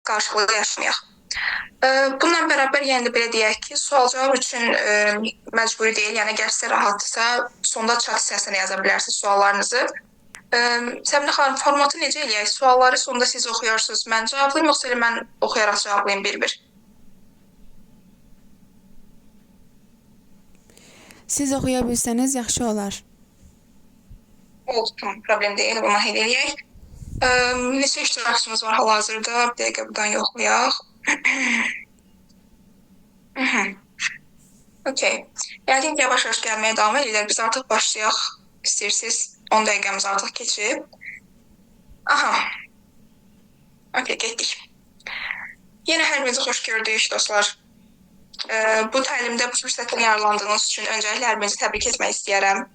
qarşılıqlı yaşamayaq. Bununla bərabər yəni də belə deyək ki, sual-cavab üçün məcburi deyil. Yəni əgər sizə rahatdırsa, sonda chat hissəsinə yaza bilərsiniz suallarınızı. Səminə xanım, formatı necə eləyək? Sualları sonda siz oxuyarsınız, mən cavablayım, yoxsa elə mən oxuyaraq cavablayım bir-bir? Siz oxuya bilsəniz yaxşı olar. Oldu, tamam, problem deyil, bunu həll eləyək. Neçə iştirakçımız var hal-hazırda? Bir dəqiqə buradan yoxlayaq. Okey. Yəqin ki, yavaş-yavaş gəlməyə davam edirlər. Biz artıq başlayaq. İstəyirsiniz, 10 dəqiqəmiz artıq keçib. Aha. Okey, getdik. Yenə hər birinizi xoş gördük, dostlar. Bu təlimdə bu fürsətdən yararlandığınız üçün öncəliklə hər birinizi təbrik etmək istəyərəm.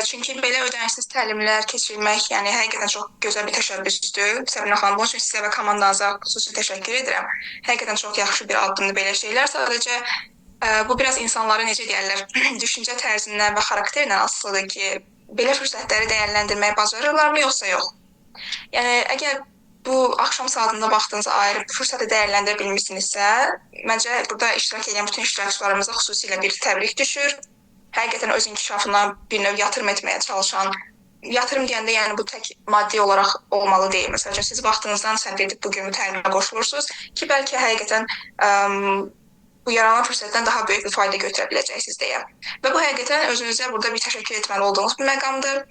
Çünki belə ödənişsiz təlimlər keçirmək, yəni həqiqətən çox gözəl bir təşəbbüsdür. Səbinə xanım, bunun üçün sizə və komandanıza xüsusi təşəkkür edirəm. Həqiqətən çox yaxşı bir addımdır belə şeylər. Sadəcə bu biraz insanların necə deyərlər, düşüncə tərzindən və xarakterindən asılıdır ki, belə fürsətləri dəyərləndirməyi bacarırlarmı, yoxsa yox? Yəni əgər bu axşam saatında vaxtınızı ayırıb bu fürsəti dəyərləndirə bilmirsinizsə, məncə burada iştirak edən bütün iştirakçılarımıza xüsusilə bir təbrik düşür. Həqiqətən öz inkişafına bir növ yatırım etməyə çalışan, yatırım deyəndə yəni bu tək maddi olaraq olmalı deyil. Məsələn, siz vaxtınızdan sərf edib bugün bu təlimə qoşulursunuz ki, bəlkə həqiqətən bu yaranan fürsətdən daha böyük bir fayda götürə biləcəksiniz deyə. Və bu həqiqətən özünüzə burada bir təşəkkür etməli olduğunuz bir məqamdır.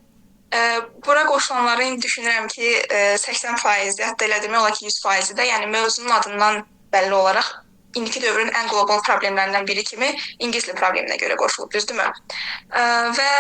Bura qoşulanların düşünürəm ki, 80%, hətta elə demək olar ki, 100%-i də, yəni mövzunun adından bəlli olaraq indiki dövrün ən qlobal problemlərindən biri kimi ingilis dili probleminə görə qoşulub, düzdürmü? Və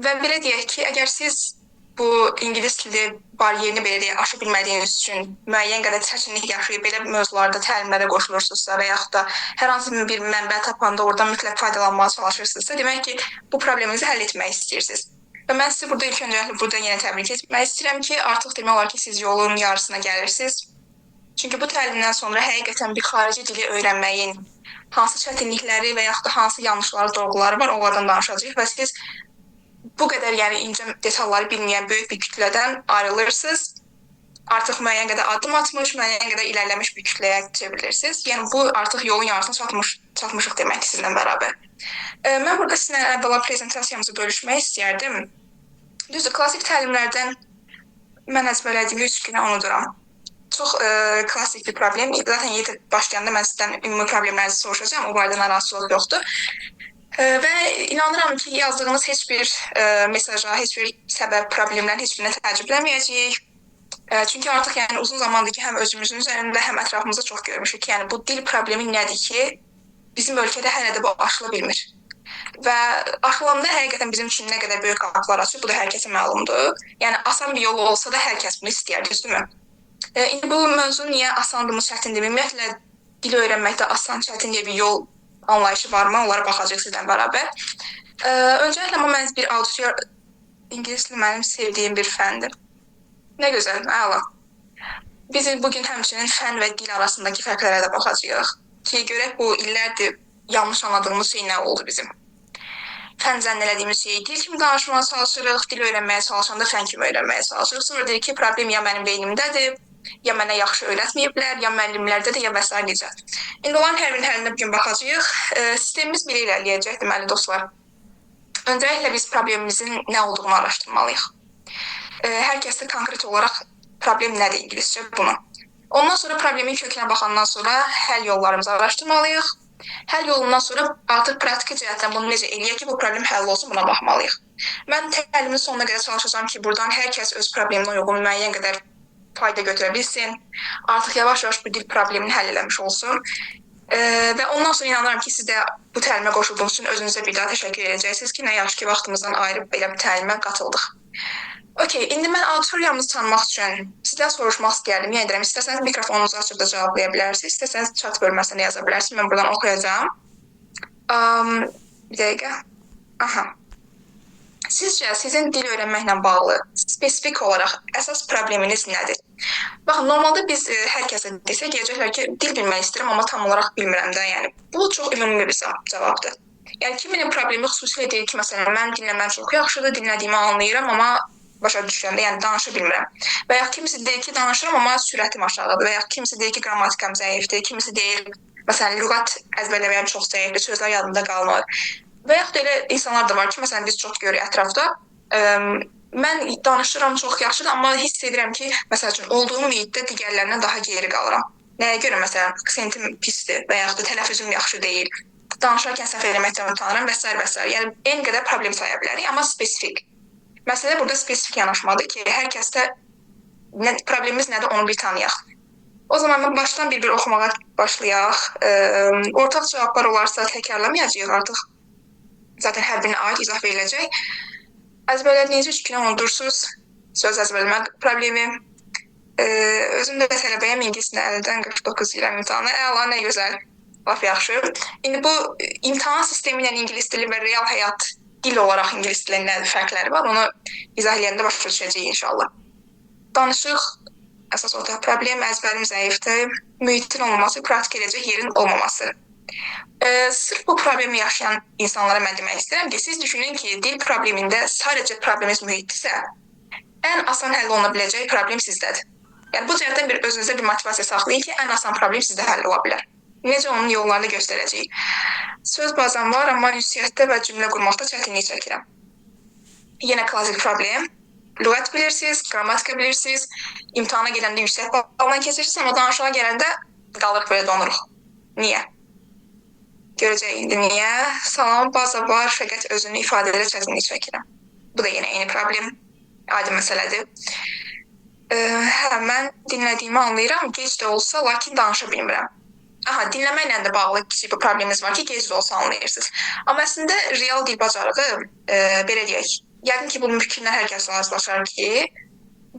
belə deyək ki, əgər siz bu ingilis dili bariyerini belə deyək, aşa bilmədiyiniz üçün müəyyən qədər çətinlik yaşayıb belə mövzularda təlimlərə qoşulursunuzsa və yaxud da hər hansı bir mənbə tapanda oradan mütləq faydalanmağa çalışırsınızsa, demək ki, bu probleminizi həll etmək istəyirsiniz. Və mən sizi burada ilk öncəliklə burada yenə təbrik etmək istəyirəm ki, artıq demək olar ki, siz yolun yarısına gəlirsiniz. Çünki bu təlimdən sonra həqiqətən bir xarici dili öyrənməyin hansı çətinlikləri və yaxud da hansı yanlışları, doğruları var, onlardan danışacağıq və siz bu qədər yəni incə detalları bilməyən böyük bir kütlədən ayrılırsınız. Artıq müəyyən qədər addım atmış, müəyyən qədər ilərləmiş bir kütləyə çevrilərsiniz. Yəni bu artıq yolun yarısına çatmışıq deməkdir sizinlə bərabər. Mən burada sizinlə əvvəla prezentasiyamızı bölüşmək istəyərdim. Düzdür, klassik təlimlərdən mən əzbərlədiyim 3 günə unuduram. Çox klassik bir problem. Zaten başlayanda mən sizdən ümumi problemlərinizi soruşacağım. O barədə narahatsızlıq yoxdur. Və inanıram ki, yazdığınız heç bir mesaja, heç bir səbəb, problemlərin heç birinə təəccüblənməyəcəyik. Çünki artıq yəni uzun zamandır ki, həm özümüzün üzərində, həm ətrafımızda çox görmüşük ki, yəni bu dil problemi nədir ki, bizim ölkədə hələ də bu aşıla bilmir. Və aşılanda həqiqətən bizim üçün nə qədər böyük qapılar açır, bu da hər kəsə məlumdur. Yəni asan bir yolu olsa da hər kəs bunu istəyər, düzdürmü? İndi bu mövzu niyə asandır, çətindir? Ümumiyyətlə dil öyrənməkdə asan, çətin deyə bir yol anlayışı varmı? Onlara baxacaq sizlə bərabər. Öncəliklə mən bir auditor, ingilis dili mənim sevdiyim bir fəndir. Nə gözəl, əla. Biz bugün həmçinin fən və dil arasındakı fərqlərə də baxacağıq ki, görək bu illərdir yanlış anladığımız şey nə oldu bizim. Fən zənn elədiyimiz şeyi dil kimi danışmağa çalışırıq, dil öyrənməyə çalışanda fən kimi öyrənməyə çalışırıq. Sonra dedik ki, problem ya mənim beynimdədir, ya mənə yaxşı öyrətməyiblər, ya müəllimlərdədir, ya vəsair necə. İndi olan hər birinin həlinə bugün baxacağıq. Sistemimiz belə irəliləyəcək, deməli dostlar. Öncəliklə biz problemimizin nə olduğunu araşdırmalıyıq. Hər kəsdə konkret olaraq problem nədir ingiliscə bunu. Ondan sonra problemin kökünə baxandan sonra həll yollarımızı araşdırmalıyıq. Həll yolundan sonra artıq praktiki cəhətdən bunu necə eləyək ki, bu problem həll olsun, buna baxmalıyıq. Mən təlimin sonuna qədər çalışacağam ki, buradan hər kəs öz probleminə uyğun müəyyən qədər fayda götürə bilsin. Artıq yavaş-yavaş bu dil problemini həll eləmiş olsun. Və ondan sonra inanıram ki, siz də bu təlimə qoşulduğunuz üçün özünüzə bir daha təşəkkür edəcəksiniz ki, nə yaxşı ki, vaxtımızdan ayırıb belə bir təlimə qatıldıq. Okey, indi mən auditoriyamızı tanımaq üçün sizdən soruşmaq istəyərdim. Yəni deyirəm, istəsəniz mikrofonunuzu açıb da cavablaya bilərsiniz, istəsəniz chat bölməsində yaza bilərsiniz. Mən buradan oxuyacağam. Bir dəqiqə. Aha. Sizcə sizin dil öyrənməklə bağlı spesifik olaraq əsas probleminiz nədir? Baxın, normalda biz hər kəsə desək, deyəcəklər ki, dil bilmək istəyirəm, amma tam olaraq bilmirəm də. Yəni bu çox ümumi bir cavabdır. Yəni kiminin problemi xüsusilə deyir ki, məsələn, mən dinləməm çox yaxşıdır, dinlədiyimi anlayıram, amma başa düşəndə, yəni danışa bilmirəm. Və ya kimisi deyir ki, danışıram amma sürətim aşağıdır və ya kimisi deyir ki, qrammatikam zəifdir, kimisi deyir məsələn lüğət əzbərləməyim çox zəifdir, sözlər yadımda qalmır. Və yaxud elə insanlar da var ki, məsələn biz çox görürük ətrafda. Mən danışıram çox yaxşıdır, amma hiss edirəm ki, məsəl üçün olduğum mühitdə digərlərindən daha geri qalıram. Nəyə görə məsələn aksentim pisdir və yaxud da tələffüzüm yaxşı deyil. Danışarkən səhv eləməkdən utanıram və s. və s. Yəni eyni qədər problem saya bilərik, amma spesifik. Məsələ burada spesifik yanaşmadır ki, hər kəsdə problemimiz nədir onu bir tanıyaq. O zaman başdan bir oxumağa başlayaq. Ortaq cavablar olarsa təkrarlamayacağıq artıq. Zaten hər birinə aid izah veriləcək. Əzbərlədiyiniz 3 günə unudursunuz. Söz əzbərləmək problemi. Özüm də tələbəyəm ingilis dildən 49 ilə imtahanı. Əla, nə gözəl. Laf yaxşı. İndi bu imtahan sistemi ilə ingilis dili və real həyat dil olaraq ingilis dilinin nə fərqləri var, onu izah edəndə başa düşəcəyik inşallah. Danışıq, əsas ortaq problem, əzbərim zəifdir, mühitin olmaması, praktik edəcək yerin olmaması. Sırf bu problemi yaşayan insanlara mən demək istəyirəm ki, siz düşünün ki, dil problemində sadəcə probleminiz mühitdirsə, ən asan həll oluna biləcək problem sizdədir. Yəni bu cəhətdən özünüzə bir motivasiya saxlayın ki, ən asan problem sizdə həll ola bilər. Necə onun yollarını göstərəcəyik. Söz bazam var, amma ünsiyyətdə və cümlə qurmaqda çətinlik çəkirəm. Yenə klassik problem. Lüğət bilirsiniz, qrammatika bilirsiniz, imtahana gələndə yüksək balla keçirsiniz, amma danışığa gələndə qalırıq belə donuruq. Niyə? Görəcək indi niyə? Salam, baza var, fəqət özünü ifadələrə çətinlik çəkirəm. Bu da yenə eyni problem, aydın məsələdir. Mən dinlədiyimi anlayıram, gec də olsa, lakin danışa bilmirəm. Dinləməklə də bağlı kiçik bir probleminiz var ki, gec də olsa anlayırsınız. Amma əslində real dil bacarığı, belə deyək, yəqin ki, bu fikirlə hər kəs razılaşar ki,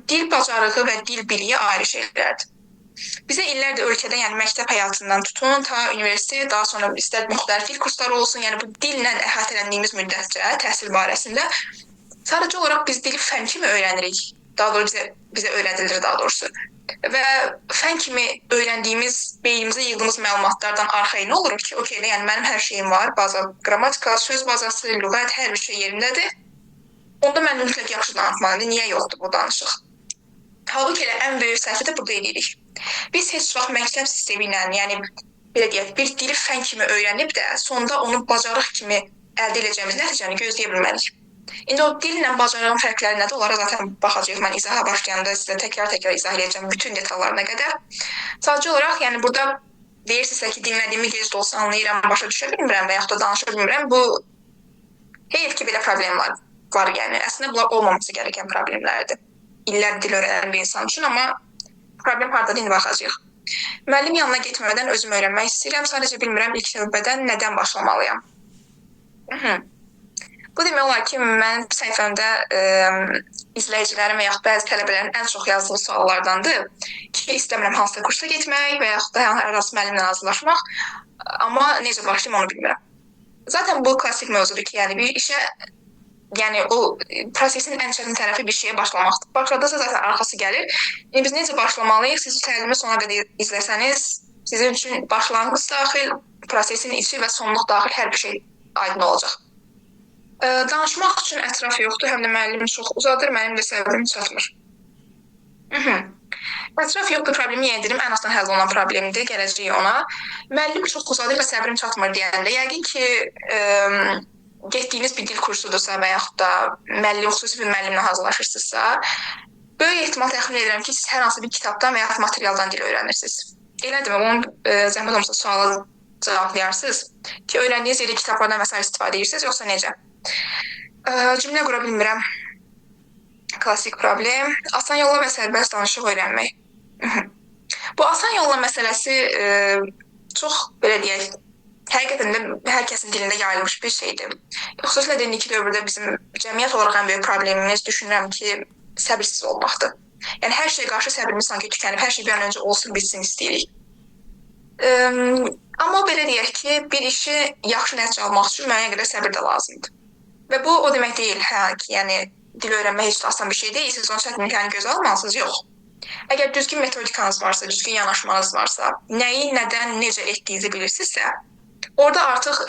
dil bacarığı və dil biliyi ayrı şeylərdir. Bizə illərdir ölkədə, yəni məktəb həyatından tutun, ta universitet, daha sonra istər müxtəlif dil kursları olsun, yəni bu dillə əhatələndiyimiz müddətcə təhsil barəsində sadəcə olaraq biz dili fən kimi öyrənirik. Daha doğrusu bizə öyrədilir daha doğrusu. Və fən kimi öyrəndiyimiz, beynimizə yığdığımız məlumatlardan arxayın oluruq ki, okey, yəni mənim hər şeyim var, baza qrammatika, söz bazası, lüğət, hər bir şey yerindədir. Onda mən mütləq yaxşı danışmalıyım. Niyə yoxdur bu danışıq? Halbuki elə ən böyük səhvi də burada edirik. Biz heç vaxt məktəb sistemi ilə, yəni belə deyək, bir dili fən kimi öyrənib də, sonda onu bacarıq kimi əldə edəcəyimiz nəticəni gözləyə bilmərik. İndi o dillə bacarığın fərqləri nədir? Onlara zaten baxacağıq. Mən izaha başlayanda sizə təkrar izah edəcəm bütün detallarına qədər. Sadəcə olaraq, yəni burada deyirsinizsə ki, dinlədiyimi gec də olsa anlayıram, başa düşə bilmirəm və yaxud da danışa bilmirəm. Bu heyf ki, belə problemlər var, yəni. Əslində bunlar olmaması gərəkən problemlərdir. İllər dil öyrənən bir insan üçün, amma problem hardadır, indi baxacağıq. Müəllim yanına getmədən özüm öyrənmək istəyirəm. Sadəcə bilmirəm ilk növbədən nədən başlamalıyam. Bu demək olar ki, mənim səhifəmdə izləyicilərin və yaxud bəzi tələbələrin ən çox yazdığı suallardandır ki, istəmirəm hansısa kursa getmək və yaxud da hər hansı müəllimlə razılaşmaq, amma necə başlayım onu bilmirəm. Zaten bu klassik mövzudur ki, yəni bir işə, yəni o prosesin ən çətin tərəfi bir şeyə başlamaqdır. Başladıqsa zaten arxası gəlir. Biz necə başlamalıyıq? Siz təlimi sona qədər izləsəniz, sizin üçün başlanğıc daxil, prosesin içi və sonluq daxil hər bir şey aydın olacaq. Danışmaq üçün ətraf yoxdur, həm də müəllim çox uzadır, mənim də səbrim çatmır. Ətraf yoxdur problemi yedirəm, ən asan həll olunan problemdir, gələcəyik ona. Müəllim çox uzadır və səbrim çatmır deyəndə, yəqin ki, getdiyiniz bir dil kursudursa və yaxud da xüsusi bir müəllimlə hazırlaşırsınızsa, böyük ehtimal təxmin edirəm ki, siz hər hansı bir kitabdan və yaxud materialdan dil öyrənirsiniz. Elədir mi? Onun zəhmət olmasa suala cavablayarsınız ki, öyrəndiyiniz yeri kitablardan və s. istifadə edirsiniz, yoxsa necə? Cümlə qura bilmirəm. Klassik problem. Asan yolla və sərbəst danışıq öyrənmək. Bu asan yolla məsələsi çox, belə deyək, həqiqətən də hər kəsin dilində yayılmış bir şeydir. Xüsusilə də indiki dövrdə bizim cəmiyyət olaraq ən böyük problemimiz düşünürəm ki, səbirsiz olmaqdır. Yəni hər şey qarşı səbrimiz sanki tükənib, hər şey bir an öncə olsun, bitsin istəyirik. Amma belə deyək ki, bir işi yaxşı nəticə almaq üçün müəyyən qədər səbir də lazımdır. Və bu o demək deyil, ki, yəni dil öyrənmək heç də asan bir şey deyil, siz onun çətinliklərini gözə almalısınız, yox. Əgər düzgün metodikanız varsa, düzgün yanaşmanız varsa, nəyi, nədən, necə etdiyinizi bilirsinizsə, orada artıq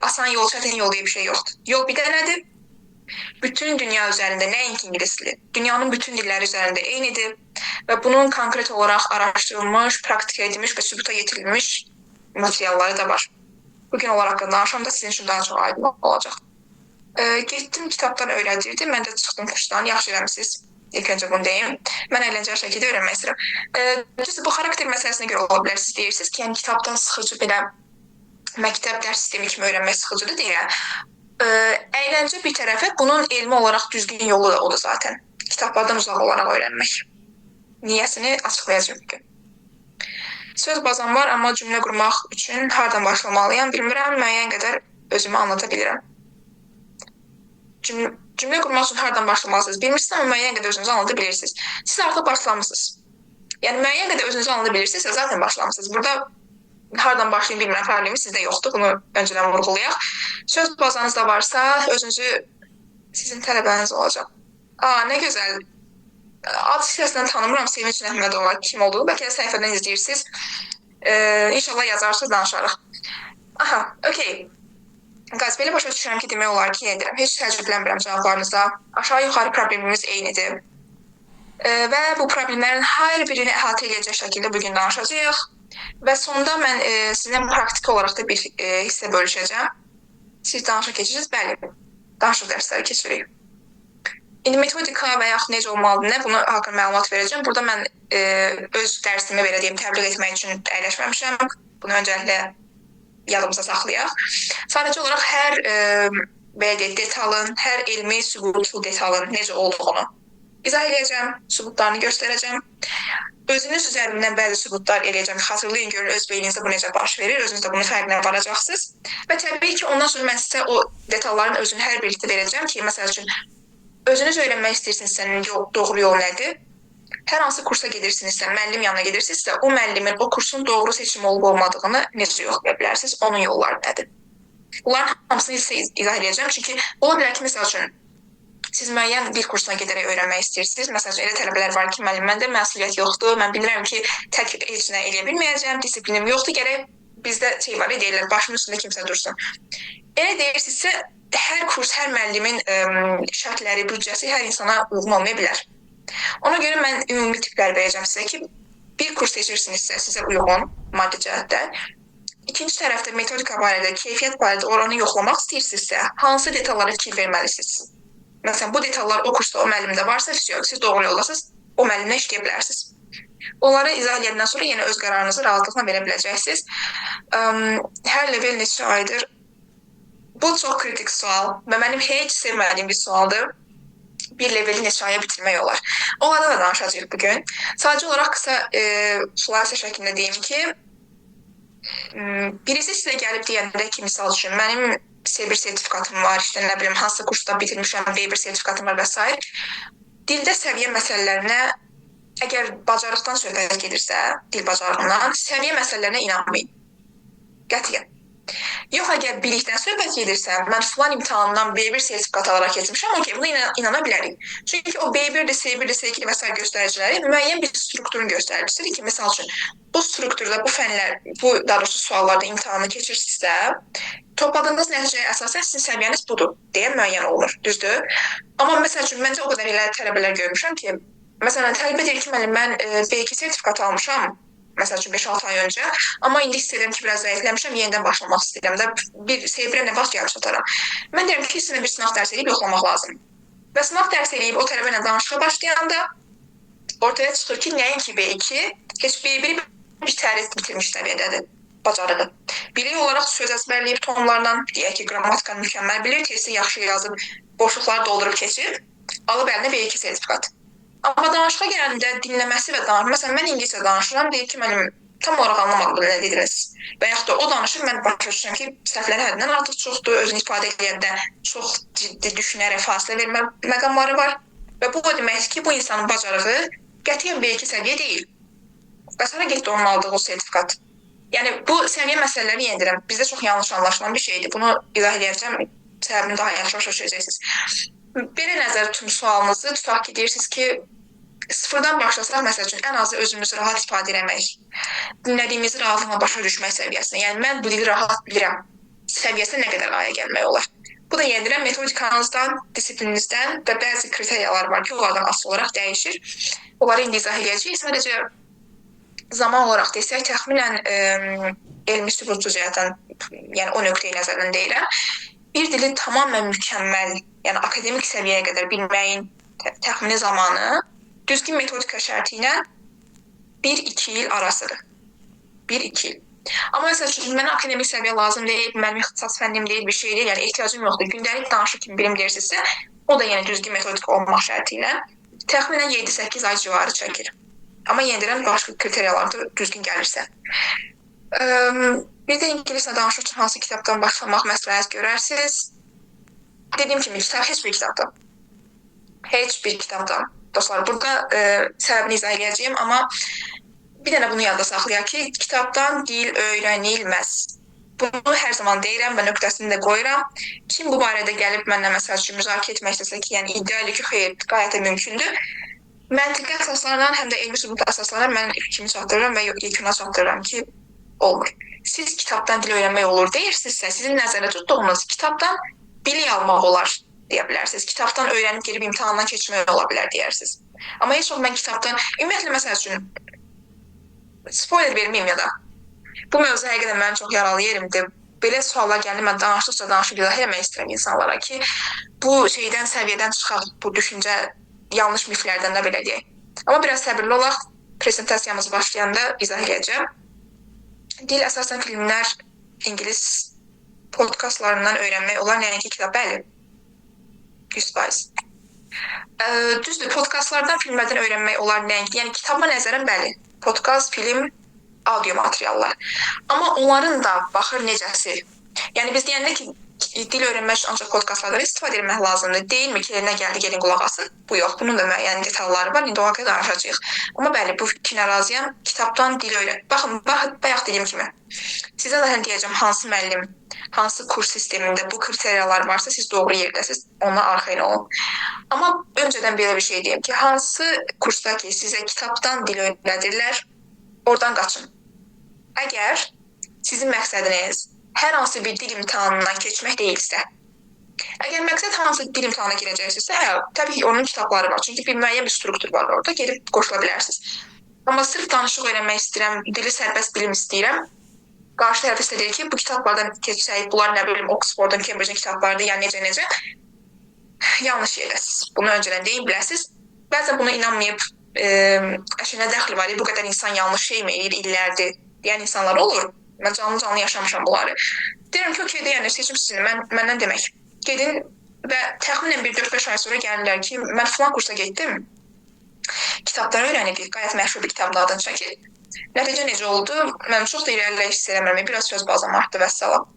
asan yol, çətin yol deyə bir şey yoxdur. Yol bir dənədir, Bütün dünya üzərində, nəinki ingilis dili, dünyanın bütün dilləri üzərində eynidir və bunun konkret olaraq araşdırılmış, praktik edilmiş və sübuta yetirilmiş materialları da var. Bugün onlar haqqında danışam da sizin üçün daha çox aydın olacaq. Getdim, kitabdan öyrədirdim. Mən də çıxdım kursdan, yaxşı eləmisiniz. İlk öncə bunu deyim. Mən əyləncəli şəkildə öyrənmək istəyirəm. Düzdür, bu xarakter məsələsinə görə ola bilər. Siz deyirsiniz ki, yəni kitabdan sıxıcı belə məktəb dərs sistemi kimi öyrənmək sıxıcıdır deyə. Əyləncə bir tərəfə, bunun elmi olaraq düzgün yolu da odur zaten. Kitablardan uzaq olaraq öyrənmək. Niyəsini açıqlayacağım bugün. Söz bazam var, amma cümlə qurmaq üçün hardan başlamalıyam bilmirəm, müəyyən qədər özümü anlata bilirəm. Cümlə qurmaq üçün hardan başlamalısınız bilmirsiniz, amma müəyyən qədər özünüzü anlata bilirsiniz. Siz artıq başlamışsınız. Yəni müəyyən qədər özünüzü anlata bilirsinizsə zaten başlamışsınız. Burada hardan başlayım bilmirəm, problemi sizdə yoxdur, bunu öncədən vurğulayaq. Söz bazanız da varsa, özünüzü sizin tələbəniz olacaq. Nə gözəl. Ad hissəsindən tanımıram, Sevinç Əhmədova kim olduğu. Bəlkə də səhifədən izləyirsiniz. İnşallah yazarsınız, danışarıq. Aha, okey. Qaz, belə başa düşürəm ki, demək olar ki, edirəm. Heç təəccüblənmirəm cavablarınıza. Aşağı-yuxarı problemimiz eynidir. Və bu problemlərin hər birini əhatə edəcək şəkildə bugün danışacağıq. Və sonda mən sizinlə praktiki olaraq da bir hissə bölüşəcəm. Siz danışa keçirsiniz, bəli. Danışıq dərsləri keçirik. İndi metodika və yaxud necə olmalıdır, nə bunu haqqında məlumat verəcəm. Burada mən öz dərsimi belə deyim, təbliğ etmək üçün əyləşməmişəm. Bunu öncəliklə yadımıza saxlayaq. Sadəcə olaraq hər belə deyək, detalın, hər elmi sübutlu detalın necə olduğunu izah edəcəm, sübutlarını göstərəcəm. Özünüz üzərindən bəzi sübutlar eləyəcəm. Xatırlayın, görün öz beyninizdə bu necə baş verir, özünüz də bunun fərqinə varacaqsınız. Və təbii ki, ondan sonra mən sizə o detalların özünü hər birlikdə verəcəm ki, məsəl üçün, özünüz öyrənmək istəyirsinizsə, doğru yol nədir? Hər hansı kursa gedirsinizsə, müəllim yanına gedirsinizsə, o müəllimin o kursun doğru seçim olub-olmadığını necə yoxlaya bilərsiniz, onun yolları nədir? Bunların hamısını sizə izah edəcəm, çünki ola bilər ki, məsəl üçün, siz müəyyən bir kursuna gedərək öyrənmək istəyirsiniz. Məsəl üçün, elə tələbələr var ki, müəllim, məndə məsuliyyət yoxdur, mən bilirəm ki, tək heç nə eləyə bilməyəcəm, disiplinim yoxdur, gərək bizdə şey var, deyirlər, başımın üstündə kimsə dursun. Elə deyirsinizsə, hər kurs, hər müəllimin şərtləri, büdcəsi hər insana uyğun olmaya bilər. Ona görə mən ümumi tiplər verəcəm sizə ki, bir kurs seçirsinizsə sizə uyğun maddi cəhətdən. İkinci tərəfdə metodika barədə, keyfiyyət barədə oranı yoxlamaq istəyirsinizsə, hansı detallara fikir verməlisiniz? Məsələn, bu detallar o kursda, o müəllimdə varsa, siz doğru yoldasınız, o müəllimlə işləyə bilərsiniz. Onları izah edəndən sonra yenə öz qərarınızı rahatlıqla verə biləcəksiniz. Hər level neçə aydır? Bu çox kritik sual və mənim heç sevmədiyim bir sualdır. Bir leveli neçə aya bitirmək olar. Onlardan da danışacağıq bugün. Sadəcə olaraq qısa xülasə şəklində deyim ki, birisi sizə gəlib deyəndə ki, misal üçün, mənim C1 sertifikatım var, işte nə bilim, hansı kursda bitirmişəm, B1 sertifikatım var və s. Dildə səviyyə məsələlərinə, əgər bacarıqdan söhbət gedirsə, dil bacarığından, səviyyə məsələlərinə inanmayın. Qətiyyən. Yox, əgər bilikdən söhbət gedirsə, mən filan imtahandan B1 sertifikat alaraq keçmişəm, okey, buna inana bilərik. Çünki o B1-də, C1-də, C2-də və s. göstəriciləri müəyyən bir strukturun göstəricisidir ki, məsəl üçün, bu strukturda, bu fənlər, bu daha doğrusu suallarda imtahanı keçirsinizsə, topladığınız nəticəyə əsasən sizin səviyyəniz budur, deyə müəyyən olunur, düzdür? Amma məsəl üçün, məncə o qədər elə tələbələr görmüşəm ki, məsələn, tələbə deyir ki, mən B2 sertifikat almışam, məsəl üçün 5-6 ay öncə, amma indi hiss edirəm ki, biraz zəifləmişəm, yenidən başlamaq istəyirəm də, bir C1-ə nə vaxt gəlib çataram. Mən deyirəm ki, sizin bir sınaq dərsi eləyib yoxlamaq lazım. Və sınaq dərsi eləyib o tələbə ilə danışığa başlayanda ortaya çıxır ki, nəinki B2, heç B1-i bir tərif bitirmiş səviyyədədir, bacarığı. Bilik olaraq söz əzbərləyib tonlarla, deyək ki, qrammatikanı mükəmməl bilir, testi yaxşı yazıb, boşluqları doldurub keçib, alıb əlinə B2 sertifikat. Amma danışığa gələndə dinləməsi və danışma, məsələn, mən ingiliscə danışıram, deyir ki, mənim tam olaraq anlamadım nə dediniz. Və yaxud da o danışır, mən başa düşürəm ki, səhvləri həddindən artıq çoxdur, özünü ifadə edəndə çox ciddi düşünərək fasilə vermə məqamları var. Və bu o deməkdir ki, bu insanın bacarığı qətiyyən B2 səviyyə deyil. Və sonra getdi onun aldığı o sertifikat. Yəni, bu səviyyə məsələləri yendirəm. Bizdə çox yanlış anlaşılan bir şeydir. Bunu izah edəcəm, səbəbini daha yaxşı başa düşəcəksiniz. Belə nəzərdə tutun sualınızı, tutaq ki, deyirsiniz ki, sıfırdan başlasaq, məsəl üçün, ən azı özümüzü rahat ifadə eləmək, dinlədiyimizi rahatlıqla başa düşmək səviyyəsinə. Yəni, mən bu dili rahat bilirəm səviyyəsinə nə qədər aya gəlmək olar. Bu da yenilən metodikanızdan, disiplininizdən və bəzi kriteriyalar var ki, onlardan asılı olaraq dəyişir. Onları indi izah edəcəyik. Sadəcə zaman olaraq desək, təxminən elmi sübutlu cəhətdən, yəni o nöqteyi nəzərdən deyirəm, bir dili tamamilə mükəmməl, yəni akademik səviyyəyə qədər bilməyin təxmini zamanı düzgün metodika şərti ilə 1-2 il arasıdır. 1-2 il. Amma məsəl üçün, mənə akademik səviyyə lazım deyil, mənim ixtisas fənnim deyil, bir şey deyil, yəni ehtiyacım yoxdur. Gündəlik danışıq kimi bilim deyirsinizsə, o da yəni düzgün metodika olmaq şərti ilə təxminən 7-8 ay civarı çəkir. Amma yenə deyirəm, başqa kriteriyalarda düzgün gəlirsə. Bir də ingiliscə danışıq üçün hansı kitabdan başlamaq məsləhət görərsiniz? Dediyim kimi, heç bir kitabdan. Heç bir kitabdan. Dostlar, burada səbəbini izah edəcəyim, amma bir dənə bunu yadda saxlayaq ki, kitabdan dil öyrənilməz. Bunu hər zaman deyirəm və nöqtəsini də qoyuram. Kim bu barədə gəlib mənlə məsəl üçün müzakirə etmək istəsə ki, yəni iddia ki, xeyr, qayət mümkündür. Məntiqi əsaslanan, həm də elmi sübut əsaslanan mən fikrimi çatdırıram və yekuna çatdırıram ki, olmur. Siz kitabdan dil öyrənmək olur deyirsinizsə, sizin nəzərdə tutduğunuz kitabdan bilik almaq olar deyə bilərsiniz. Kitabdan öyrənib gelib imtahandan keçmək ola bilər deyərsiniz. Amma heç mən kitabdan, ümumiyyətlə məsəl üçün, spoiler verməyim ya da. Bu mövzu həqiqətən mənim çox yaralı yerimdir. Belə suallar gəlir, mən danışdıqca danışıb izah eləmək istəyirəm insanlara ki, bu şeydən, səviyyədən çıxaq, bu düşüncə yanlış miflərdən də belə deyək. Amma biraz səbirli olaq, prezentasiyamız başlayanda izah edəcəm. Dil əsasən filmlər, ingilis podkastlarından öyrənmək olar, nəinki kitab, bəli. 100%. Düzdür, podkastlardan, filmlərdən öyrənmək olar, nəinki, yəni kitaba nəzərən, bəli. Podkast, film, audio materiallar. Amma onların da baxır necəsi. Yəni biz deyəndə ki, dil öyrənmək üçün ancaq podkastlardan istifadə etmək lazımdır. Deyilmi ki, nə gəldi, gəlin qulaq asın? Bu yox, bunun da müəyyən detalları var. İndi o haqqında danışacağıq. Amma bəli, bu fikrinə razıyam. Kitabdan dil öyrən. Baxın, bayaq dediyim kimi. Sizə zaten deyəcəm, hansı müəllim, hansı kurs sistemində bu kriteriyalar varsa, siz doğru yerdəsiniz. Ona arxayın olun. Amma öncədən belə bir şey deyim ki, hansı kursda ki, sizə kitabdan dil öyrədirlər, oradan qaçın. Əgər sizin məqsədiniz hər hansı bir dil imtahanından keçmək deyilsə, əgər məqsəd hansı dil imtahanına girəcəksinizsə, hə, təbii ki, onun kitabları var. Çünki bir müəyyən bir struktur var orada, gedib qoşula bilərsiniz. Amma sırf danışıq öyrənmək istəyirəm, dili sərbəst bilim istəyirəm. Qarşı tərəf istəyir ki, bu kitablardan keçsək, bunlar nə bilim Oxford'un, Cambridge'in kitablarıdır, yəni necə. Yanlış yerdəsiniz. Bunu öncədən deyin biləsiniz. Bəzən buna inanmayıb, nə dəxli var, bu qədər insan yanlış şey mi eləyir, illərdir deyən insanlar olur. Mən canlı yaşamışam bunları. Deyirəm ki, okey, yəni seçim sizin, məndən demək. Gedin və təxminən 4-5 ay sonra gəlirlər ki, mən filan kursa getdim. Kitabdan öyrənildik, qayət məşhur bir kitabın adını çəkir. Nəticə necə oldu? Mən çox da irəliləyiş hiss eləmirəm, biraz söz bazam artdı və salam.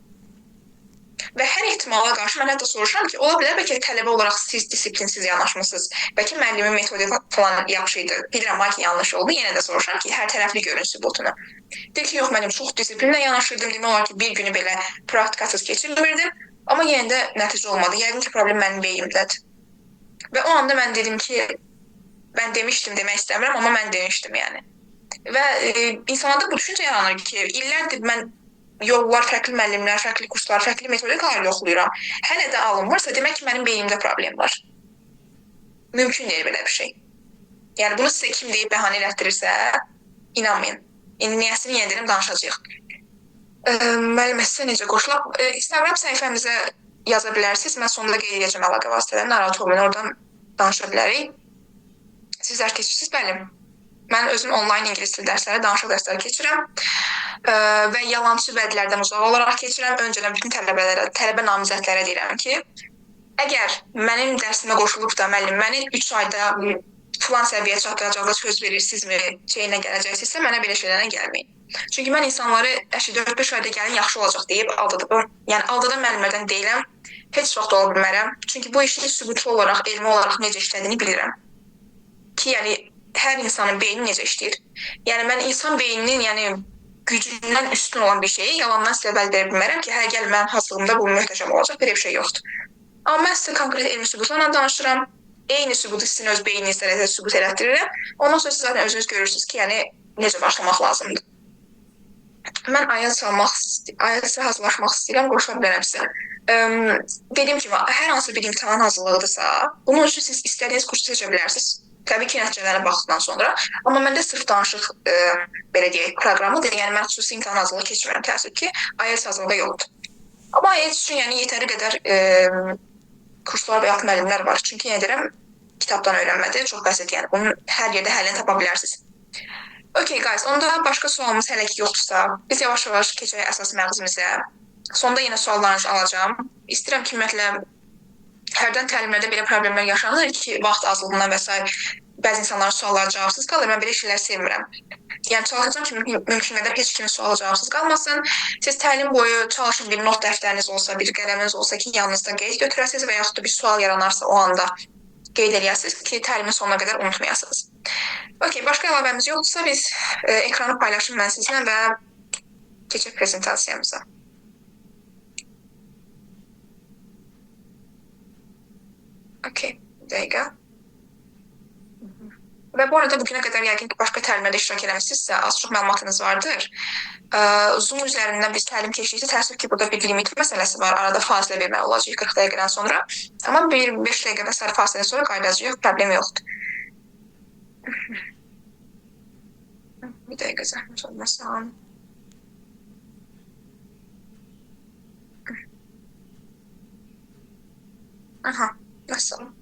Və hər ehtimala qarşı mən hətta soruşuram ki, ola bilər bəlkə tələbə olaraq siz disiplinsiz yanaşmısınız. Bəlkə müəllimin metodu falan yaxşı idi. Bilirəm ki, yanlış oldu. Yenə də soruşuram ki, hər tərəfli görün sübutunu. Deyir ki, yox, mənim çox disiplinlə yanaşırdım. Demək olar ki, bir günü belə praktikasız keçirmirdim. Amma yenə də nəticə olmadı. Yəqin ki, problem mənim beynimdədir. Və o anda mən dedim ki, mən demişdim demək istəmirəm, amma mən demişdim yəni. Və insanlarda bu düşüncə yaranır ki, illərdir mən yollar, fərqli müəllimlər, fərqli kurslar, fərqli metodikalar yoxlayıram. Hələ də alınmırsa, demək ki, mənim beynimdə problem var. Mümkün deyil belə bir şey. Yəni, bunu sizə kim deyib bəhanə elətdirirsə, inanmayın. İndi niyəsini yenə deyirəm, danışacağıq. Müəllimə sizə necə qoşulaq? Instagram səhifəmizə yaza bilərsiniz. Mən sonunda qeyd edəcəm əlaqə vasitələrini, narahat olmayın, oradan danışa bilərik. Sizlər keçirsiniz, bəli. Mən özüm onlayn ingilis dil dərsləri, danışıq dərsləri keçirəm və yalançı vədlərdən uzaq olaraq keçirəm. Öncədən bütün tələbə namizədlərə deyirəm ki, əgər mənim dərsimə qoşulub da müəllim məni 3 ayda filan səviyyəyə çatdıracaqda söz verirsinizmi, şeyinə gələcəksinizsə, mənə belə şeylərlə gəlməyin. Çünki mən insanları 4-5 ayda gəlin yaxşı olacaq deyib aldadım. Yəni aldadan müəllimlərdən deyiləm, heç vaxt ola bilmərəm. Çünki bu işin sübutlu olaraq, elmi olaraq necə işlədiyini bilirəm. Ki, yəni hər insanın beyni necə işləyir. Yəni mən insan beyninin, yəni gücündən üstün olan bir şeyi yalandan sizə vəd verə bilmərəm ki, gəl mənim hazırlığımda bu möhtəşəm olacaq, belə bir şey yoxdur. Amma mən sizə konkret elmi sübutlarla danışıram. Eyni sübutu sizin öz beyninizdə sübut elətdirirəm. Ondan sonra siz zaten özünüz görürsünüz ki, yəni necə başlamaq lazımdır. Mən IELTS-ə hazırlaşmaq istəyirəm, qoşula bilərəm sizə. Dediyim kimi, hər hansı bir imtahan hazırlığıdırsa, bunun üçün siz istədiyiniz kursu seçə bilərsiniz. Təbii ki, nəticələrə baxdıqdan sonra. Amma məndə sırf danışıq, belə deyək, proqramıdır. Yəni mən xüsusi imtahan hazırlığı keçmirəm, təəssüf ki, IELTS hazırlığı yoxdur. Amma IELTS üçün yəni yetəri qədər kurslar və ya müəllimlər var. Çünki yenə deyirəm, kitabdan öyrənmədir, çox bəsit. Yəni bunun hər yerdə həllini tapa bilərsiniz. Okay guys, onda başqa sualımız hələ ki yoxdursa, biz yavaş-yavaş keçək əsas məğzimizə. Sonda yenə suallarınızı alacağam. İstəyirəm ki, ümumiyyətlə, hərdən təlimlərdə belə problemlər yaşanır ki, vaxt azlığından və s. bəzi insanların sualları cavabsız qalır. Mən belə şeylər sevmirəm. Yəni çalışacağam ki, mümkün qədər heç kimin sualı cavabsız qalmasın. Siz təlim boyu çalışın, bir not dəftəriniz olsa, bir qələminiz olsa ki, yanınızda qeyd götürəsiniz və yaxud da bir sual yaranarsa o anda qeyd eləyəsiniz ki, təlimin sonuna qədər unutmayasınız. Okay, başqa əlavəmiz yoxdursa biz ekranı paylaşım mən sizinlə və keçək prezentasiyamıza. Okay, bir dəqiqə. Və bu arada bugünə qədər yəqin ki, başqa təlimlərdə iştirak eləmişsinizsə, az çox məlumatınız vardır. Zoom üzərindən biz təlim keçdikcə təəssüf ki, burada bir limit məsələsi var. Arada fasilə vermək olacaq 40 dəqiqədən sonra. Amma bir 5 dəqiqə və s. fasilədən sonra qayıdacaq, problem yoxdur. Bir dəqiqə zəhmət olmasın. Aha, məsələn.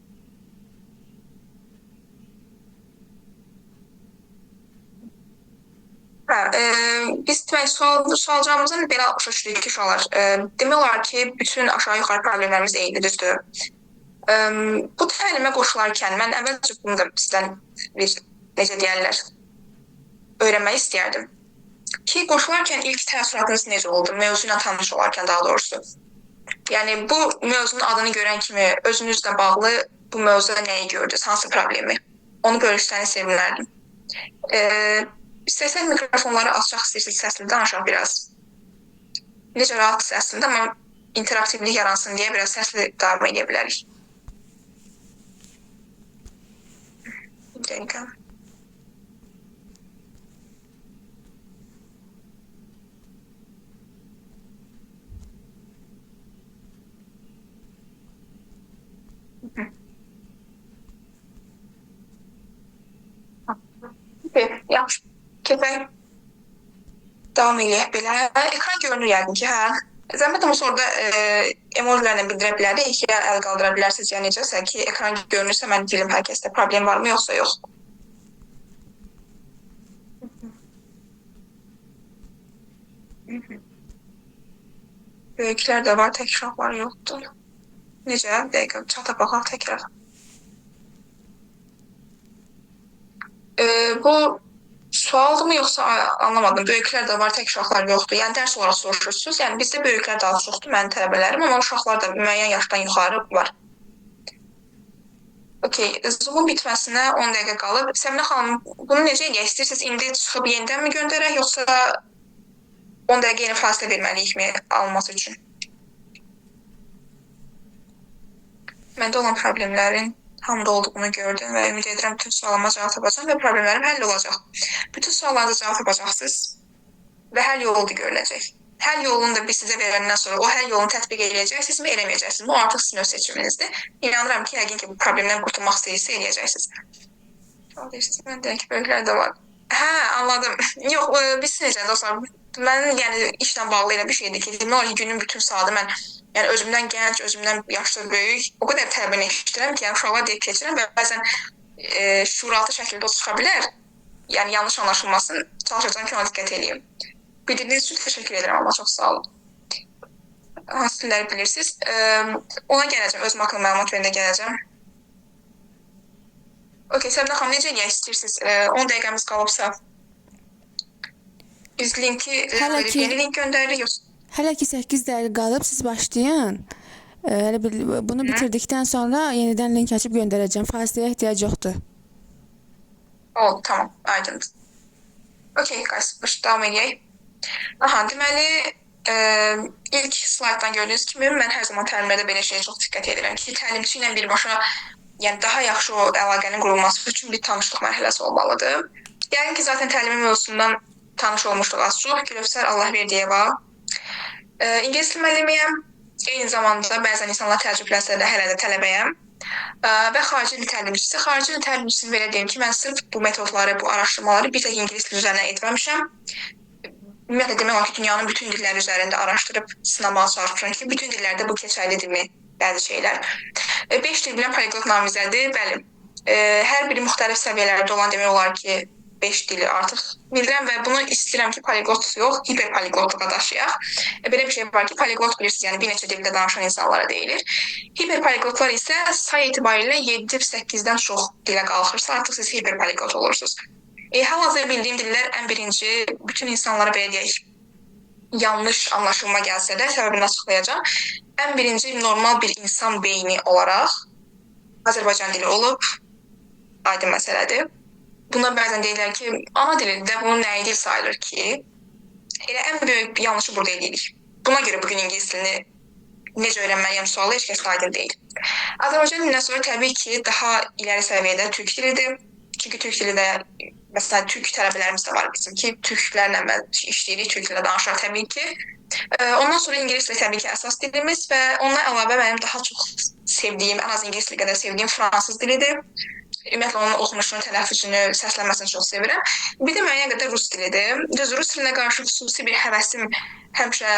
Biz sualcağımızın belə başa düşdük ki, uşaqlar, demək olar ki, bütün aşağı-yuxarı problemlərimiz eynidir, düzdür. Bu təlimə qoşularkən mən əvvəlcə bunu da sizdən bir, necə deyərlər, öyrənmək istəyərdim. Ki, qoşularkən ilk təəssüratınız necə oldu? Mövzu ilə tanış olarkən daha doğrusu. Yəni, bu mövzunun adını görən kimi özünüzlə bağlı bu mövzuda nəyi gördünüz? Hansı problemi? Onu bölüşsəniz sevinərdim. İstəsək mikrofonları açaq, istəyirsiniz səsini danışaq biraz. Necə rahat səsində, amma interaktivlik yaransın deyə biraz səsili davam edə bilərik. Bir dəqiqə. Yaxşı. Keçək. Davam eləyək belə. Ekran görünür yəqin ki, hə? Zəhmət olmasa orada emojilərlə bildirə bilərik, ya əl qaldıra bilərsiniz, ya necəsə ki, ekran görünürsə mən bilim hər kəsdə problem varmı, yoxsa yox. Böyüklər də var, təkrarlar yoxdur. Necə? Bir dəqiqə, çata baxaq təkrar. Bu sualdırmı yoxsa anlamadım. Böyüklər də var, tək uşaqlar yoxdur. Yəni dərs olaraq soruşursunuz. Yəni bizdə böyüklər daha çoxdur, mənim tələbələrim, amma uşaqlar da müəyyən yaşdan yuxarı var. Okay, Zoom-un bitməsinə 10 dəqiqə qalıb. Səminə xanım, bunu necə eləyək? İstəyirsiniz indi çıxıb yenidən mi göndərək, yoxsa 10 dəqiqə yeni fasilə verməliyik mi alınması üçün? Məndə olan problemlərin hamıda olduğunu gördüm və ümid edirəm bütün sualıma cavab tapacağım və problemlərim həll olacaq. Bütün suallarınıza cavab tapacaqsınız və həll yolu da görüləcək. Həll yolunu da biz sizə verəndən sonra o həll yolunu tətbiq edəcəksinizmi, eləməyəcəksiniz. Bu artıq sizin öz seçiminizdir. İnanıram ki, yəqin ki, bu problemdən qurtulmaq istəyirsə eləyəcəksiniz. Mən deyək ki, böyüklər də var. Hə, anladım. Yox, biz necə dostlar, mənim yəni işlə bağlı elə bir şeydir ki, nə olur günün bütün saatı mən yəni özümdən gənc, özümdən yaşlı böyük, o qədər tələbəni eşidirəm ki, yəni uşaqlar deyib keçirəm və bəzən şuuraltı şəkildə o çıxa bilər. Yəni yanlış anlaşılmasın, çalışacağım ki, ona diqqət edeyim. Bildiğiniz üçün təşəkkür edirəm, amma çox sağ olun. Hansı dilləri bilirsiniz? Ona gələcəm, öz haqqında məlumat verəndə gələcəm. Okay, Səbinə xanım, necə eləyək istəyirsiniz? 10 dəqiqəmiz qalıbsa biz linki yeni link göndəririk, yoxsa? Hələ ki 8 dəqiqə qalıb, siz başlayın. Bunu bitirdikdən sonra yenidən link açıb göndərəcəm. Fasiləyə ehtiyac yoxdur. Oldu, tamam, aydındır. Okay, guys, davam edək. Aha, deməli, ilk slayddan gördüyünüz kimi mən hər zaman təlimlərdə belə şeyə çox diqqət edirəm ki, təlimçi ilə birbaşa yəni daha yaxşı o əlaqənin qurulması üçün bir tanışlıq mərhələsi olmalıdır. Yəni ki, zaten təlimin mövzusundan tanış olmuşduq az çox. Gülöfsər Allahverdiyeva. İngilis dili müəllimiyəm. Eyni zamanda bəzən insanlar təəccüblənsə də hələ də tələbəyəm. Və xarici dil tərcümçisi. Xarici dil tərcümçisini belə deyim ki, mən sırf bu metodları, bu araşdırmaları bir tək ingilis dili üzərinə etməmişəm. Ümumiyyətlə demək olar ki, dünyanın bütün dilləri üzərində araşdırıb sınamağa çalışmışam ki, bütün dillərdə bu keçərlidirmi bəzi şeylər. 5 dil bilən poliqlot namizədi, bəli. Hər biri müxtəlif səviyyələrdə olan demək olar ki, 5 dili artıq bilirəm və bunu istəyirəm ki, poliqlot yox, hiperpoliqlotluğa daşıyaq. Belə bir şey var ki, poliqlot bilirsiniz, yəni bir neçə dildə danışan insanlara deyilir. Hiperpoliqlotlar isə say etibarilə 7-8-dən çox dilə qalxırsa, artıq siz hiperpoliqlot olursunuz. Hal-hazırda bildiyim dillər ən birinci, bütün insanlara belə deyək, yanlış anlaşılma gəlsə də səbəbini açıqlayacağam. Ən birinci normal bir insan beyni olaraq Azərbaycan dili olub, aydın məsələdir. Buna bəzən deyirlər ki, ana dilində bunun nəyi dil sayılır ki, elə ən böyük yanlışı burada edirik. Buna görə bugün ingilis dilini necə öyrənməliyəm sualı heç kəs aydın deyil. Azərbaycan dilindən sonra təbii ki, daha iləri səviyyədə türk dilidir. Çünki türk dili də, məsələn, türk tələbələrimiz də var bizim ki, türklərlə işləyirik, türklərlə danışırıq təbii ki. Ondan sonra ingilis dili təbii ki, əsas dilimiz və ondan əlavə mənim daha çox sevdiyim, ən az ingilis dili qədər sevdiyim fransız dilidir. Ümumiyyətlə onun oxunuşunu, tələffüzünü, səslənməsini çox sevirəm. Bir də müəyyən qədər rus dilidir. Düz rus dilinə qarşı xüsusi bir həvəsim həmişə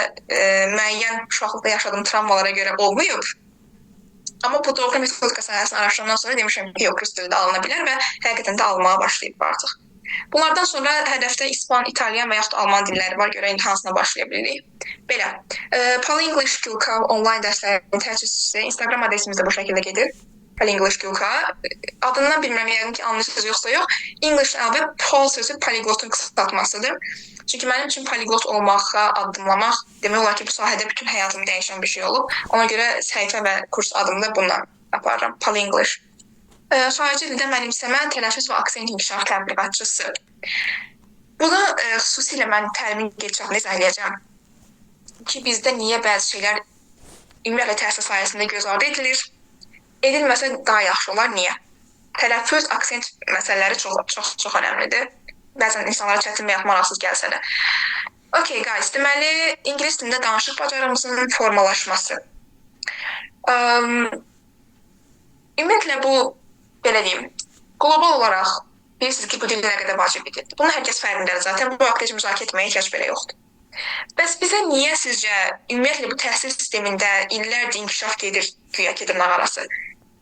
müəyyən uşaqlıqda yaşadığım travmalara görə olmayıb. Amma bu doğru metodika sahəsini araşdırandan sonra demişəm ki, yox, rus dili də alına bilər və həqiqətən də almağa başlayıb artıq. Bunlardan sonra hədəfdə İspan, İtalyan və yaxud Alman dilləri var, görək hansına başlaya bilirik. Belə, Poly-English Gülka onlayn dərslərinin təchizçisi, Instagram adresimiz də bu şəkildə gedir. Poly-English Gülka. Adından bilmirəm, yəqin ki, anlayırsınız yoxsa yox. English və Pol sözü poliglotun qısaltmasıdır. Çünki mənim üçün poliglot olmağa addımlamaq demək olar ki, bu sahədə bütün həyatımı dəyişən bir şey olub. Ona görə səhifə və kurs adımı da bundan aparıram. Poly-English. Xarici dildə mənimsəmə, tələffüz və aksent inkişaf təbliğatçısı. Buna xüsusilə mən təlimin geçişini izah edəcəm ki, bizdə niyə bəzi şeylər ümumiyyətlə təhsil sayəsində göz ardı edilir, edilməsə daha yaxşı olar, niyə? Tələffüz, aksent məsələləri çox önəmlidir. Bəzən insanlara çətin və yaxud maraqsız gəlsə də. Okay guys, deməli, ingilis dilində danışıq bacarığımızın formalaşması. Ümumiyyətlə bu, belə deyim, qlobal olaraq bilirsiniz ki, bu dil nə qədər vacibdir. Bunu hər kəs fərqindədir zaten, bu haqda heç müzakirə etməyə ehtiyac belə yoxdur. Bəs bizə niyə sizcə, ümumiyyətlə bu təhsil sistemində illərdir inkişaf gedir, güya ki, dırnaqarası?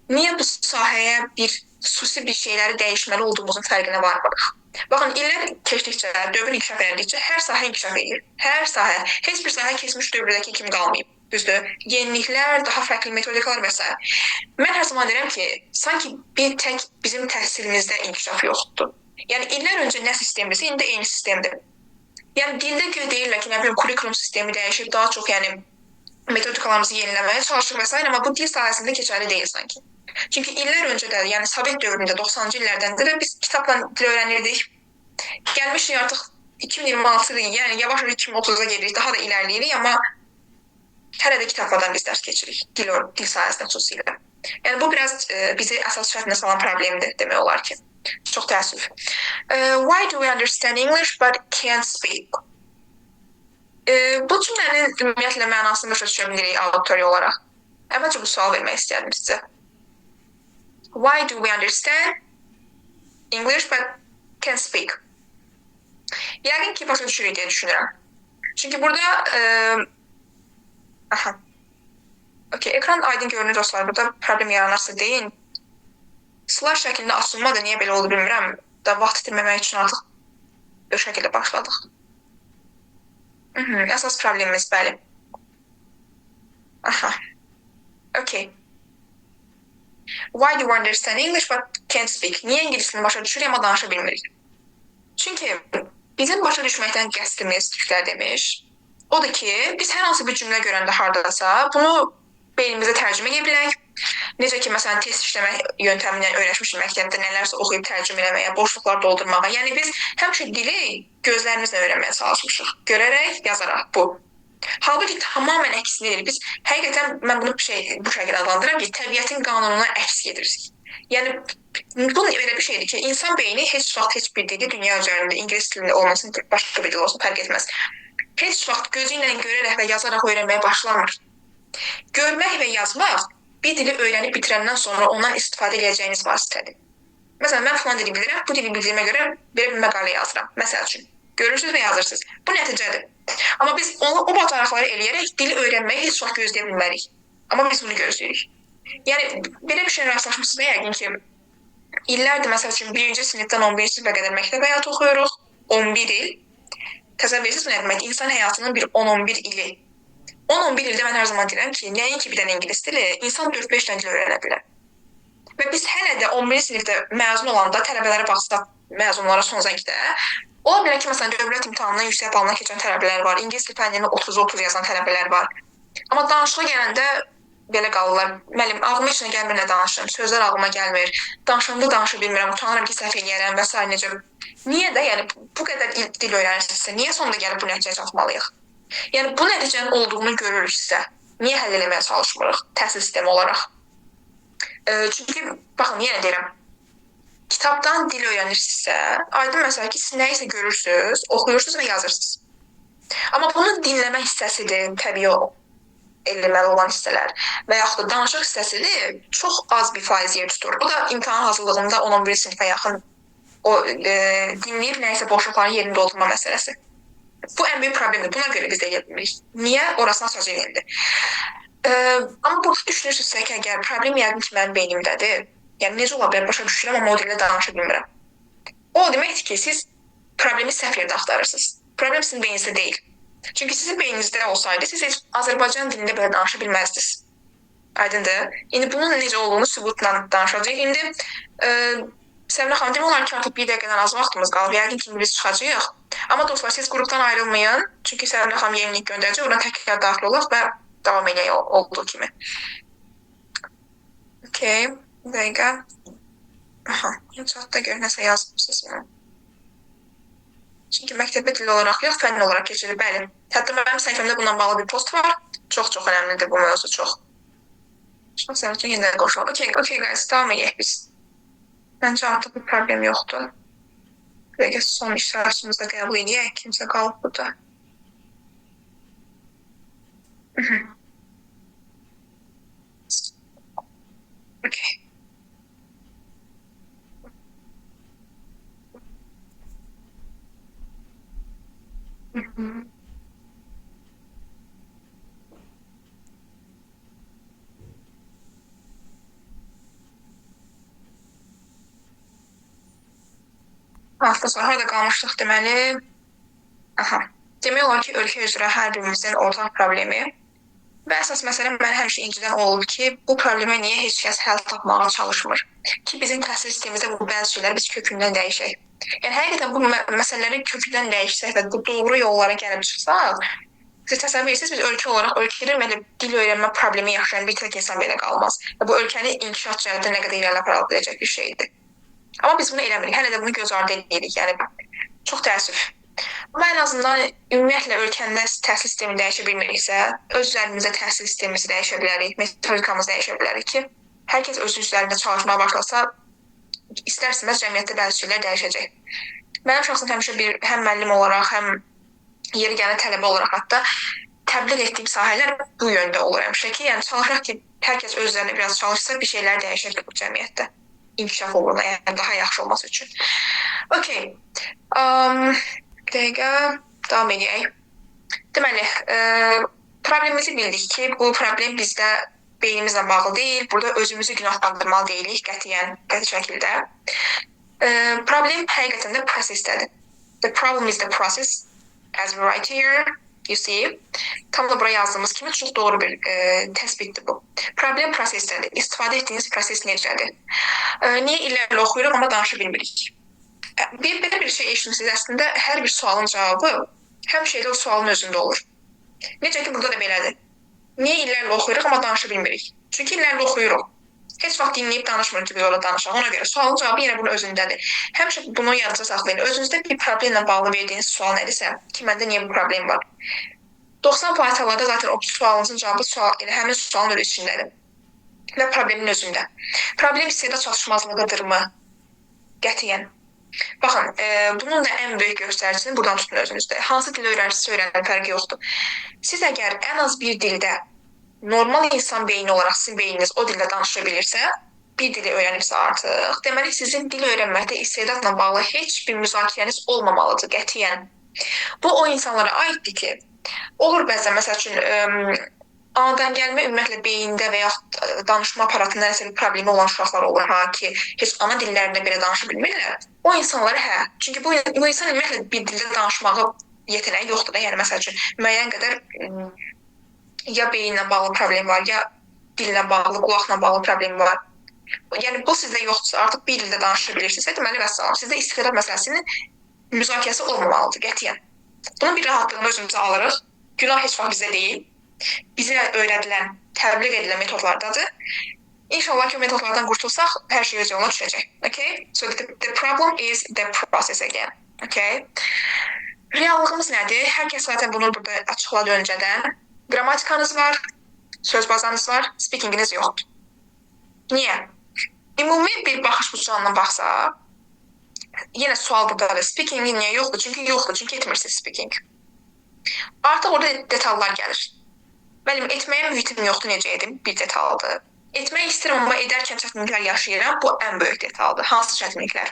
Niyə bu sahəyə xüsusi bir şeyləri dəyişməli olduğumuzun fərqinə varmırıq? Baxın, illər keçdikcə, dövr inkişaf edildikcə hər sahə inkişaf edir. Hər sahə, heç bir sahə keçmiş dövrdəki kimi qalmayıb. Düzdür, yeniliklər, daha fərqli metodikalar və s. Mən hər zaman deyirəm ki, sanki bir tək bizim təhsilimizdə inkişaf yoxdur. Yəni, illər öncə nə sistemdirsə, indi eyni sistemdir. Yəni, dildə deyirlər ki, nə bilim, kurikulum sistemi dəyişib, daha çox yəni, metodikalarımızı yeniləməyə çalışır və s. Amma bu dil sahəsində keçərli deyil sanki. Çünki illər öncə də, yəni Sovet dövründə, 90-cı illərdən də biz kitabla dil öyrənirdik. Gəlmişik artıq 2026-dır, yəni yavaş-yavaş 2030-a gedirik, daha da ilərləyirik, amma hələ də kitablardan biz dərs keçirik, dil sahəsində xüsusilə. Yəni, bu biraz bizi əsas şərtinə salan problemdir, demək olar ki. Çox təəssüf. Why do we understand English but can't speak? Bu cümlənin ümumiyyətlə mənasını başa düşə bilirik auditoriya olaraq. Əvvəlcə bu sual vermək istəyərdim sizə. Why do we understand English but can't speak? Yəqin ki, başa düşürük deyə düşünürəm. Çünki burada Okay, ekran aydın görünür dostlar. Burada problem yaranarsa deyin. Slash şəklində açılmadı, niyə belə oldu bilmirəm. Da vaxt itirməmək üçün artıq bu şəkildə başladıq. Əsas problemimiz, bəli. Okay. Why do we understand English but can't speak? Niyə ingilisini başa düşürük, amma danışa bilmirik? Çünki bizim başa düşməkdən qəsdimiz türklər demiş. Odur ki, biz hər hansı bir cümlə görəndə hardasa, bunu beynimizə tərcümə edə bilək. Necə ki, məsələn, test işləmə yöntəmindən öyrəşmişik məktəbdə, nələrsə oxuyub tərcümə eləməyə, boşluqlar doldurmağa. Yəni, biz həmişə dili gözlərimizlə öyrənməyə çalışmışıq. Görərək, yazaraq bu. Halbuki tamamən əksini deyil. Biz həqiqətən, mən bunu bu şəkildə adlandırıram ki, təbiətin qanununa əks gedirik. Yəni bu elə bir şeydir ki, insan beyni heç vaxt heç bir dili dünya üzərində ingilis dilində olmasın, başqa bir dil olsun fərq etməz. Heç vaxt gözü ilə görərək və yazaraq öyrənməyə başlamır. Görmək və yazmaq bir dili öyrənib bitirəndən sonra ondan istifadə edəcəyiniz vasitədir. Məsələn, mən falan dili bilirəm, bu dili bildiyimə görə belə bir məqalə yazıram. Məsəl üçün, görürsüz və yazırsınız. Bu nəticədir. Amma biz o bacarıqları eləyərək dili öyrənməyi heç vaxt gözləyə bilmərik. Amma biz bunu gözləyirik. Yəni, belə bir şey rastlaşmışsınız yəqin ki, illərdir, məsəl üçün, 1-ci sinifdən 11-ci sinifə qədər məktəb həyatı oxuyuruq, 11 il. Təsəvvür nə demək? İnsan həyatının bir 10-11 ili. 10-11 ildə mən hər zaman deyirəm ki, nəinki bir dənə ingilis dili, insan 4-5 dənə dil öyrənə bilər. Və biz hələ də 11-ci sinifdə məzun olanda tələbələrə baxsaq, məzunlara son zəngdə, ola bilər ki, məsələn, dövlət imtahanından yüksək balına keçən tələbələr var, ingilis dil fənnini 30-30 yazan tələbələr var. Amma danışığa gələndə belə qalırlar. Müəllim, ağlıma heç nə gəlmir, nə danışım, sözlər ağlıma gəlmir, danışanda danışa bilmirəm, utanıram ki, səhv eləyərəm və s. necə. Niyə də, yəni bu qədər dil öyrənirsinizsə, niyə sonunda gəlib bu nəticəyə çatmalıyıq? Yəni bu nəticənin olduğunu görürüksə, niyə həll eləməyə çalışmırıq təhsil sistemi olaraq? Çünki, baxın, yenə deyirəm, kitabdan dil öyrənirsinizsə, aydın məsələ ki, siz nəyisə görürsünüz, oxuyursunuz və yazırsınız. Amma bunun dinləmə hissəsidir, təbii eləməli olan hissələr və yaxud da danışıq hissəsidir, çox az bir faiz yer tutur. Bu da imtahan hazırlığında 10-11 sinifə yaxın o dinləyib nəyisə boşluqların yerini doldurma məsələsi. Bu ən böyük problemdir. Buna görə biz də edə bilmirik. Niyə? Orasına söz eləyildi. Amma burada düşünürsünüzsə ki, əgər problem yəqin ki, mənim beynimdədir, yəni necə ola bilər, başa düşürəm, amma o dildə danışa bilmirəm. O deməkdir ki, siz problemi səhv yerdə axtarırsınız. Problem sizin beyninizdə deyil. Çünki sizin beyninizdə olsaydı, siz heç Azərbaycan dilində belə danışa bilməzdiniz. Aydındır? İndi bunun necə olduğunu sübutla danışacağıq. İndi Səmrə xanım, demək olar ki, artıq bir dəqiqədən az vaxtımız qalıb. Yəqin ki, biz çıxacağıq. Amma dostlar, siz qrupdan ayrılmayın. Çünki Səmrə xanım yeni link göndərəcək. Oradan təkrar daxil olaq və davam edək olduğu kimi. Okay, bir dəqiqə. Aha, chatda gör, nəsə yazmışsınız mənə. Çünki məktəbə dil olaraq yox, fənn olaraq keçirir, bəli. Hətta mənim səhifəmdə bundan bağlı bir post var. Çox-çox önəmlidir bu mövzu, çox. Sənin üçün yenə qoşulur. Okay, guys, davam edək biz. Məncə artıq bir problem yoxdur. Dəqiqə son iştirakçımızı da qəbul edək. Kimsə qalıb burada. Okay. Hafta sonra harada qalmışdıq deməli? Aha. Demək olar ki, ölkə üzrə hər birimizin ortaq problemi və əsas məsələ mən həmişə incidən olub ki, bu problemə niyə heç kəs həll tapmağa çalışmır? Ki, bizim təhsil sistemimizdə bu bəzi şeyləri biz kökündən dəyişək. Yəni, həqiqətən bu məsələləri kökündən dəyişsək və bu doğru yollara gəlib çıxsaq, siz təsəvvür edirsiniz, biz ölkə olaraq ölkədə belə dil öyrənmə problemi yaşayan bir tək insan belə qalmaz. Və bu ölkəni inkişaf cəhətdə nə qədər irəli apara biləcək bir şeydir. Amma biz bunu eləmirik. Hələ də bunu göz ardı edirik. Yəni, çox təəssüf. Amma ən azından ümumiyyətlə ölkəndə təhsil sistemi dəyişə bilmiriksə, öz üzərimizdə təhsil sistemimizi dəyişə bilərik, metodikamızı dəyişə bilərik ki, hər kəs öz üzərində çalışmaya başlasa, istər-istəməz cəmiyyətdə bəzi şeylər dəyişəcək. Mənim şəxsən həmişə həm müəllim olaraq, həm yeri gələn tələbə olaraq hətta təbliğ etdiyim sahələr bu yöndə olur həmişə ki, yəni çalışaq ki, hər kəs öz üzərində biraz çalışsa, bir şeylər dəyişəcək bu cəmiyyətdə. İnkişaf uğruna, yəni daha yaxşı olması üçün. Okay. Bir dəqiqə davam edək. Deməli, problemimizi bildik ki, bu problem bizdə beynimizlə bağlı deyil. Burada özümüzü günahlandırmalı deyilik qəti şəkildə. Problem həqiqətən də prosesdədir. The problem is the process, as we write here. You see, tam da buraya yazdığımız kimi çox doğru bir təsbitdir bu. Problem prosesdədir. İstifadə etdiyiniz proses necədir? Niyə illərlə oxuyuruq, amma danışa bilmirik? Belə bir şey eşitmişsiniz, əslində hər bir sualın cavabı həmişə elə o sualın özündə olur. Necə ki, burada da belədir. Niyə illərlə oxuyuruq, amma danışa bilmirik? Çünki illərlə oxuyuruq. Heç vaxt dinləyib danışmırıq ki, biz orada danışaq. Ona görə sualın cavabı yenə bunun özündədir. Həmişə bunu yadınıza saxlayın. Özünüzdə bir problemlə bağlı verdiyiniz sual nədirsə, ki, məndə niyə bu problem var? 90% hallarda zaten o sualınızın cavabı elə həmin sualın öz içindədir. və problemin özündə. Problem istedad çatışmazlığıdırmı? Qətiyyən. Baxın, bunun da ən böyük göstəricisini buradan tutun özünüzdə. Hansı dil öyrənirsinizsə öyrənin, fərqi yoxdur. Siz əgər ən az bir dildə normal insan beyni olaraq sizin beyniniz o dildə danışa bilirsə, bir dili öyrənibsə artıq, deməli sizin dil öyrənməkdə istedadla bağlı heç bir müzakirəniz olmamalıdır qətiyyən. Bu o insanlara aiddir ki, olur bəzən məsəl üçün anadan gəlmə ümumiyyətlə beyində və ya danışma aparatında nəsə bir problemi olan uşaqlar olur ha ki, heç ana dillərində belə danışa bilmirlər. O insanlara hə, çünki bu insan ümumiyyətlə bir dildə danışmağı yeteneği yoxdur da, yəni məsəl üçün müəyyən qədər ya beyinlə bağlı problem var, ya dillə bağlı, qulaqla bağlı problem var. Yəni bu sizdə yoxdursa, artıq bir dildə danışa bilirsinizsə, deməli vəssalam. Sizdə istedad məsələsinin müzakirəsi olmamalıdır qətiyyən. Bunun bir rahatlığını özümüzə alırıq. Günah heç vaxt bizə deyil. Bizə öyrədilən, təbliğ edilən metodlardadır. İnşallah ki, o metodlardan qurtulsaq, hər şey öz yoluna düşəcək. Okay? So the problem is the process again. Okay? Reallığımız nədir? Hər kəs zaten bunu burada açıqladı öncədən. Qrammatikanız var, söz bazanız var, speakinginiz yoxdur. Niyə? Ümumi bir baxış bucağından baxsaq, yenə sual buradadır. Speaking niyə yoxdur? Çünki yoxdur, çünki etmirsiniz speaking. Artıq orada detallar gəlir. Mənim etməyə mühitim yoxdur, necə edim? Bir detaldır. Etmək istəyirəm, amma edərkən çətinliklər yaşayıram. Bu ən böyük detaldır. Hansı çətinliklər?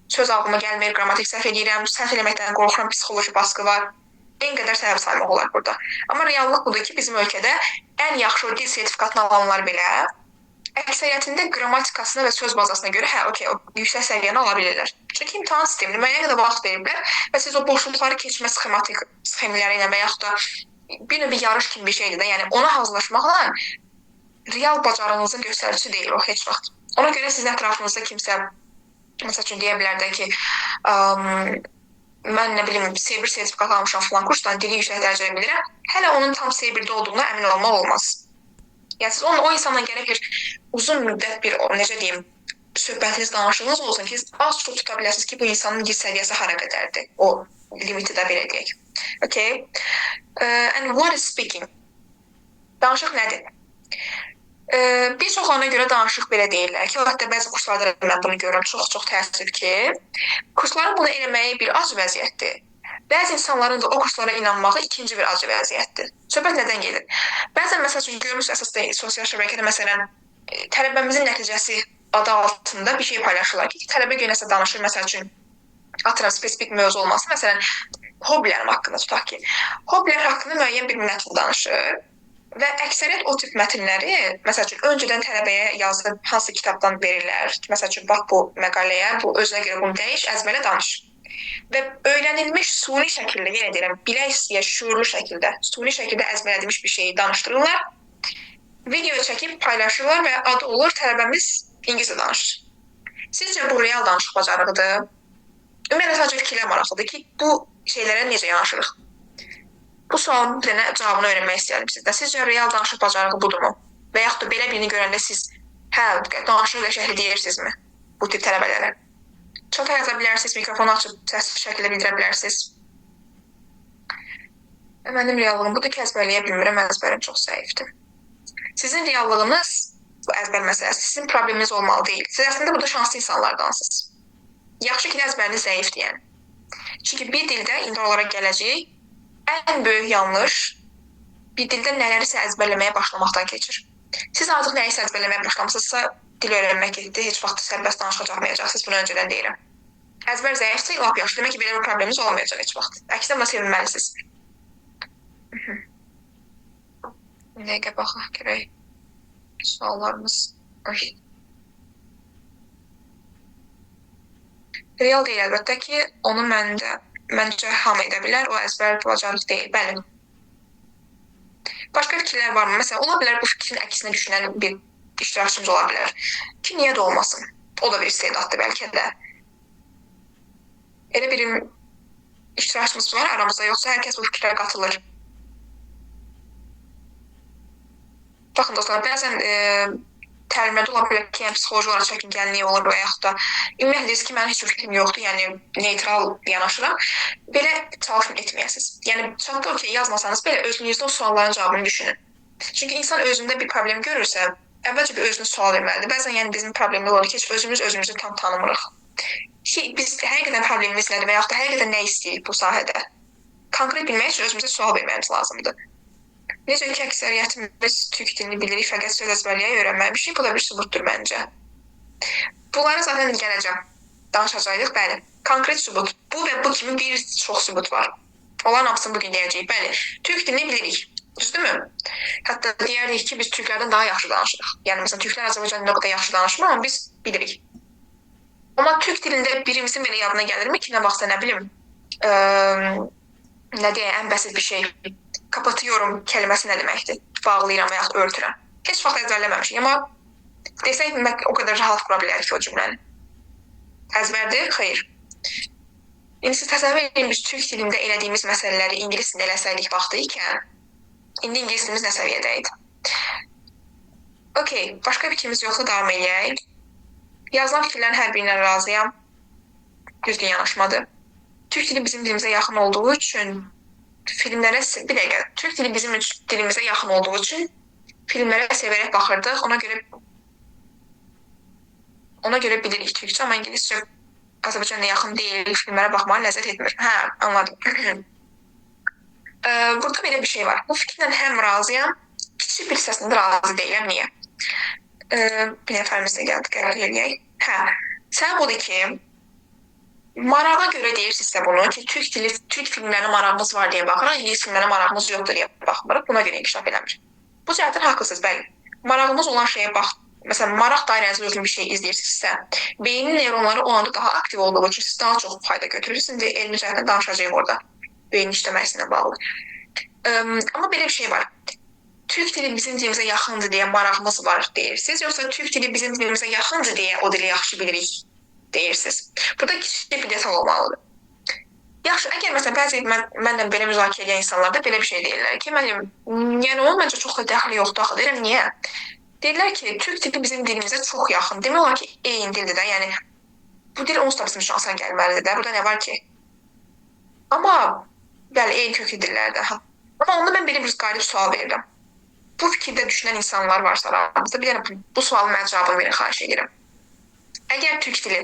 Söz ağlıma gəlmir, qrammatik səhv edirəm, səhv eləməkdən qorxuram, psixoloji baskı var. En qədər səbəb saymaq olar burada. Amma reallıq budur ki, bizim ölkədə ən yaxşı dil sertifikatını alanlar belə əksəriyyətində qrammatikasına və söz bazasına görə hə, okey, o yüksək səviyyəni ala bilirlər. Çünki imtahan sistemini müəyyən qədər vaxt veriblər və siz o boşluqları keçmə sxemləri ilə və yaxud da bir növ yarış kimi bir şeydir də, yəni ona hazırlaşmaqla real bacarığınızın göstəricisi deyil o heç vaxt. Ona görə sizin ətrafınızda kimsə məsəl üçün deyə bilər də ki, mən nə bilim C1 sertifikat almışam falan kursdan, dili yüksək dərəcədə bilirəm. Hələ onun tam C1-də olduğuna əmin olmaq olmaz. Yəni siz o insanla gəlib bir uzun müddət bir, necə deyim, söhbətiniz, danışığınız olsun ki, az çox tuta biləsiniz ki, bu insanın dil səviyyəsi hara qədərdir. O limiti də belə deyək. Okay? And what is speaking? Danışıq nədir? Bir çoxlarına görə danışıq belə deyirlər ki, hətta bəzi kurslarda mən bunu görürəm, çox təəssüf ki, kursların bunu eləməyi bir acı vəziyyətdir. Bəzi insanların da o kurslara inanmağı ikinci bir acı vəziyyətdir. Söhbət nədən gedir? Bəzən məsəl üçün görmüş əsasda sosial şəbəkədə məsələn tələbəmizin nəticəsi adı altında bir şey paylaşırlar ki, tələbə görə nəsə danışır, məsəl üçün atıram spesifik mövzu olması, məsələn hobbilərim haqqında tutaq ki, hobbilər haqqında müəyyən bir mətn danışır. Və əksəriyyət o tip mətnləri, məsəl üçün, öncədən tələbəyə yazılıb hansı kitabdan verirlər. Məsəl üçün, bax bu məqaləyə, bu özünə görə bunu dəyiş, əzbərlə danış. Və öyrənilmiş suni şəkildə, yenə deyirəm, bilək istəyə, şuurlu şəkildə, suni şəkildə əzbərlədilmiş bir şeyi danışdırırlar. Video çəkib paylaşırlar və adı olur tələbəmiz ingiliscə danışır. Sizcə bu real danışıq bacarığıdır? Ümumiyyətlə sadəcə fikirlər maraqlıdır ki, bu şeylərə necə yanaşırıq? Bu sualın bir dənə cavabını öyrənmək istəyirəm sizdən. Sizcə real danışıq bacarığı budurmu? Və yaxud da belə birini görəndə siz hə, danışıq və şəkli deyirsinizmi bu tip tələbələrə? Çata yaza bilərsiniz, mikrofonu açıb səsli şəkildə bildirə bilərsiniz. Mənim reallığım budur ki, əzbərləyə bilmirəm, əzbərim çox zəifdir. Sizin reallığınız, bu əzbər məsələsi, sizin probleminiz olmalı deyil. Siz əslində burada şanslı insanlardansınız. Yaxşı ki, əzbəriniz zəifdir yəni. Çünki bir dildə indi olaraq gələcək, ən böyük yanlış bir dildə nələrisə əzbərləməyə başlamaqdan keçir. Siz artıq nəyisə əzbərləməyə başlamısınızsa, dil öyrənmək getdi, heç vaxt sərbəst danışığa çıxmayacaqsınız, bunu öncədən deyirəm. Əzbər zəifsə, lap yaxşı, demək ki, belə bir probleminiz olmayacaq heç vaxt. Əksinə buna sevinməlisiniz. Bir dəqiqə baxaq görək. Suallarımız. Real deyil əlbəttə ki, onu məncə hamı edə bilər, o əzbər bacarıq deyil, bəli. Başqa fikirlər varmı? Məsələn, ola bilər bu fikrin əksinə düşünən bir iştirakçımız ola bilər. Ki, niyə də olmasın? O da bir istedaddır bəlkə də. Elə bir iştirakçımız var aramızda, yoxsa hər kəs bu fikrə qatılır. Baxın dostlar, bəzən təlimlərdə ola bilər ki, psixoloji olaraq çəkingənliyi olur və yaxud da ümumiyyətlə deyiriz ki, mənim heç bir fikrim yoxdur, yəni neytral yanaşıram. Belə çalışın etməyəsiniz. Yəni çatda okey yazmasanız belə özünüzdə o sualların cavabını düşünün. Çünki insan özündə bir problem görürsə, əvvəlcə bir özünə sual verməlidir. Bəzən yəni bizim problemimiz olur ki, heç özümüzü tam tanımırıq. Ki biz həqiqətən problemimiz nədir və yaxud da həqiqətən nə istəyirik bu sahədə? Konkret bilmək üçün özümüzə sual verməyimiz lazımdır. Necə ki, əksəriyyətimiz türk dilini bilirik, fəqət söz əzbərliyə öyrənməmişik. Bu da bir sübutdur məncə. Bunlara zaten gələcəm. Danışacağıq, bəli. Konkret sübut. Bu və bu kimi bir çox sübut var. Onların hamısını bugün deyəcəyik. Bəli, türk dilini bilirik. Düzdürmü? Hətta deyərik ki, biz türklərdən daha yaxşı danışırıq. Yəni, məsələn, türklər Azərbaycan dilində o qədər yaxşı danışmır, amma biz bilirik. Amma türk dilində birimizin belə yadına gəlirmi ki, nə vaxtsa, nə bilim, nə deyək, ən bəsit bir şey, kapatıyorum kəlməsi nə deməkdir? Bağlayıram və yaxud örtürəm. Heç vaxt əzbərləməmişik, amma desək, o qədər rahat qura bilərik ki, o cümləni. Əzbərdir? Xeyr. İndi siz təsəvvür edin, biz türk dilində elədiyimiz məsələləri ingilis dilində eləsəydik vaxtı ikən, indi ingilis dilimiz nə səviyyədə idi? Okey, başqa fikrimiz yoxsa davam edək. Yazılan fikirlərin hər birindən razıyam. Düzgün yanaşmadır. Türk dili bizim dilimizə yaxın olduğu üçün filmlərə, bir dəqiqə, türk dili bizim dilimizə yaxın olduğu üçün filmlərə sevərək baxırdıq. Ona görə bilirik türkçə, amma ingiliscə Azərbaycanla yaxın deyil, filmlərə baxmağa ləzzət etmir. Hə, anladım. Burada belə bir şey var. Bu fikirlə həm razıyam, kiçik bir hissəsində razı deyiləm. Niyə? Bir nəfərimiz də gəldi, qərar eləyək. Hə, səbəb odur ki, marağa görə deyirsinizsə bunu ki, türk filmlərinə marağımız var deyə baxırıq, ingilis filmlərinə marağımız yoxdur deyə baxmırıq, buna görə inkişaf eləmir. Bu cəhətdən haqlısınız, bəli. Marağımız olan şeyə bax, məsələn, maraq dairənizə uyğun bir şey izləyirsinizsə, beynin neyronları o anda daha aktiv olduğu üçün siz daha çox fayda götürürsünüz və elmi cəhətdən danışacağıq orada beynin işləməsindən bağlı. Amma belə bir şey var. Türk dili bizim dilimizə yaxındır deyə marağımız var deyirsiniz, yoxsa türk dili bizim dilimizə yaxındır deyə o dili yaxşı bilirik deyirsiniz. Burada kiçik bir detal olmalıdır. Yaxşı, əgər məsələn, bəzi mənlə belə müzakirə edən insanlarda belə bir şey deyirlər ki, mənim, yəni onun məncə çox da dəxli yoxdur axı. Deyirəm, niyə? Deyirlər ki, türk dili bizim dilimizə çox yaxın. Demək olar ki, eyni dildir də, yəni bu dil onsuz da bizim üçün asan gəlməlidir də, burada nə var ki? Amma, bəli, eyni köklü dillərdə. Amma onda mən belə bir qarib sual verirəm. Bu fikirdə düşünən insanlar varsa aramızda, bir dənə bu sualın mənə cavabını verin, xahiş edirəm. Əgər türk dili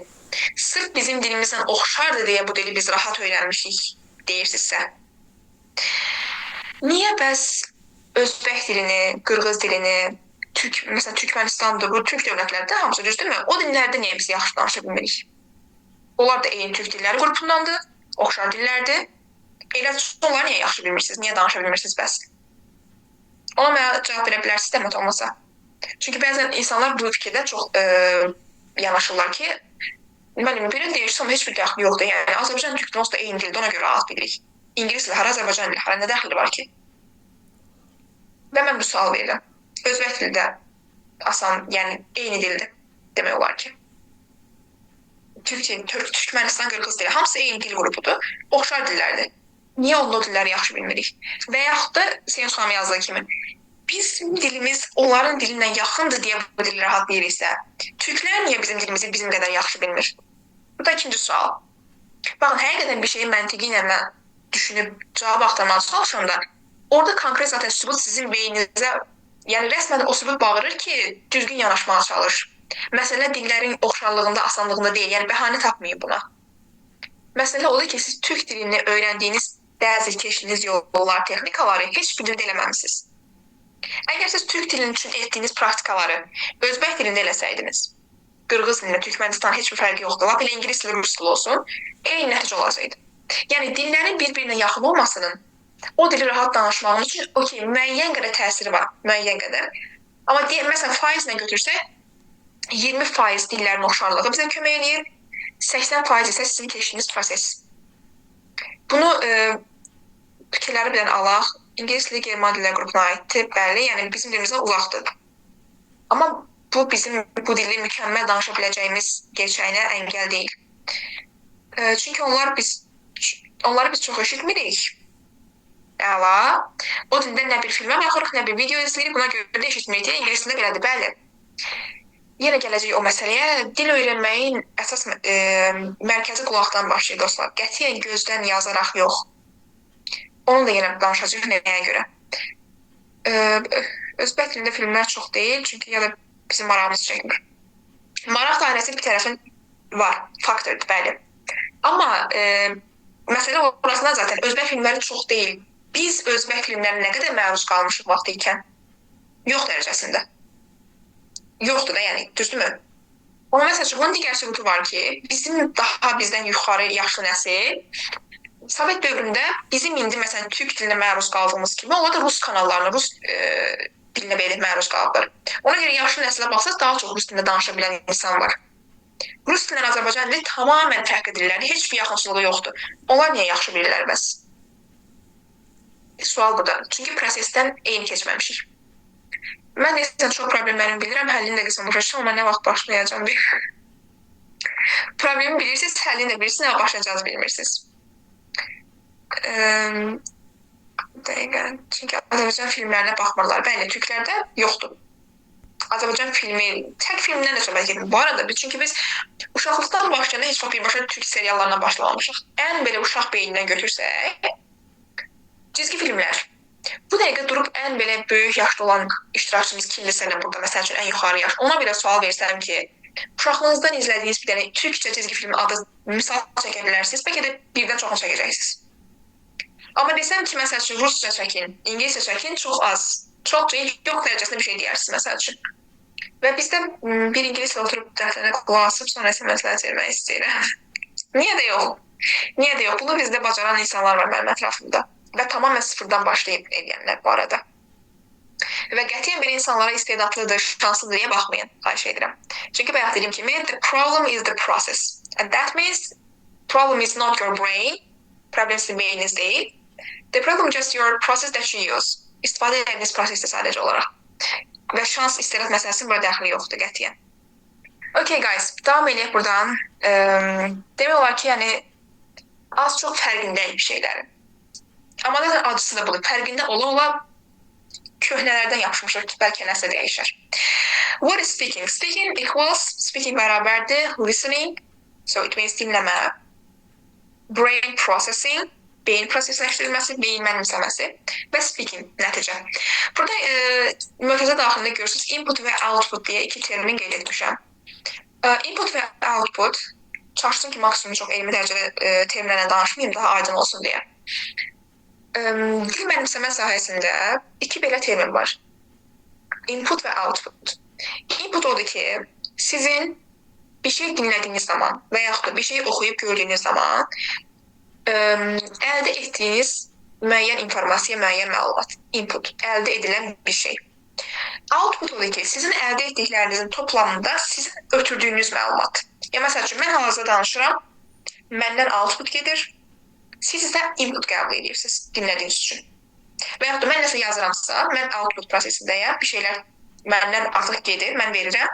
sırf bizim dilimizdən oxşardır deyə bu dili biz rahat öyrənmişik deyirsinizsə, niyə bəs özbək dilini, qırğız dilini, məsələn, Türkmənistandır, bu türk dövlətlərdə hamısı düzdürmü? O dillərdə niyə biz yaxşı danışa bilmirik? Onlar da eyni türk dilləri qrupundandır, oxşar dillərdir. Elə onları niyə yaxşı bilmirsiniz, niyə danışa bilmirsiniz bəs? Ona mənə cavab verə bilərsiniz də, mət olmasa. Çünki bəzən insanlar bu fikirdə çox yanaşırlar ki, mənim belə deyirsən, amma heç bir dəxli yoxdur. Yəni, Azərbaycan türk dili onsuz da eyni dildə, ona görə rahat bilirik. İngilis dili hara, Azərbaycan dili hara, nə dəxli var ki? Və mən bu sual verirəm. Özbək dili də asan, yəni eyni dildir, demək olar ki. Türkmənistan, qırğız dili, hamısı eyni dil qrupudur, oxşar dillərdir. Niyə o dilləri yaxşı bilmirik? Və yaxud da Seyyid xanım yazdığı kimi, bizim dilimiz onların dilindən yaxındır deyə bu dili rahat deyiriksə, türklər niyə bizim dilimizi bizim qədər yaxşı bilmir? Bu da ikinci sual. Baxın, həqiqətən bir şeyi məntiqi ilə düşünüb cavab axtarmağa çalışanda, orada konkret zaten sübut sizin beyninizə, yəni rəsmən o sübut bağırır ki, düzgün yanaşmağa çalış. Məsələ dillərin oxşarlığında, asanlığında deyil, yəni bəhanə tapmayın buna. Məsələ odur ki, siz türk dilini öyrəndiyiniz bəzi keçdiyiniz yollar, texnikaları heç bir dildə eləməmisiniz. Əgər siz türk dilinin üçün etdiyiniz praktikaları özbək dilində eləsəydiniz, qırğız dilində, Türkmənistan heç bir fərqi yoxdur, lap elə ingilis dili, rus dili olsun, eyni nəticə olacaqdı. Yəni, dillərin bir-birinə yaxın olmasının o dili rahat danışmağımız üçün, okey, müəyyən qədər təsiri var, müəyyən qədər. Amma məsələn, faizlə götürsək, 20% dillərin oxşarlığı bizə kömək eləyir, 80% isə sizin keçdiyiniz proses. Bunu fikirləri bilən alaq, İngilis dili German dillər qrupuna aiddir, bəli, yəni bizim dilimizdən uzaqdır. Amma bu bizim bu dili mükəmməl danışa biləcəyimiz gerçəyinə əngəl deyil. Çünki onları biz çox eşitmirik. Əla. O dildə nə bir filmə baxırıq, nə bir video izləyirik, buna görə də eşitmirik deyə ingilis dilində belədir, bəli. Yenə gələcək o məsələyə, dil öyrənməyin əsas mərkəzi qulaqdan başlayır, dostlar. Qətiyyən gözdən yazaraq yox. Onu da yenə danışacaq nəyə görə. Özbək dilində filmlər çox deyil, çünki ya da bizim marağımız çəkmir. Maraq dairəsi bir tərəfin var, faktordur, bəli. Amma məsələ orasında zaten özbək filmləri çox deyil. Biz özbək filmlərinə nə qədər məruz qalmışıq vaxtı ikən? Yox dərəcəsində. Yoxdur da, yəni, düzdürmü? Amma məsəl üçün, bunun digər sübutu var ki, bizim daha bizdən yuxarı yaşlı nəsil Sovet dövründə bizim indi məsələn türk dilinə məruz qaldığımız kimi, onlar da rus kanallarına, rus dilinə belə məruz qalıblar. Ona görə yaşlı nəsilə baxsaq daha çox rus dilində danışa bilən insan var. Rus dillə Azərbaycan dili tamamilə fərqli dillərdir, heç bir yaxınçılığı yoxdur. Onlar niyə yaxşı bilirlər bəs? Sual burada. Çünki prosesdən eyni keçməmişik. Mən deyəsən çox problemlərimi bilirəm, həllini də qısmı başlayacağım, amma nə vaxt başlayacağım bilmirəm. Problemi bilirsiniz, həllini də bilirsiniz, amma başlayacağınızı bilmirsiniz. Dəqiqə. Çünki Azərbaycan filmlərinə baxmırlar. Bəli, türklərdə yoxdur. Azərbaycan filmi, tək filmdən də söhbət gedir. Bu arada, çünki biz uşaqlıqdan başlayanda heç vaxt birbaşa türk seriallarına başlamamışıq. Ən belə uşaq beynindən götürsək, cizgi filmlər. Bu dəqiqə durub ən belə böyük yaşlı olan iştirakçımız kimdirsə də burada, məsəl üçün ən yuxarı yaş. Ona belə sual versəm ki, uşaqlığınızdan izlədiyiniz bir dənə türkçə cizgi filmi adı misal çəkə bilərsiniz, bəlkə də birdən çoxunu çəkəcəksiniz. Amma desəm ki, məsəl üçün rusca çəkin, ingiliscə çəkin, çox az, çox yox dərəcəsində bir şey deyərsiniz, məsəl üçün. Və bizdə bir ingilislə oturub dəftərinə qulaq asıb, sonra isə məsləhət vermək istəyirəm. Niyə də yox? Niyə də yox? Bunu bizdə bacaran insanlar var mənim ətrafımda. Və tamamilə sıfırdan başlayıb edənlər bu arada. Və qətiyyən bir insanlara istedadlıdır, şanslıdır deyə baxmayın, xahiş edirəm. Çünki bayaq dediyim kimi, the problem is the process. And that means problem is not your brain, problem sizin beyniniz deyil. The problem just your process that you use. İstifadə edədiyiniz prosesdə sadəcə olaraq. Və şans, istedad məsələsinin burada dəxili yoxdur qətiyyən. Okay guys, davam edək buradan. Demək olar ki, yəni az çox fərqindəyik bir şeylərin. Amma da acısı da budur. Fərqində ola-ola köhnələrdən yapışmışıq ki, bəlkə nəsə dəyişər. What is speaking? Speaking equals, speaking bərabərdir, listening, so it means dinləmə, brain processing, beyin prosesləşdirilməsi, beyin mənimsəməsi və speaking, nəticə. Burada mövzuza daxilində görürsünüz, input və output deyə iki termin qeyd etmişəm. Input və output, çalışsın ki, maksimum çox elmi dərəcədə terminlərlə danışmayayım, daha aydın olsun deyə. Dil mənimsəmə sahəsində iki belə termin var. Input və output. Input odur ki, sizin bir şey dinlədiyiniz zaman və yaxud da bir şey oxuyub gördüyünüz zaman əldə etdiyiniz müəyyən informasiya, müəyyən məlumat. Input, əldə edilən bir şey. Output odur ki, sizin əldə etdiklərinizin toplamında sizin ötürdüyünüz məlumat. Ya məsəl üçün, mən hal-hazırda danışıram, məndən output gedir, siz isə input qəbul edirsiniz dinlədiyiniz üçün. Və yaxud da mən nəsə yazıramsa, mən output prosesindəyəm, bir şeylər məndən artıq gedir, mən verirəm.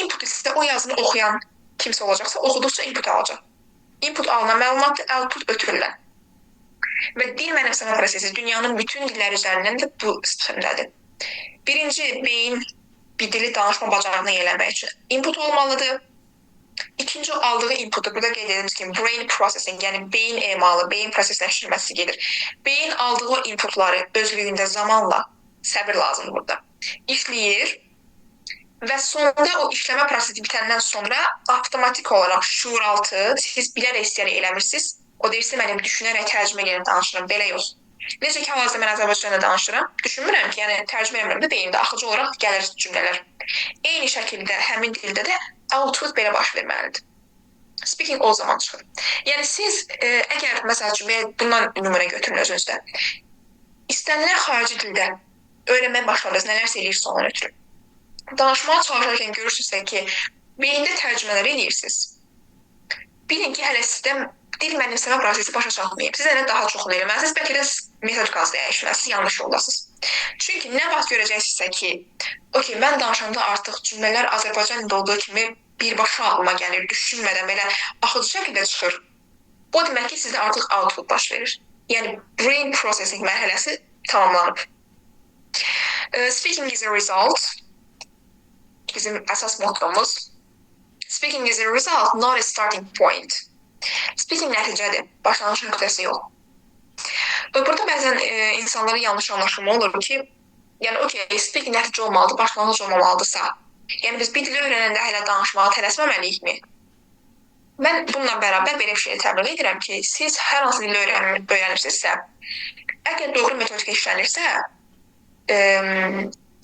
Input isə o yazını oxuyan kimsə olacaqsa, oxuduqca input alacaq. Input alınan məlumatdır, output ötürülən. Və dil mənimsəmə prosesi dünyanın bütün dilləri üzərindən də bu istifadedir. Birinci, beyin bir dili danışma bacarığını yiyələnmək üçün input olmalıdır. İkinci aldığı inputu, burada qeyd edilmiş kimi brain processing, yəni beyin emalı, beyin prosesləşdirilməsi gedir. Beyin aldığı o inputları özlüyündə zamanla, səbir lazımdır burada, işləyir və sonunda o işləmə prosesi bitəndən sonra avtomatik olaraq şuuraltı, siz bilərək istəyərək eləmirsiniz, o deyirsə mənim düşünərək tərcümə eləyərək danışıram, belə yox. Necə ki, hal-hazırda mən Azərbaycanda danışıram, düşünmürəm ki, yəni tərcümə eləmirəm də beynimdə axıcı olaraq gəlir cümlələr. Eyni şəkildə həmin dildə də output belə baş verməlidir. Speaking o zaman çıxır. Yəni siz əgər məsəl üçün bundan nümunə götürün özünüzdə. İstənilən xarici dildə öyrənməyə başladınız, nələrsə eləyirsiniz ondan ötürü. Danışmağa çalışarkən görürsünüzsə ki, beyində tərcümələr eləyirsiniz. Bilin ki, hələ sizdə dil mənimsəmə prosesi başa çatmayıb. Siz hələ daha çoxunu eləməlisiniz, bəlkə də metodikanızı dəyişməlisiniz, yanlış yoldasınız. Çünki nə vaxt görəcəksinizsə ki, okey, mən danışanda artıq cümlələr Azərbaycan dilində olduğu kimi birbaşa ağlıma gəlir, düşünmədən belə axıcı şəkildə çıxır. Bu demək ki, sizdə artıq output baş verir. Yəni, brain processing mərhələsi tamamlanıb. Speaking is a result. Bizim əsas mottomuz. Speaking is a result, not a starting point. Speaking nəticədir, başlanğıc nöqtəsi yox. Və burada bəzən insanlara yanlış anlaşılma olur ki, Yəni okey, speaking nəticə olmalıdır, başlanğıc olmamalıdırsa. Yəni biz bir dili öyrənəndə hələ danışmağa tələsməməliyikmi? Mən bununla bərabər belə bir şey təbliğ edirəm ki, siz hər hansı dili öyrənirsinizsə, əgər doğru metodika işlənirsə,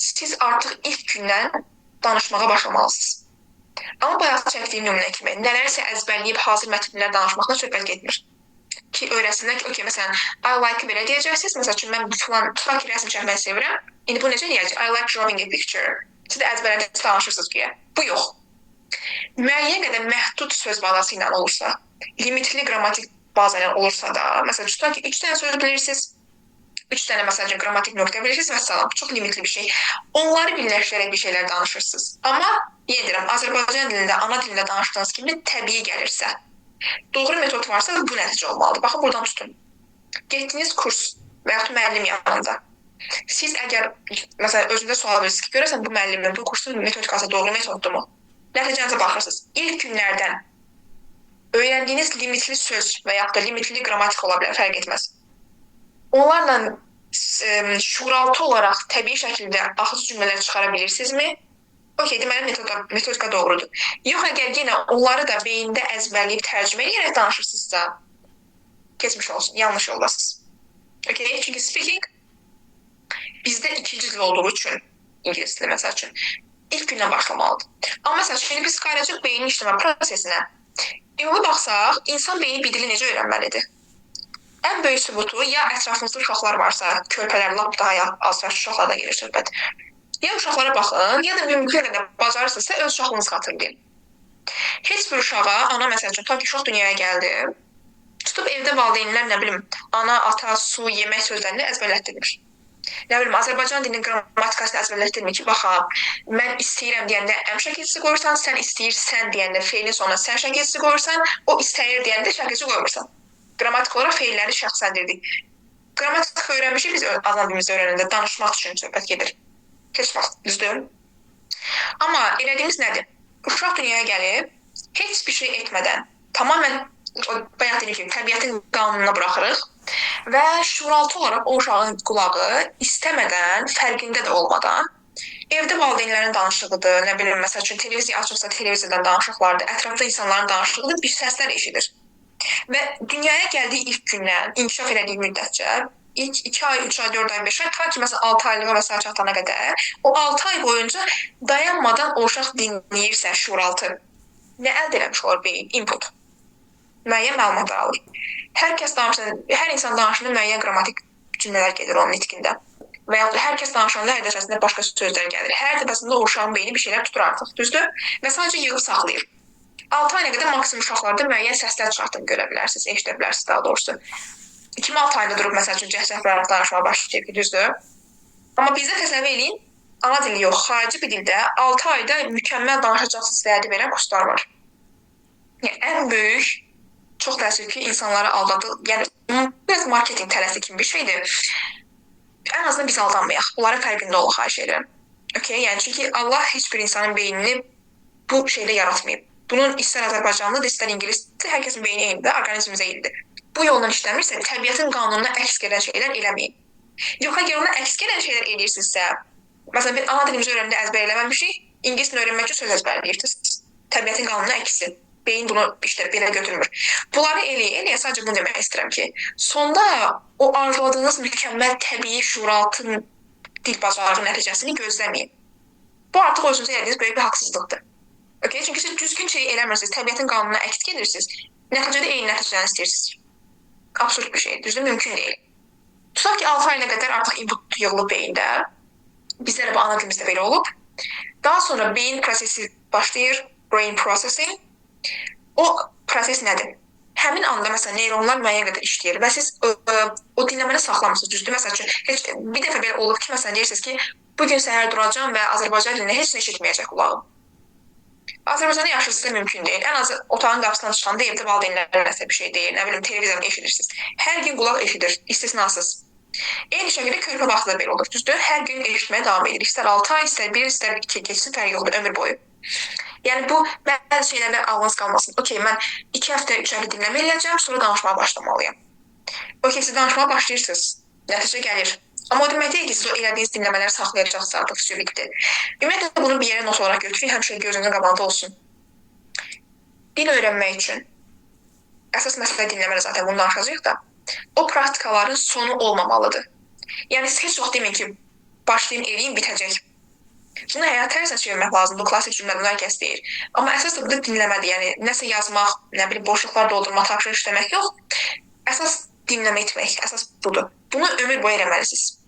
siz artıq ilk gündən danışmağa başlamalısınız. Amma bayaq çəkdiyim nümunə kimi, nələrsə əzbərləyib hazır mətnlər danışmaqdan söhbət getmir. Ki öyrəsinlər ki, okey, məsələn, I like belə deyəcəksiniz. Məsəl üçün mən tutaq ki, rəsm çəkməyi sevirəm. İndi bu necə deyəcək? I like drawing a picture. Siz də əzbərlədiniz, danışırsınız ki, bu yox. Müəyyən qədər məhdud söz bazası ilə olursa, limitli qrammatik baza ilə olursa da, məsələn, tutaq ki, 3 dənə söz bilirsiniz, 3 dənə məsələn qrammatik nöqtə bilirsiniz və salam, çox limitli bir şey. Onları birləşdirərək bir şeylər danışırsınız. Amma yenə deyirəm, Azərbaycan dilində, ana dilində danışdığınız kimi təbii gəlirsə, doğru metod varsa bu nəticə olmalıdır. Baxın, buradan tutun. Getdiyiniz kurs və yaxud müəllim yanında. Siz əgər, məsələn, özünüzdə sual verirsiniz ki, görəsən bu müəllimin, bu kursun metodikası doğru metoddur mu? Nəticənizə baxırsınız. İlk günlərdən öyrəndiyiniz limitli söz və yaxud da limitli qrammatik ola bilər, fərq etməz. Onlarla şuuraltı olaraq təbii şəkildə axıcı cümlələr çıxara bilirsinizmi? Okey, deməli metodika doğrudur. Yox, əgər yenə onları da beyində əzbərləyib tərcümə edərək danışırsınızsa, keçmiş olsun, yanlış yoldasınız. Okey, çünki speaking bizdə ikinci dil olduğu üçün, ingilis dili məsəl üçün, ilk gündən başlamalıdır. Amma məsəl üçün, biz qayıdacaq beynin işləmə prosesinə. Ümumi baxsaq, insan beyni bir dili necə öyrənməlidir? Ən böyük sübutu ya ətrafınızda uşaqlar varsa, körpələr lap daha az yaş uşaqlardan gelir söhbət. Ya uşaqlara baxın, ya da mümkün qədər bacarırsınızsa öz uşaqlığınızı xatırlayın. Heç bir uşağa, ana məsəl üçün, tam ki uşaq dünyaya gəldi, tutub evdə valideynlər, nə bilim, ana, ata, su, yemək sözlərini əzbərlətdirmir. Nə bilim, Azərbaycan dilinin qrammatikasını əzbərlətdirmir ki, baxa, mən istəyirəm deyəndə əm şəkilçisi qoyursan, sən istəyirsən deyəndə feilin sonuna sən şəkilçisi qoyursan, o istəyir deyəndə şəkilçi qoymursan. Qrammatik olaraq feilləri şəxsləndirdik. Qrammatik öyrənmişik biz ana dilimizi öyrənəndə danışmaq üçün söhbət gedir. Heç vaxt, düzdür? Amma elədiyimiz nədir? Uşaq dünyaya gəlib, heç bir şey etmədən, tamamən bayaq dediyim kimi, təbiətin qanununa buraxırıq və şuuraltı olaraq o uşağın qulağı istəmədən, fərqində də olmadan evdə valideynlərin danışığıdır, nə bilim, məsəl üçün, televiziya açıqsa televiziyadan danışıqlardır, ətrafda insanların danışığıdır, bir səslər eşidir. Və dünyaya gəldiyi ilk gündən, inkişaf elədiyi müddətcə, ilk 2 ay, 3 ay, 4 ay, 5 ay, ta ki, məsələn, 6 aylığa və s. çatana qədər, o 6 ay boyunca dayanmadan o uşaq dinləyirsə şuuraltı, nə əldə eləmiş olur beyin? Input. Müəyyən məlumatlar alır. Hər insan danışanda müəyyən qrammatik cümlələr gedir onun nitqində. Və yaxud da hər kəs danışanda hər dəfəsində başqa sözlər gəlir. Hər dəfəsində o uşağın beyni bir şeylər tutur artıq, düzdür? Və sadəcə yığıb saxlayır. 6 ayına qədər maksimum uşaqlarda müəyyən səslər çıxartdığını görə bilərsiniz, eşidə bilərsiniz daha doğrusu. 2-6 ayda durub, məsəl üçün, cəhcəhlərlə danışmağa başlayacaq ki, düzdür? Amma bizdə təsəvvür eləyin, ana dili yox, xarici bir dildə 6 ayda mükəmməl danışacaqsınız vədi verən kurslar var. Yəni, ən böyük, çox təəssüf ki, insanları aldatır. Yəni, biraz marketing tələsi kimi bir şeydir. Ən azından biz aldanmayaq. Bunların fərqində olaq, xahiş edirəm. Okay? Yəni, çünki Allah heç bir insanın beynini bu şeydə yaratmayıb. Bunun istər Azərbaycanlıdır, istər ingilisdir, hər kəsin beyni eynidir, orqanizmimizə eynidir. Bu yolla işləmirsə, təbiətin qanununa əks gələn şeylər eləməyin. Yox, əgər ona əks gələn şeylər eləyirsinizsə, məsələn, bir ana dilimizi öyrəndə əzbər eləməmişik, ingilis dilini öyrənmək üçün söz əzbərləyirsiniz. Təbiətin qanununa əksi. Beyin bunu işte belə götürmür. Bunları eləyə sadəcə bunu demək istəyirəm ki, sonda o arzuladığınız mükəmməl təbii şuuraltı dil bacarığı nəticəsini gözləməyin. Bu artıq özünüzə elədiyiniz böyük bir haqsızlıqdır. Okay? Çünki siz düzgün şeyi eləmirsiniz, təbiətin qanununa əks gedirsiniz, nəticədə eyni nəticəni istəyirsiniz. Absurd bir şeydir, düzdür, mümkün deyil. Tutaq ki, 6 ayına qədər artıq input yığılıb beyində, bizdə də bu ana dilimizdə belə olub. Daha sonra beyin prosesi başlayır, brain processing. O proses nədir? Həmin anda, məsələn, neyronlar müəyyən qədər işləyir və siz o dinləməni saxlamırsınız, düzdür? Məsəl üçün, bir dəfə belə olub ki, məsələn, deyirsiniz ki, bugün səhər duracam və Azərbaycan dilində heç nə eşitməyəcək qulağım. Azərbaycanda yaşasınız mümkün deyil. Ən az otağın qapısından çıxanda evdə valideynlərlə nəsə bir şey deyil, nə bilim, televiziyanı eşidirsiniz. Hər gün qulaq eşidir, istisnasız. Eyni şəkildə körpə vaxtında belə olur, düzdür? Hər gün eşitməyə davam edir. İstər 6 ay, istər 1, istər 2 keçsin, fərqi yoxdur, ömür boyu. Yəni bu, bəzi şeylərlə ağlınız qalmasın. Okey, mən 2 həftə, 3 həftə dinləmə eləyəcəm, sonra danışmağa başlamalıyam. Okey, siz danışmağa başlayırsınız, nəticə gəlir. Amma o demək deyil ki, siz o elədiyiniz dinləmələri saxlayacaqsınız artıq sürekli. Ümumiyyətlə bunu bir yerə not olaraq götürün, həmişə gözünüzün qabağında olsun. Dil öyrənmək üçün əsas məsələ dinləmələr zaten bunu danışacağıq da. O praktikaların sonu olmamalıdır. Yəni siz heç vaxt deməyin ki, başlayın eləyim, bitəcək. Bunu həyat tərzinə çevirmək lazımdır. Bu klassik cümlədən hər kəs deyir. Amma əsas da burada dinləmədir. Yəni nəsə yazmaq, nə bilim boşluqlar doldurmaq, tapşırıq işləmək yox. Əsas dinləmə etmək, əsas budur. Bunu ömür boyu eləməlisiniz.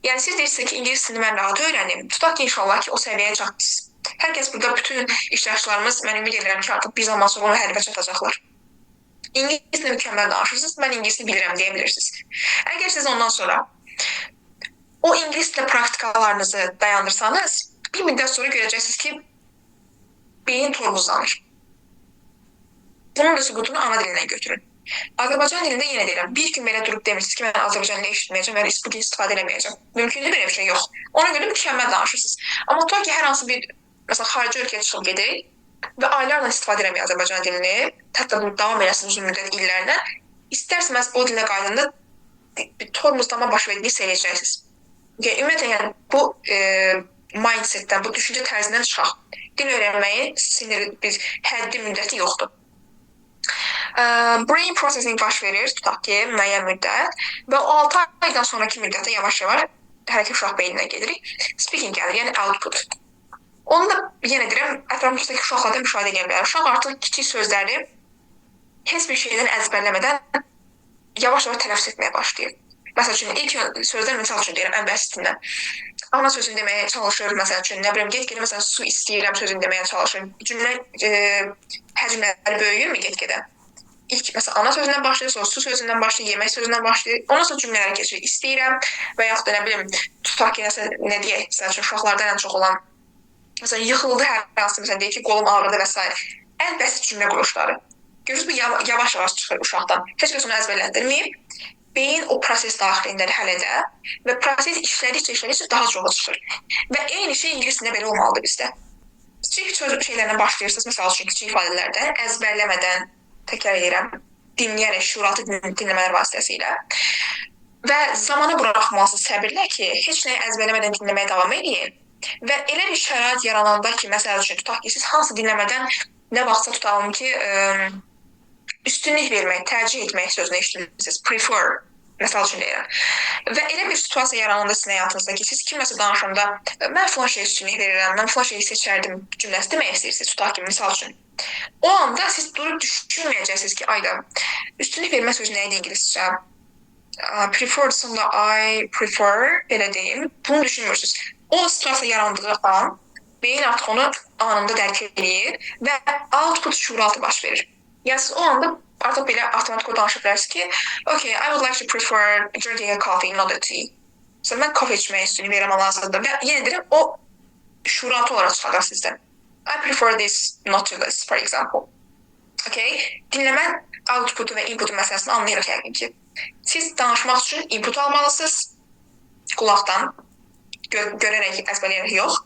Yəni siz deyirsiniz ki, ingilis dilini mən rahat öyrənim. Tutaq ki, inşallah ki, o səviyyəyə çatdınız. Hər kəs burada, bütün iştirakçılarımız, mən ümid edirəm ki, artıq bir zaman sonra onu hədəfə çatacaqlar. İngilislə mükəmməl danışırsınız, mən ingilisini bilirəm deyə bilirsiniz. Əgər siz ondan sonra o ingilislə praktikalarınızı dayandırsanız, bir müddət sonra görəcəksiniz ki, beyin tormuzlanır. Bunun da sübutunu ana dilindən götürün. Azərbaycan dilində yenə deyirəm, bir gün belə durub demirsiniz ki, mən Azərbaycan dilini eşitməyəcəm və bugün istifadə eləməyəcəm. Mümkündür belə bir şey yox. Ona görə mükəmməl danışırsınız. Amma tutaq ki, hər hansı bir, məsələn, xarici ölkəyə çıxıb gedək və aylarla istifadə eləmək Azərbaycan dilini, hətta bunu davam eləsin uzun müddət illərlə, istərsəməz o dilə qaydında bir tormuzlama baş verdiyi seyirəcəksiniz. Ümumiyyətlə, yəni bu mindsetdən, bu düşüncə tərzindən çıxaq. Dil öyrənməyin sinir bir həddi müddəti yoxdur. Brain processing baş verir, tutaq ki, müəyyən müddət və o 6 aydan sonraki müddətdə yavaş-yavaş hərəkət uşaq beyninə gedirik. Speaking gəlir, yəni output. Onu da yenə deyirəm, ətrafımızdakı uşaqlardan müşahidə edə bilərik. Uşaq artıq kiçik sözləri heç bir şeydən əzbərləmədən yavaş-yavaş tələffüz etməyə başlayır. Məsəl üçün, ilk sözlər misal üçün deyirəm, ən bəsitindən. Ana sözünü deməyə çalışır, məsəl üçün, nə bilim, get-gedə məsələn, su istəyirəm sözünü deməyə çalışır. Cümlə həcmləri böyüyürmü get-gedə? İlk məsələn, ana sözündən başlayır, sonra su sözündən başlayır, yemək sözündən başlayır. Ondan sonra cümlələrə keçir. İstəyirəm və yaxud da nə bilim, tutaq ki, nə deyək, məsəl üçün, uşaqlardan ən çox olan, məsələn, yıxıldı hər hansı, məsələn, deyək ki, qolum ağrıdı və s. Ən bəsit cümlə quruluşları. Görürsünüz, bu yavaş-yavaş çıxır uşaqdan. Heç kəs onu əzbərləndirməyib. Beyin o proses daxilindədir hələ də və proses işlədikcə daha çox çıxır. Və eyni şey ingilis dilində belə olmalıdır bizdə. Kiçik şeylərdən başlayırsınız, məsəl üçün, kiçik ifadələrdən, əzbərləmədən, təkrar edirəm, dinləyərək, şuuraltı dinləmələr vasitəsilə və zamana buraxmalısınız səbirlə ki, heç nəyi əzbərləmədən dinləməyə davam edin və elə bir şərait yarananda ki, məsəl üçün, tutaq ki, siz hansı dinləmədən nə vaxtsa tutalım ki, üstünlük vermək, tərcih etmək sözünü eşitmişsiniz, prefer, məsəl üçün deyirəm. Və elə bir situasiya yarananda sizin həyatınızda ki, siz kiməsə danışanda, mən filan şeyə üstünlük verirəm, mən filan şeyi seçərdim cümləsi demək istəyirsiniz, tutaq ki, misal üçün. O anda siz durub düşünməyəcəksiniz ki, ayda, üstünlük vermə sözü nə idi ingiliscə? Prefer, sonra I prefer, belə deyim, bunu düşünmürsünüz. O situasiya yarandığı an, beyin artıq onu anında dərk edir və output şuuraltı baş verir. Yəni siz o anda artıq belə avtomatik danışa bilərsiniz ki, okay, I would like to prefer drinking a coffee, not a tea. Məsələn, mən kofe içməyə üstünlük verirəm hal-hazırda və yenə deyirəm, o şuuraltı olaraq çıxacaq sizdən. I prefer this, not to this, for example. Okay? Dinləmə outputu və inputu məsələsini anlayırıq yəqin ki. Siz danışmaq üçün input almalısınız qulaqdan, görərək, əzbərləyərək yox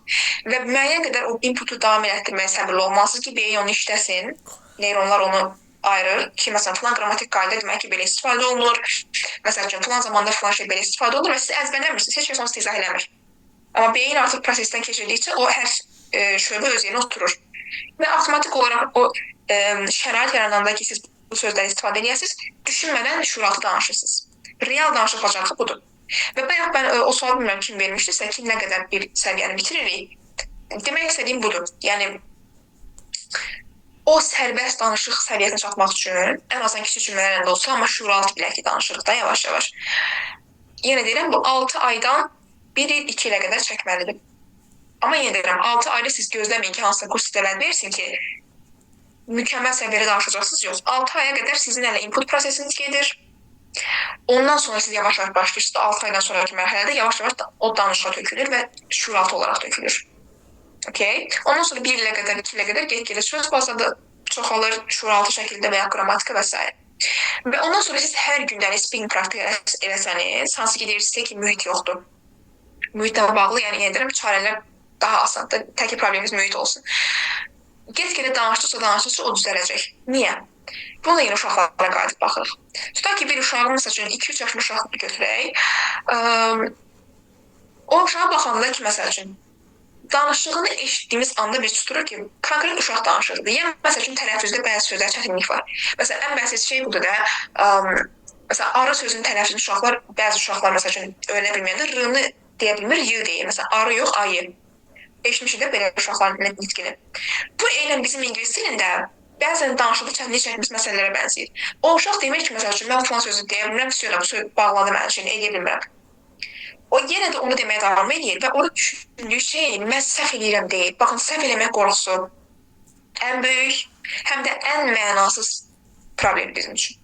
və müəyyən qədər o inputu davam elətdirməyə səbirli olmalısınız ki, beyin onu işləsin, neyronlar onu ayırır ki, məsələn, filan qrammatik qayda demək ki, belə istifadə olunur, məsəl üçün, filan zamanda filan şey belə istifadə olunur və siz əzbərləmirsiniz, heç kəs onu sizə izah eləmir. Amma beyin artıq prosesdən keçirdikcə o hər şöbə öz yerinə oturur və avtomatik olaraq o şərait yarananda ki, siz bu sözləri istifadə edəsiniz, düşünmədən şuuraltı danışırsınız. Real danışıq bacarığı budur. Və bayaq mən o sual bilmirəm kim vermişdirsə ki, nə qədər bir səviyyəni bitiririk. Demək istədiyim budur. Yəni, o sərbəst danışıq səviyyəsinə çatmaq üçün ən azından kiçik cümlələrlə də olsa, amma şuuraltı bilək ki, danışırıq da yavaş-yavaş. Yenə deyirəm, bu 6 aydan 1 il, 2 ilə qədər çəkməlidir. Amma yenə deyirəm, 6 ayda siz gözləməyin ki, hansısa kurs sitələr versin ki, mükəmməl səviyyədə danışacaqsınız, yox. 6 aya qədər sizin hələ input prosesiniz gedir. Ondan sonra siz yavaş-yavaş başlayırsınız, 6 aydan sonraki mərhələdə yavaş-yavaş o danışığa tökülür və şuuraltı olaraq tökülür. Okay? Ondan sonra 1 ilə qədər, 2 ilə qədər get-gedə söz bazada çoxalır şuuraltı şəkildə və ya qrammatika və s. Və ondan sonra siz hər gündən speaking praktika eləsəniz, hansı ki deyirsiniz ki, mühit yoxdur. Mühitlə bağlı, yəni edirəm, çarələr daha asandır. Tək ki problemimiz mühit olsun. Get-gedə danışdıqca o düzələcək. Niyə? Bunu da yeni uşaqlara qayıdıb baxırıq. Tutaq ki, bir uşağı, məsəl üçün, 2-3 yaşlı uşağı götürək. O uşağa baxanda ki, məsəl üçün, danışığını eşitdiyimiz anda biz tuturuq ki, konkret uşaq danışıqdır. Yəni, məsəl üçün, tələffüzdə bəzi sözlər çətinlik var. Məsələn, ən bəsit şey budur da, məsələn, arı sözünün tələffüzünü bəzi uşaqlar, məsəl üçün, öyrənə bilməyəndə r-nı deyə bilmir, y deyir. Məsələn, arı yox, ayı. Eşitmişik də belə uşaqların nitqini. Bu, eynən bizim ingilis dilində bəzən danışıqda çətinlik çəkdiyimiz məsələlərə bənzəyir. O uşaq demir ki, məsəl üçün, mən falan sözü deyə bilmirəm, bu söz bağladı mənim şeyini, edə bilmirəm. O yenə də onu deməyə davam edir və orada düşündüyü şey, mən səhv edirəm deyil. Baxın, səhv eləmək qorxusu ən böyük, həm də ən mənasız problem bizim üçün.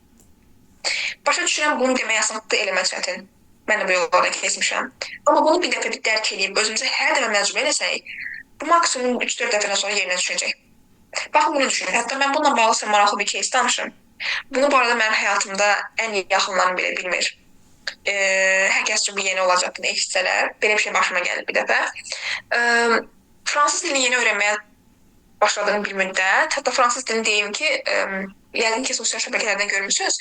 Başa düşürəm, bunu demək asanlıqda eləmək çətin. Mən də bu yollarda keçmişəm. Amma bunu bir dəfə bir dərk edib, özümüzə hər dəfə məcbur eləsək, bu maksimum 3-4 dəfədən sonra yerinə düşəcək. Baxın, bunu düşünün. Hətta mən bununla bağlı maraqlı bir case danışım. Bunu bu arada mənim həyatımda ən yaxınlarım belə bilmir. Hər kəs üçün bir yeni olacaq bunu eşitsələr. Belə bir şey başıma gəlib bir dəfə. Fransız dilini yeni öyrənməyə başladığım bir müddət. Hətta fransız dilini deyim ki, yəqin ki, sosial şəbəkələrdən görmüsünüz.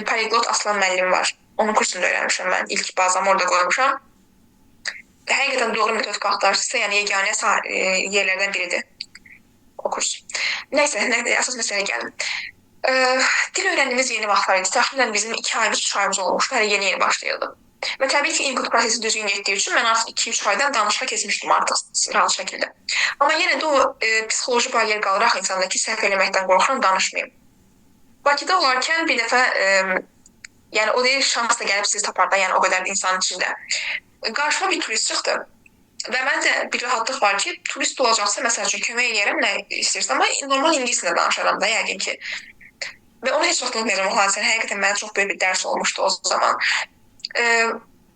Poliglot Aslan müəllim var. Onun kursunu öyrənmişəm mən. İlk bazamı orada qoymuşam. Həqiqətən doğru metodika axtarırsınızsa, yəni yeganə yerlərdən biridir o kurs. Nəysə, əsas məsələyə gəlim. Dil öyrəndiyimiz yeni vaxtlar idi. Təxminən bizim 2 ayımız, 3 ayımız olmuşdu. Hələ yeni başlayırdı. Və təbii ki, input prosesi düzgün getdiyi üçün mən artıq 2-3 aydan danışığa keçmişdim artıq rahat şəkildə. Amma yenə də o psixoloji baryer qalıraq insanda ki, səhv eləməkdən qorxuram, danışmayayım. Bakıda olarkən bir dəfə, yəni o deyil, şans da gəlib sizi tapar da, yəni o qədər insanın içində. Qarşıma bir turist çıxdı. Və məncə bir rahatlıq var ki, turist olacaqsa, məsəl üçün, kömək eləyərəm, nə istəyirsən, amma normal ingilislə danışaram da, yəqin ki. Və onu heç vaxt unutmayacağım o hadisəni. Həqiqətən mənə çox böyük bir dərs olmuşdu o zaman.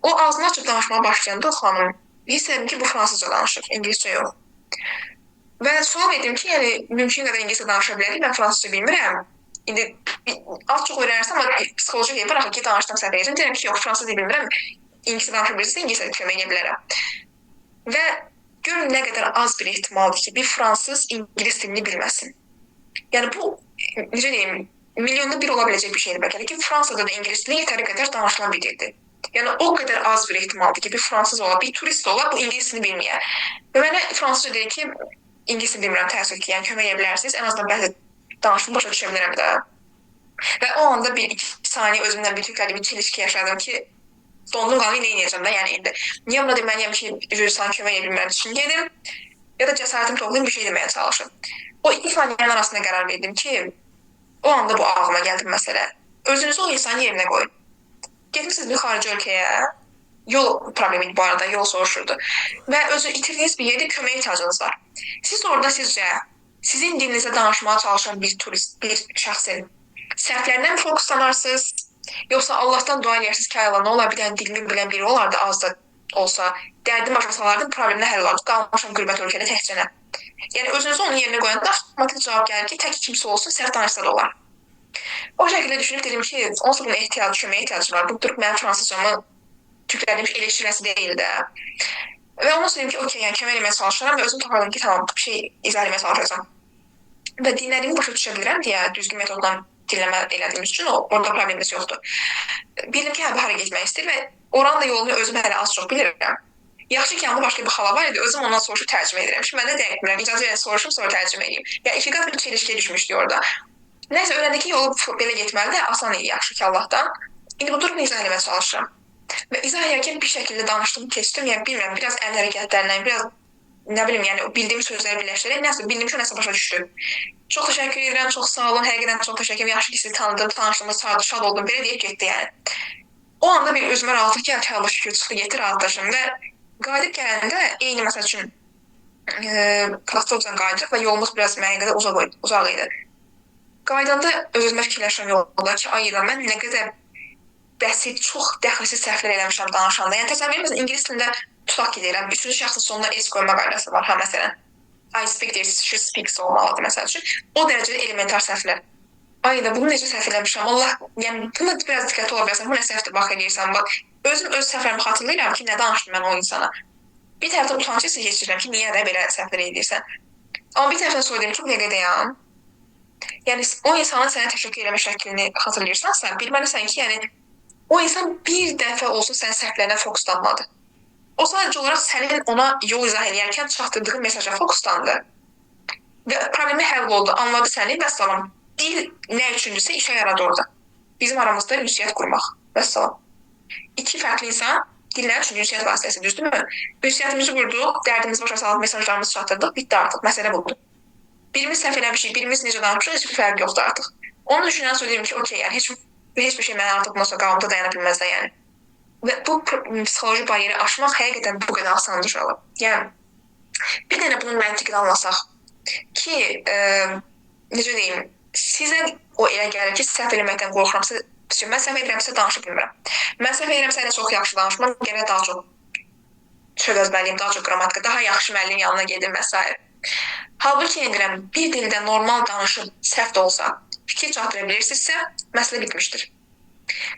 O ağzını açıb danışmağa başlayanda o xanım hiss edim ki, bu fransızca danışır, ingiliscə yox. Və sual verdim ki, yəni mümkün qədər ingiliscə danışa bilərik, mən fransızca bilmirəm. İndi az-çox öyrənirsən, amma psixoloji deyil, bıraxın ki, danışdım səhv edəcəm. Deyirəm ki, yox, fransızca bilmirəm, ingiliscə danışa bilirsən, ingiliscə kömək edə bilərəm. Və görün nə qədər az bir ehtimaldır ki, bir fransız ingilis dilini bilməsin. Yəni bu, necə deyim, milyonda bir ola biləcək bir şeydir bəlkə ki, Fransada da ingilis dili yetəri qədər danışılan bir dildir. Yəni o qədər az bir ehtimaldır ki, bir fransız ola, bir turist ola, bu ingilis dilini bilməyə. Və mənə fransızca deyir ki, ingilis dilini bilmirəm, təəssüf ki, yəni kömək edə bilərsiniz, ən azından bəzi danışımı başa düşə bilərəm də. Və o anda 1-2 saniyə özümdən bir tüklədim, bir çelişki yaşadım ki, dondum qalmayı nə edəcəm də, yəni indi. Niyə buna deməliyəm ki, insan kömək edə bilmirəm üçün gedim, ya da cəsarətimi toplayım, bir şey deməyə çalışım. O 2 saniyənin arasında qərar verdim ki, o anda bu ağlıma gəldi məsələ. Özünüzü o insanın yerinə qoyun. Getmişsiniz bir xarici ölkəyə, yol problemi bu arada, yol soruşurdu. Və özü itirdiyiniz bir yerdə köməyə ihtiyacınız var. Siz orada sizcə sizin dilinizdə danışmağa çalışan bir turist, bir şəxsin səhvlərindən fokuslanarsınız, yoxsa Allahdan dua edirsiniz ki, Allah, nə olar, bir dənə dilimi bilən biri olardı, az da olsa, dərdim başa salardım, problemlə həll olardı, qalmışam qürbət ölkədə təkcənə. Yəni özünüzü onun yerinə qoyanda avtomatik cavab gəlir ki, tək kimsə olsun, səhv danışsa da olar. O şəkildə düşünüb dedim ki, onsuz bunun köməyə ehtiyacı var. Bu durub mənim fransızcamı tüklədim ki, eleştirəsi deyil də. Və ondan sonra dedim ki, okey, yəni kömək eləməyə çalışıram və özüm toparladım ki, tamam, bir şey izah eləməyə çalışacağam. Və dinlədiyimi başa düşə bilirəm deyə düzgün metodla dinləmə elədiyimiz üçün orada problemimiz yoxdur. Bildim ki, hara getmək istəyir və oranın da yolunu özüm hələ az çox bilirəm. Yaxşı ki, yanımda başqa bir xala var idi, özüm ondan soruşub tərcümə edirəm. Şimdi mən də dəqiq bilmirəm, icazə verin soruşum, sonra tərcümə edeyim. Yəni iki qat bir çelişkiyə düşmüşdü orada. Nəysə, öyrəndik ki, yolu belə getməli də asan idi, yaxşı ki, Allahdan. İndi bu durumu izah eləməyə çalışıram. Və izah edərkən bir şəkildə danışdığımı keçdim, yəni bilmirəm, biraz əl hərəkətlərindən, biraz nə bilim, yəni bildiyim sözləri birləşdirərək, nəsə bildiyim ki, nəsə başa düşdü. Çox təşəkkür edirəm, çox sağ olun, həqiqətən çox təşəkkür edirəm, yaxşı ki, sizi tanıdım, tanışdığımız şad oldum, belə deyib getdi yəni. O anda bir özümə rahatlıq gəldi, Allah şükür, çıxdı, getdi rahatlaşım və qayıdıb gələndə eyni məsəl üçün klasovdan qayıdırıq və yolumuz biraz mənə qədər uzaq idi. Qaydanda öz-özümə fikirləşirəm yolda ki, ay mən nə qədər bəsit, çox dəxilsiz səhvlər eləmişəm danışanda. Yəni təsəvvür edin, ingilis dilində tutaq ki, deyirəm, üçüncü şəxsin sonuna s qoyma qaydası var, ha, məsələn. I speak deyir, she speaks olmalıdır, məsəl üçün. O dərəcədə elementar səhvlər. Ay da, bunu necə səhv eləmişəm, Allah, yəni buna biraz diqqətli ola bilərsən, bu nə səhvdir, bax eləyirsən, bax. Özüm öz səhvlərimi xatırlayıram ki, nə danışdım mən o insana. Bir tərəfdən utancı isə keçirirəm ki, niyə də belə səhvlər edirsən. Amma bir tərəfdən sonra deyim ki, bu dəqiqə dayan. Yəni o insanın sənə təşəkkür etmə şəklini xatırlayırsansa, bilməlisən ki, yəni o insan bir dəfə olsun sənin səhvlərinə fokuslanmadı. O sadəcə olaraq sənin ona yol izah edərkən çatdırdığın mesaja fokuslandı. Və problemi həll oldu, anladı səni, vəssalam. Dil nə üçündürsə işə yaradı orada. Bizim aramızda ünsiyyət qurmaq, vəssalam. İki fərqli insan dillər üçün ünsiyyət vasitəsi, düzdürmü? Ünsiyyətimizi qurduq, dərdimizi başa salıb mesajlarımızı çatdırdıq, bitdi artıq, məsələ budur. Birimiz səhv eləmişik, birimiz necə danışmışıq, heç bir fərq yoxdur artıq. Onu düşünən sonra deyim ki, okey, yəni heç bir şey mənə artıq bundan sonra qavamda dayana bilməz də, yəni. Və bu psixoloji bariyeri aşmaq həqiqətən bu qədər asandır uşaqlar. Yəni, bir dənə bunun məntiqini anlasaq ki, necə deyim, sizə o elə gəlir ki, səhv eləməkdən qorxuram, mən səhv edirəmsə danışa bilmirəm. Mən səhv edirəmsə elə çox yaxşı danışmam, gərək daha çox söz əzbərliyim, daha çox qrammatika, daha yaxşı müəllim yanına gedim və s. Halbuki edirəm, bir dildə normal danışıb səhv də olsa, fikir çatdıra bilirsinizsə, məsələ bitmişdir.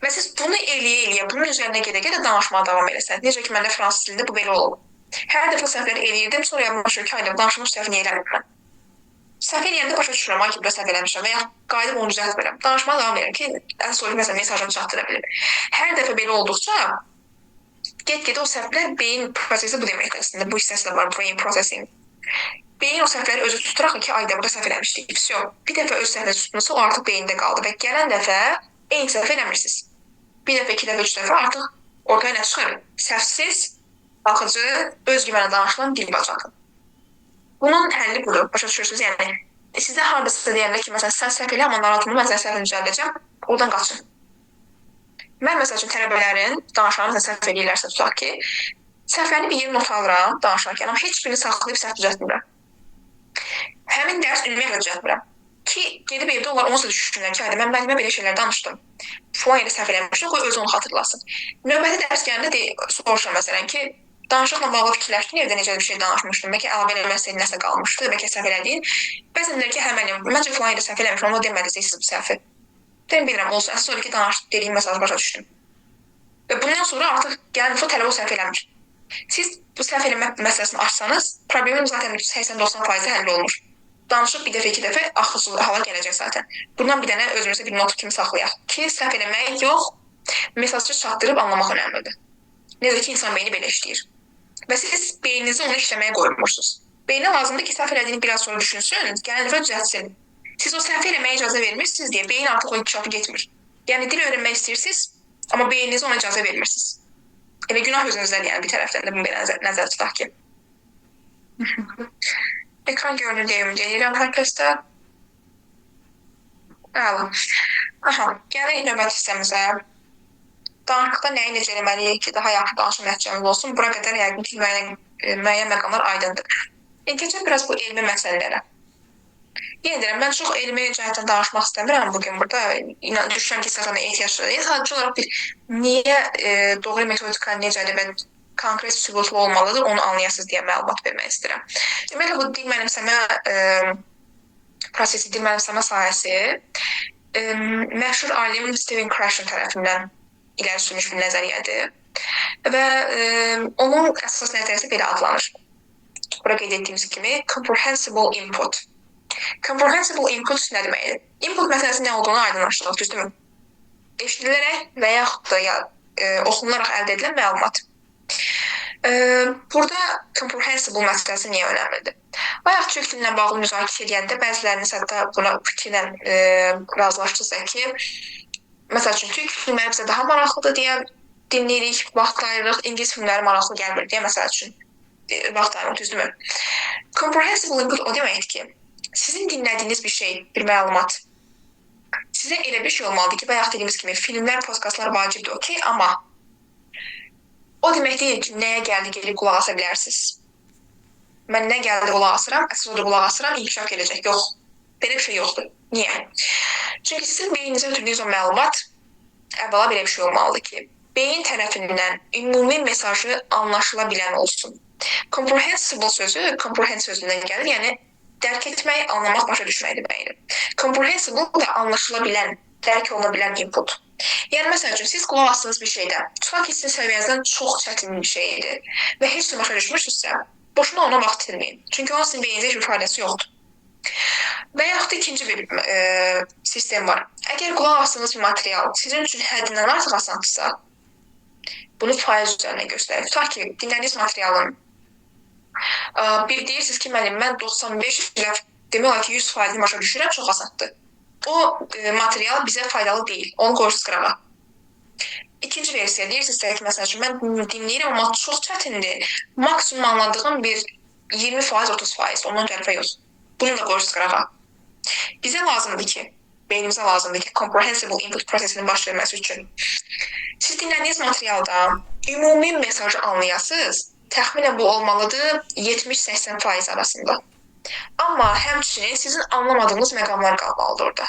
Və siz bunu eləyə-eləyə, bunun üzərində gedə-gedə danışmağa davam eləsəniz. Necə ki, məndə fransız dilində bu belə olub. Hər dəfə səhvləri eləyirdim, sonra yadımdaşır ki, ayda danışmış səhv niyə eləmirəm? Səhv eləyəndə başa düşürəm, ay ki, burada səhv eləmişəm və ya qayıdıb onu düzəltmirəm. Danışmağa davam edirəm ki, ən sonra məsələn mesajımı çatdıra bilim. Hər dəfə belə olduqca get-gedə o səhvlər beyin prosesi bu deməkdir əslində. Bu hissəsi də var, brain processing. Beyin o səhvləri özü tuturaq ki, ayda burada səhv eləmişdik. Vəsiyo. Bir dəfə öz səhvləri tutmasa o artıq beyində qaldı və gələn dəfə eyni səhv eləmirsiniz. Bir dəfə, iki dəfə, üç dəfə artıq ortaya nə çıxır? Səhvsiz, baxıcı, öz güvənə danışılan dil bacarığı. Bunun həlli budur, başa düşürsünüz. Yəni, sizə hardasa deyəndə ki, məsələn, sən səhv elə, amma narahatımı mən sənə səhvini düzəldəcəm, oradan qaçın. Mən məsəl üçün tələbələrin danışanlarını səhv eləyirlərsə tutaq ki, səhvlərini bir yerin not alıram danışarkən, amma heç birini saxlayıb səhv düzəltmirəm. Həmin dərs ümumiyyətlə düzəltmirəm. Ki, gedib evdə onlar onsuz düşünürlər ki, mən müəllimə belə şeylər danışdım. Falan yerdə səhv eləmişdim, qoy özü onu xatırlasın. Növbəti dərs gələndə soruşuram məsələn ki, danışıqla bağlı fikirləşdin, evdə necə bir şey danışmışdım, bəlkə əlavə eləməsəydin nəsə qalmışdı, bəlkə səhv elədiyin. Bəzən deyir ki, hə müəllim, məncə falan yerdə səhv eləmişəm, amma demədiniz siz bu səhvi. Deyim bilirəm, olsun, əsas odur ki, dediyim mesajı başa düşdüm. Və bundan sonra artıq gələn dəfə tələbə o səhv eləmir. Siz bu səhv eləmə məsələsini açsanız, problemin zaten 80-90% həll olunur. Danışıb bir dəfə, iki dəfə axılsız hala gələcək zaten. Bundan bir dənə özümüzə bir not kimi saxlayaq ki, səhv eləmək yox, mesajı çatdırıb anlamaq önəmlidir. Necə ki, insan beyni belə işləyir. Və siz beyninizi onu işləməyə qoymursunuz. Beyninə lazımdır ki, səhv elədiyini biraz sonra düşünsün, gələn dəfə düzəltsin. Siz o səhv eləməyə icazə vermirsiniz deyə beyin artıq o inkişafı getmir. Yəni, dil öyrənmək istəyirsiniz, amma beyninizi ona icazə vermirsiniz. Elə günah özünüzdən, yəni bir tərəfdən də bunu belə nəzər tutaq ki. Ekran görünür deyirəm hər kəsdə. Əla. Aha, gələk növbət hissəmizə. Danışıqda nəyi necə eləməliyik ki, daha yaxşı danışma nəticəmiz olsun. Bura qədər yəqin ki, müəyyən məqamlar aydındır. Keçək biraz bu elmi məsələlərə. Yenə deyirəm, mən çox elmi cəhətdən danışmaq istəmirəm bugün burada. Düşünürəm ki, sizə ehtiyaclıdır. Sadəcə olaraq bir niyə doğru metodika necədir və konkret sübutlu olmalıdır, onu anlayasınız deyə məlumat vermək istəyirəm. Deməli, bu dil mənimsəmə prosesi, dil mənimsəmə sahəsi məşhur alim Stephen Krashen tərəfindən iləri sürmüş bir nəzəriyyədir. Və onun əsas nəzəriyyəsi belə adlanır. Bura qeyd etdiyimiz kimi comprehensible input. Comprehensible input nə deməkdir? Input məsələsi nə olduğunu aydınlaşdıraq, düzdürmü? Eşidilərək və yaxud da oxunaraq əldə edilən məlumat. Burada comprehensible məsələsi niyə önəmlidir? Bayaq Türk dilinlə bağlı müzakirə edəndə bəziləriniz hətta buna fikirlə razılaşdırsa ki, məsəl üçün Türk filmləri bizə daha maraqlıdır deyə dinləyirik, vaxt ayırırıq, İngilis filmləri maraqlı gəlmir deyə məsəl üçün vaxt ayırırıq, düzdürmü? Comprehensible input o deməkdir ki, sizin dinlədiyiniz bir şey, bir məlumat sizə elə bir şey olmalıdır ki, bayaq dediyimiz kimi filmlər, podkastlar vacibdir, okey, amma o demək deyil ki, nəyə gəldi gelib qulaq asa bilərsiniz. Mən nə gəldi qulaq asıram, əsas odur qulaq asıram, inkişaf gələcək. Yox, belə bir şey yoxdur. Niyə? Çünki sizin beyninizə ötürdüyünüz o məlumat əvvəla belə bir şey olmalıdır ki, beyin tərəfindən ümumi mesajı anlaşıla bilən olsun. Comprehensible sözü, comprehend sözündən gəlir, yəni dərk etmək, anlamaq, başa düşmək deməkdir. Comprehensible da anlaşıla bilən, dərk oluna bilən input. Yəni, məsəl üçün, siz qulaq asdığınız bir şeydə, tutaq ki, sizin səviyyənizdən çox çətin bir şeydir və heç nə başa düşmüşsünüzsə, boşuna ona vaxt itirməyin. Çünki onun sizin beyninizə heç bir faydası yoxdur. Və yaxud da ikinci bir sistem var. Əgər qulaq asdığınız bir material sizin üçün həddindən artıq asandısa, bunu faiz üzərinə göstərir. Tutaq ki, dinlədiyiniz materialın bir deyirsiniz ki, mən 95 ilə demək olar ki, 100%-ni başa düşürəm, çox asandır. O material bizə faydalı deyil. Onu qoyursunuz qırağa. İkinci versiya deyirsinizsə ki, məsəl üçün mən dinləyirəm, amma çox çətindir. Maksimum anladığım bir 20%, 30%, ondan tərəfə yox. Bunu da qoyursunuz qırağa. Bizə lazımdır ki, beynimizə lazımdır ki, comprehensible input prosesinin baş verməsi üçün. Siz dinlədiyiniz materialda ümumi mesajı anlayasınız, təxminən bu olmalıdır 70-80% arasında. Amma həmçinin sizin anlamadığınız məqamlar qalmalıdır orada.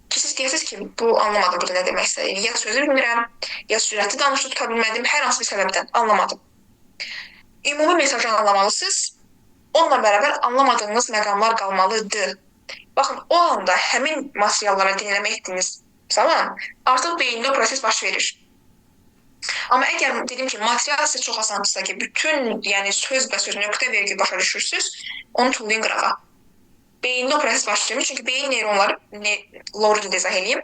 Ki siz deyəsiniz ki, bu anlamadım burada nə demək istəyir. Ya sözü bilmirəm, ya sürətli danışıb tuta bilmədim, hər hansı bir səbəbdən anlamadım. Ümumi mesajı anlamalısınız, onunla bərabər anlamadığınız məqamlar qalmalıdır. Baxın, o anda həmin materiallara dinləmə etdiyiniz zaman artıq beyində proses baş verir. Amma əgər dedim ki, material sizə çox asandırsa ki, bütün söz və söz nöqtə vergi başa düşürsünüz, onu tullayın qırağa. Beyində o proses başlayır. Çünki beyin neyronları, Lordu izah edeyim,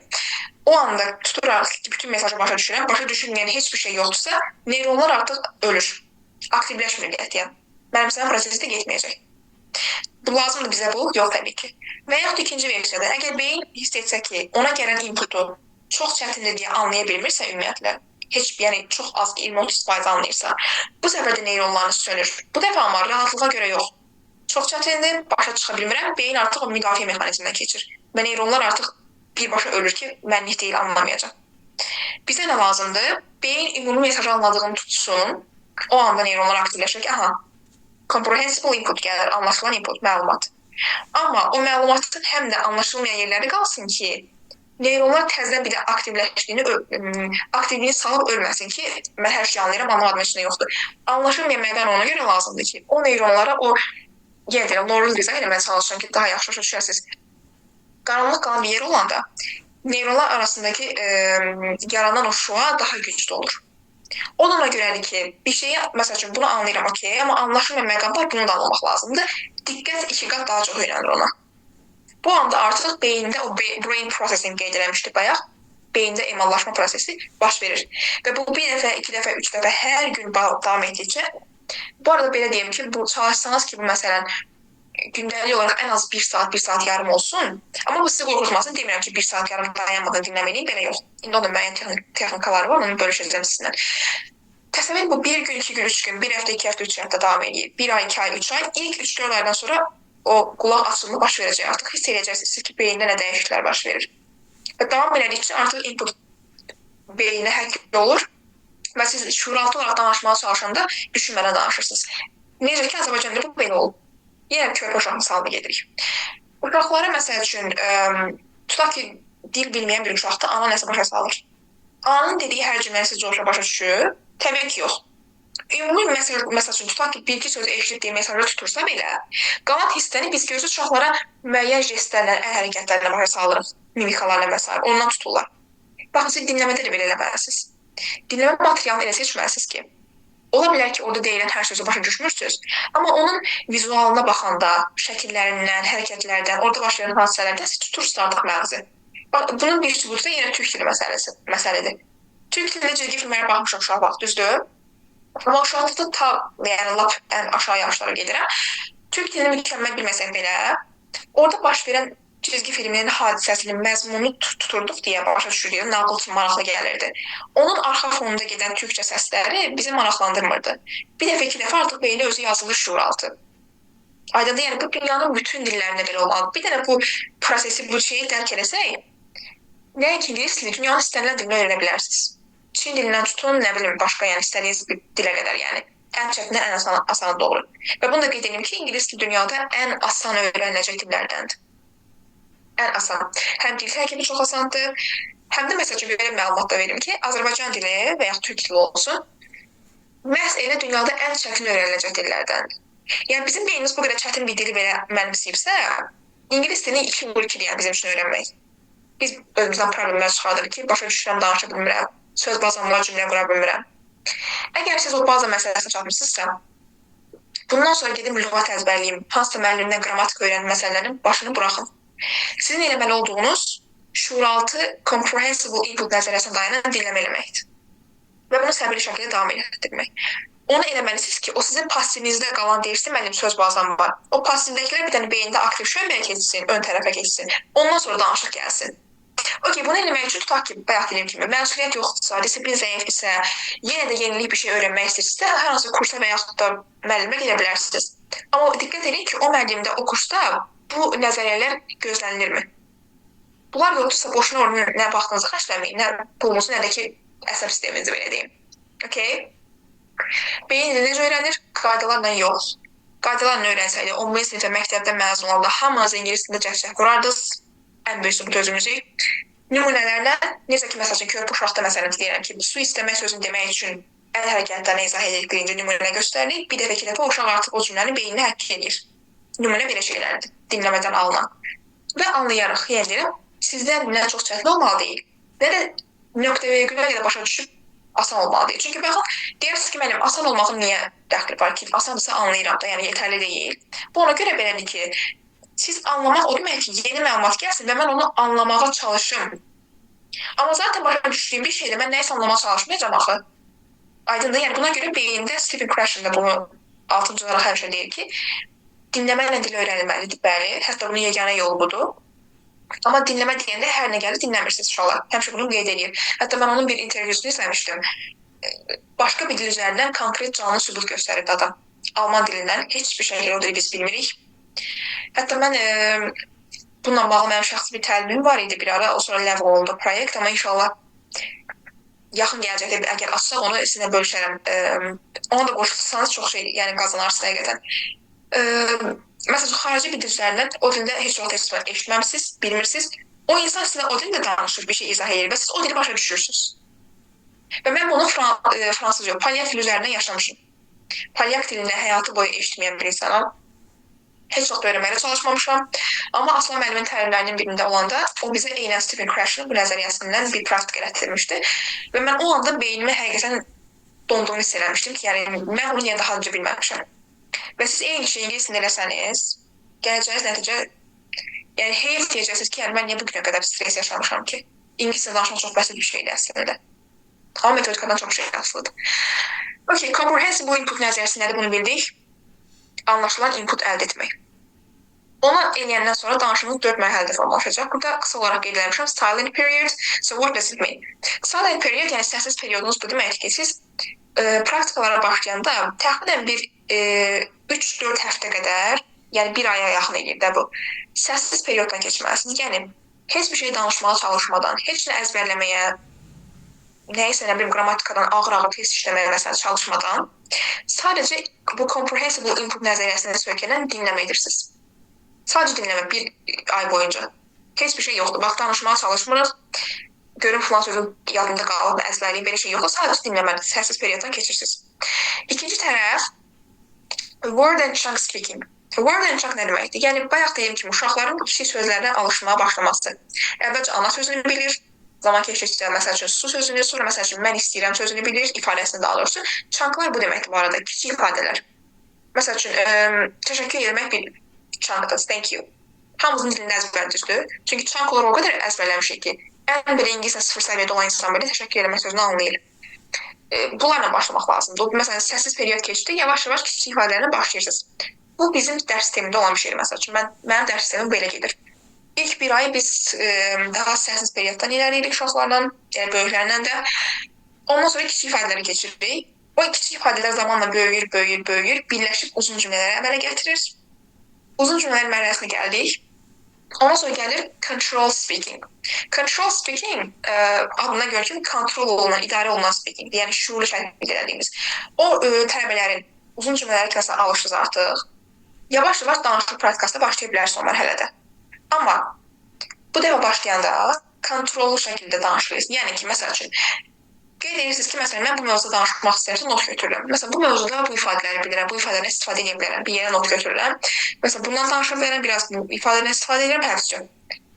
o anda tutur artıq ki, bütün mesajı başa düşürəm, başa düşülməyən heç bir şey yoxdursa, neyronlar artıq ölür. Aktivləşmir deyək. Mənimsənən prosesi də getməyəcək. Bu lazımdır bizə bu? Yox, təbii ki. Və yaxud ikinci versiyada, əgər beyin hiss etsə ki, ona gələn inputu çox çətindir deyə anlaya bilmirsə ümumiyyətlə, çox az 20-30% anlayırsa, bu səfər də neyronlarınız sönür. Bu dəfə amma rahatlığa görə yox. Çox çətindir, başa çıxa bilmirəm, beyin artıq o müdafiə mexanizminə keçir. Və neyronlar artıq birbaşa ölür ki, mənlik deyil, anlamayacaq. Bizə nə lazımdır? Beyin ümumi mesajı anladığını tutsun, o anda neyronlar aktivləşir ki, comprehensible input gəlir, anlaşılan input, məlumat. Amma o məlumatın həm də anlaşılmayan yerləri qalsın ki, neyronlar təzədən bir də aktivliyini salıb ölməsin ki, mən hər şey anlayıram, anlamadım heç nə yoxdur. Anlaşılmayan məqam ona görə lazımdır ki, o neyronlara Lordu izah eləməyə çalışın ki, daha yaxşı başa düşəsiniz. Qaranlıq qalan bir yer olanda neyronlar arasındakı yaranan o şua daha güclü olur. Onunla görədir ki, bir şeyi, məsəl üçün, bunu anlayıram, okey, amma anlaşılmayan məqamlar, bunu da anlamaq lazımdır. Diqqət 2 qat daha çox yönəlir ona. Bu anda artıq beyində o brain processing qeyd eləmişdik bayaq, beyində emallaşma prosesi baş verir. Və bu bir dəfə, 2 dəfə, 3 dəfə hər gün davam etdikcə, bu arada belə deyim ki, bu çalışsanız ki, bu məsələn, gündəlik olaraq ən az 1 saat, 1 saat yarım olsun. Amma bu sizi qorxutmasın, demirəm ki, 1 saat yarım dayanmadan dinləməyin, belə yox. İndi onun müəyyən texnikaları var, onu bölüşəcəm sizinlə. Təsəvvür bu 1 gün, 2 gün, 3 gün, 1 həftə, 2 həftə, 3 həftə davam edir. 1 ay, 2 ay, 3 ay, ilk 3-4 aydan sonra o qulaq açılma baş verəcək. Artıq hiss edəcəksiniz ki, beyində nə dəyişikliklər baş verir. Və davam elədikcə artıq input beyinə həkk olur və siz şuuraltı olaraq danışmağa çalışanda düşünmədən danışırsınız. Necə ki, Azərbaycanda bu belə olub. Yenə körpə uşaq misalını gedirik. Uşaqlara məsəl üçün, tutaq ki, dil bilməyən bir uşaqda ana nəsə başa salır. Ananın dediyi hər cümləni siz coşa başa düşür? Təbii ki, yox. Ümumi məsəl üçün, tutaq ki, bir-iki söz eşitdiyi mesajı tutursa belə, qalan hissəni biz görürüz uşaqlara müəyyən jestlərlə, əl hərəkətlərlə başa salırıq, mimikalarla və s. Ondan tuturlar. Baxın, siz dinləmədə də belə eləməlisiniz. Dinləmə materialını elə seçməlisiniz ki, ola bilər ki, orada deyilən hər sözü başa düşmürsünüz, amma onun vizualına baxanda, şəkillərindən, hərəkətlərdən, orada baş verən hadisələrdən siz tutursunuz artıq məğzi. Bunun bir sübutu da yenə türk dili məsələdir. Türk dilində cizgi filmlərə baxmışıq uşaq vaxt, düzdür? Amma uşaqlıqda lap ən aşağı yaşlara gedirəm. Türk dilini mükəmməl bilməsək belə, orada baş verən cizgi filminin hadisəsinin məzmununu tuturduq deyə başa düşürük, nağıl kimi maraqlı gəlirdi. Onun arxa fonunda gedən türkçə səsləri bizi maraqlandırmırdı. Bir dəfə, 2 dəfə artıq beyində özü yazılır şuuraltı. Aydındır, yəni bu dünyanın bütün dillərində belə olmalı. Bir dənə bu prosesi, bu şeyi dərk eləsək, nəinki ingilis dili, dünyanın istənilən dilini öyrənə bilərsiniz. Çin dilindən tutun, nə bilim, başqa istədiyiniz bir dilə qədər, yəni. Ən çətindən ən asanı doğru. Və bunu da qeyd edeyim ki, ingilis dili dünyada ən asan öyrəniləcək dillərdəndir. Ən asan. Həm dil tərkibi çox asandır, həm də məsəl üçün belə məlumat da verim ki, Azərbaycan dili və yaxud türk dili olsun, məhz elə dünyada ən çətin öyrəniləcək dillərdəndir. Yəni bizim beynimiz bu qədər çətin bir dili belə mənimsəyibsə, ingilis dilini 2-2 deyən bizim üçün öyrənmək. Biz özümüzdən problemlər çıxardırıq ki, başa düşürəm, danışa bilmirəm, söz bazamla cümlə qura bilmirəm. Əgər siz o baza məsələsini çatmışsınızsa, Bundan sonra gedib lüğət əzbərləyim, hansısa müəllimdən qrammatik öyrənim məsələlərin başını buraxın. Sizin eləməli olduğunuz şuuraltı comprehensible input nəzəriyyəsində dayanan dinləmə eləməkdir. Və bunu səbirli şəkildə davam etdirmək. Onu eləməlisiniz ki, o sizin passivinizdə qalan deyirsə, mənim söz bazam var. O passivdəkilər bir dənə beyində aktiv şöbəyə keçsin, ön tərəfə keçsin. Ondan sonra danışıq gəlsin. Okey, bunu eləmək üçün tutaq ki, bayaq dediyim kimi, məsuliyyət yoxdursa, disiplin zəif isə, yenə də yenilik bir şey öyrənmək istəyirsinizsə, hər hansı kursa və yaxud da müəllimə gedə bilərsiniz. Amma diqqət edin ki, o müəllimdə, o kursda bu nəzəriyyələr gözlənilirmi? Bunlar yoxdursa, boşuna onun nə vaxtınızı xərcləməyin, nə pulunuzu, nə də ki, əsəb sisteminizi belə deyim. Okey? Beyin dili necə öyrənir? Qaydalarla yox. Qaydalarla öyrənsəydi, 11 sinifə məktəbdə məzun olanda hamınız ingilis dilində cəhcəh qurardınız. Ən böyük sübut özümüzük. Nümunələrlə, necə ki, məsəl üçün, körpü uşaqda məsələn deyirəm ki, su istəmək sözünü demək üçün əl hərəkətlərini izah edirik, birinci nümunə göstəririk. Bir dəfə, iki dəfə o uşaq artıq o cümləni beyninə həkk edir. Nümunə belə şeylərdir, dinləmədən alınan. Və anlayarıq, yəni deyirəm, sizdən nə çox çətin olmalı deyil, nə də nöqtə və virgüllə də başa düşüb asan olmalı deyil. Çünki baxın, deyirsiniz ki, mənim asan olmağın niyə dəxli var ki, asandırsa anlayıram da, yəni yetərli deyil. Bu ona görə belədir ki, siz anlamaq o demək ki, yeni məlumat gəlsin və mən onu anlamağa çalışım. Amma zaten başa düşdüyüm bir şeydə mən nəyisə anlamağa çalışmayacam axı. Aydındır, yəni buna görə beyində Stephen Krashen də bunu 6-cı olaraq həmişə deyir ki, dinləməklə dil öyrənilməlidir, bəli, hətta bunun yeganə yolu budur. Amma dinləmə deyəndə hər nə gəlir dinləmirsiniz uşaqlar. Həmişə bunu qeyd edir. Hətta mən onun bir intervyusunu izləmişdim. Başqa bir dil üzərindən konkret canlı sübut göstərirdi adam. Alman dilindən heç bir şey o dili biz bilmirik. Hətta mən bununla bağlı mənim şəxsi bir təlimim var idi bir ara. O sonra ləğv olundu proyekt, amma inşallah yaxın gələcəkdə əgər açsaq onu sizinlə bölüşərəm. Ona da qoşulsanız çox şey, yəni qazanarsınız həqiqətən. Məsələn, xarici bir dil üzərindən o dildə heç vaxt eşitməmisiniz, bilmirsiniz. O insan sizinlə o dildə danışır, bir şey izah edir və siz o dili başa düşürsünüz. Və mən bunu fransızca, polyak dili üzərindən yaşamışım. Polyak dilində həyatı boyu eşitməyən bir insanam. Heç vaxt öyrənməyə çalışmamışam. Amma Aslan müəllimin təlimlərinin birində olanda o bizə eynən Stephen Krashen'ın bu nəzəriyyəsindən bir praktik elətdirmişdi. Və mən o anda beynimi həqiqətən donduğunu hiss eləmişdim ki, yəni mən bunu niyə daha öncə bilməmişəm. Və siz eyni şey ingilis dilində eləsəniz, gələcəyiniz nəticə, yəni heyf deyəcəksiniz ki, yəni mən niyə bu günə qədər stres yaşamışam ki? İngilis dilində danışmaq çox bəsit bir şeydir əslində. Amma metodikadan çox şey asılıdır. Okey, comprehensible input nəzəriyyəsi nədir bunu bildik? Anlaşılan input əldə etmək. Onu eləyəndən sonra danışığımız 4 mərhələdə formalaşacaq. Burada qısa olaraq qeyd eləmişəm. Silent period. So what does it mean? Silent period, yəni səssiz periodunuz bu deməkdir ki, siz praktikalara başlayanda təxminən bir 3-4 həftə qədər, yəni bir aya yaxın edir də bu, səssiz perioddan keçməlisiniz. Yəni, heç bir şey danışmağa çalışmadan, heç nə əzbərləməyə, nəyisə, nə bilim, qrammatikadan ağır-ağır test işləməyə məsələn çalışmadan, sadəcə bu comprehensible input nəzəriyyəsində söykənən dinləmə edirsiniz. Sadəcə dinləmə bir ay boyunca. Heç bir şey yoxdur. Bax, danışmağa çalışmırıq. Görün filan sözü yadında qalıb, əzbərliyim, belə şey yoxdur. Sadəcə dinləməli, səssiz perioddan keçirsiniz. İkinci tərəf, word and chunk speaking. Word and chunk nə deməkdir? Yəni, bayaq deyim kimi, uşaqların kiçik sözlərdən alışmağa başlaması. Əvvəlcə ana sözünü bilir, zaman keçdikcə, məsəl üçün, su sözünü, sonra məsəl üçün, mən istəyirəm sözünü bilir, ifadəsini daha doğrusu. Chunklar bu deməkdir bu arada, kiçik ifadələr. Məsəl üçün, təşəkkür etmək bir chunkdır, thank you. Hamımızın dilində əzbərdir. Çünki chunklar o qədər əzbərləmişik ki, ən belə ingilislə sıfır səviyyədə olan insan belə təşəkkür etmək sözünü anlayır. Bunlarla başlamaq lazımdır. Məsələn, səssiz period keçdi, yavaş-yavaş kiçik ifadələrlə başlayırsınız. Bu bizim dərs sistemində olan bir şeydir, məsəl üçün. Mənim dərs sistemim belə gedir. İlk bir ay biz daha səssiz perioddan iləriyirik uşaqlarla, yəni böyüklərlə də. Ondan sonra kiçik ifadələri keçiririk. O kiçik ifadələr zamanla böyüyür, birləşib uzun cümlələri əmələ gətirir. Uzun cümlələrin mərhələsinə gəldik. Ondan sonra gəlir control speaking. Control speaking adına görə ki, kontrol olunan, idarə olunan speaking, yəni şuurlu şəkildə dediyimiz. O tələbələrin uzun cümlələri klasına alışırız artıq. Yavaş-yavaş danışıq praktikasına başlaya bilərsiniz o mərhələdə. Amma bu dəfə başlayanda kontrollu şəkildə danışırız. Yəni ki, məsəl üçün, qeyd edirsiniz ki, məsələn, mən bu mövzuda danışmaq istəyirəm, not götürürəm. Məsələn, bu mövzuda bu ifadələri bilirəm, bu ifadələrdən istifadə edə bilərəm, bir yerə not götürürəm. Məsələn, bundan danışa bilərəm, biraz bu ifadələrdən istifadə edirəm, həvəscə.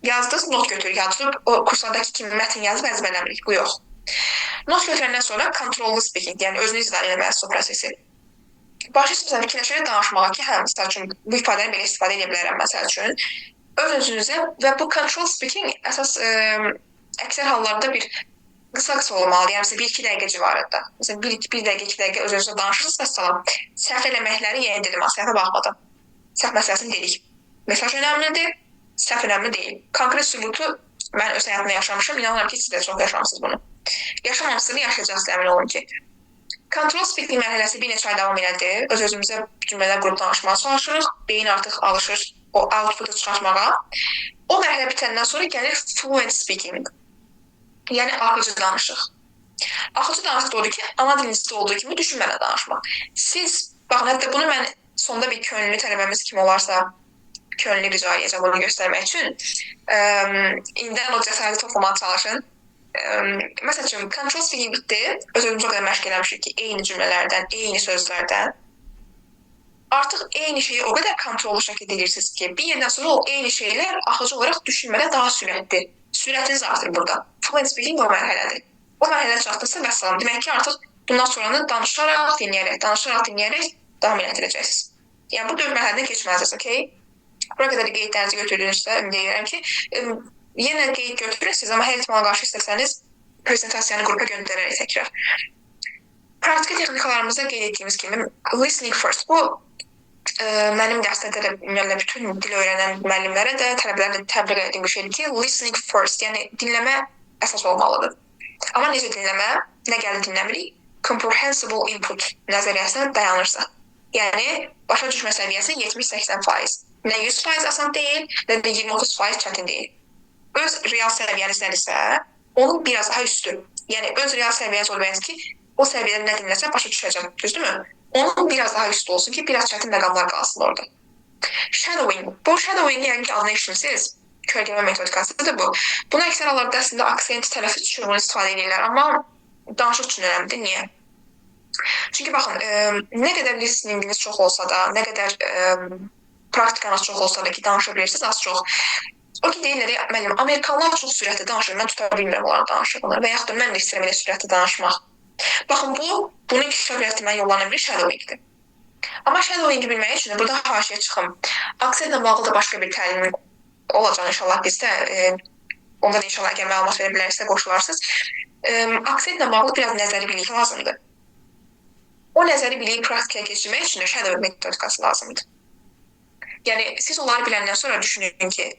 Yazdınız, not götürür, yazılıb, o kurslardakı kimi mətn yazıb əzbərləmirik, bu yox. Not götürəndən sonra controllu speaking, yəni özünüz idarə etməlisiniz o prosesi. başlayırsınız fikirləşərək danışmağa ki, hə, məsəl üçün bu ifadəni belə istifadə edə bilərəm, məsəl üçün. Öz-özünüzə və bu control speaking əsas əksər hallarda bir qısa olmalı. Yəni, 1-2 dəqiqə civarında. Məsələn, 1 dəqiqə, 2 dəqiqə öz-özünüzə danışırsınız, məsələn, səhv eləməkləri yenə dedim, səhvə baxmadan. Səhv məsələsini dedik. Mesaj önəmlidir, səhv önəmli deyil. Konkret sübutu mən öz həyatımda yaşamışam, inanıram ki, siz də çox yaşamısınız bunu. Yaşamamışsınız, yaşayacaqsınız, əmin olun ki. Control speaking mərhələsi bir neçə ay davam elədi. Öz-özümüzə cümlələr qrup danışmağa çalışırıq. Beyin artıq alışır o output-u çıxartmağa. O mərhələ bitəndən sonra gəlir fluent speaking. Yəni, axıcı danışıq. Axıcı danışıq da odur ki, ana dilinizdə olduğu kimi düşünmədən danışmaq. Siz, baxın, hətta bunu mən sonda bir könüllü tələbəmiz kim olarsa, könüllü rica edəcəm bunu göstərmək üçün. İndən o cəsarəti toplamağa çalışın. Məsəl üçün, control speaking bitdi, öz-özümüzə o qədər məşq eləmişik ki, eyni cümlələrdən, eyni sözlərdən artıq eyni şeyi o qədər kontrollu şəkildə edirsiniz ki, bir yerdən sonra o eyni şeylər axıcı olaraq düşünmədə daha sürətli. Sürətiniz artır burada. Fluent speaking o mərhələdir. O mərhələ çatdırsa vəssalam. Demək ki, artıq bundan sonra danışaraq, dinləyərək davam etdirəcəksiniz. Yəni, bu 4 mərhələdən keçməlisiniz, okey? Bura qədər qeydlərinizi götürdüyünüzdə ümid edirəm ki, yenə qeyd götürürsünüz, amma hər ehtimala qarşı istəsəniz prezentasiyanı qrupa göndərərək təkrar. Praktiki texnikalarımızda qeyd etdiyimiz kimi listening first. Bu mənim dərsdə də ümumiyyətlə bütün dil öyrənən müəllimlərə də, tələbələrə də təbliğ etdiyim bir şeydir ki, listening first, yəni dinləmə əsas olmalıdır. Amma necə dinləmə, nə gəldi dinləmirik? Comprehensible input nəzəriyyəsinə dayanırsa. Yəni, başa düşmə səviyyəsi 70-80%. Nə 100% asan deyil, nə də 20-30% çətin deyil. Öz real səviyyəniz nədirsə, onun biraz daha üstü. Yəni, öz real səviyyəniz olmayınız ki, o səviyyədə nə dinləsə başa düşəcəm, düzdürmü? Onun biraz daha üstü olsun ki, biraz çətin məqamlar qalsın orada. Shadowing. Bu shadowing yəni ki, adını eşitmişsiniz. Kölgəmə metodikasıdır bu. Buna əksər hallarda əslində aksent tələffüz üçün bunu istifadə edirlər, amma danışıq üçün önəmlidir. Niyə? Çünki baxın, nə qədər listeninginiz çox olsa da, nə qədər praktikanız çox olsa da ki, danışa bilirsiniz, az çox. O ki, deyirlər, müəllim, Amerikanlar çox sürətli danışır, mən tuta bilmirəm onların danışığını və yaxud da mən də istəyirəm elə sürətli danışmaq. Baxın, bunu inkişaf etdirməyə yollanan bir shadowingdir. Amma shadowingi bilmək üçün burada haşiyə çıxım. Aksentlə bağlı da başqa bir təlim olacaq inşallah bizdə. Onda da inşallah əgər məlumat verə bilərsə qoşularsınız. Aksentlə bağlı biraz nəzəri bilik lazımdır. O nəzəri biliyi praktikaya keçirmək üçün də shadowing metodikası lazımdır. Yəni, siz onları biləndən sonra düşünün ki,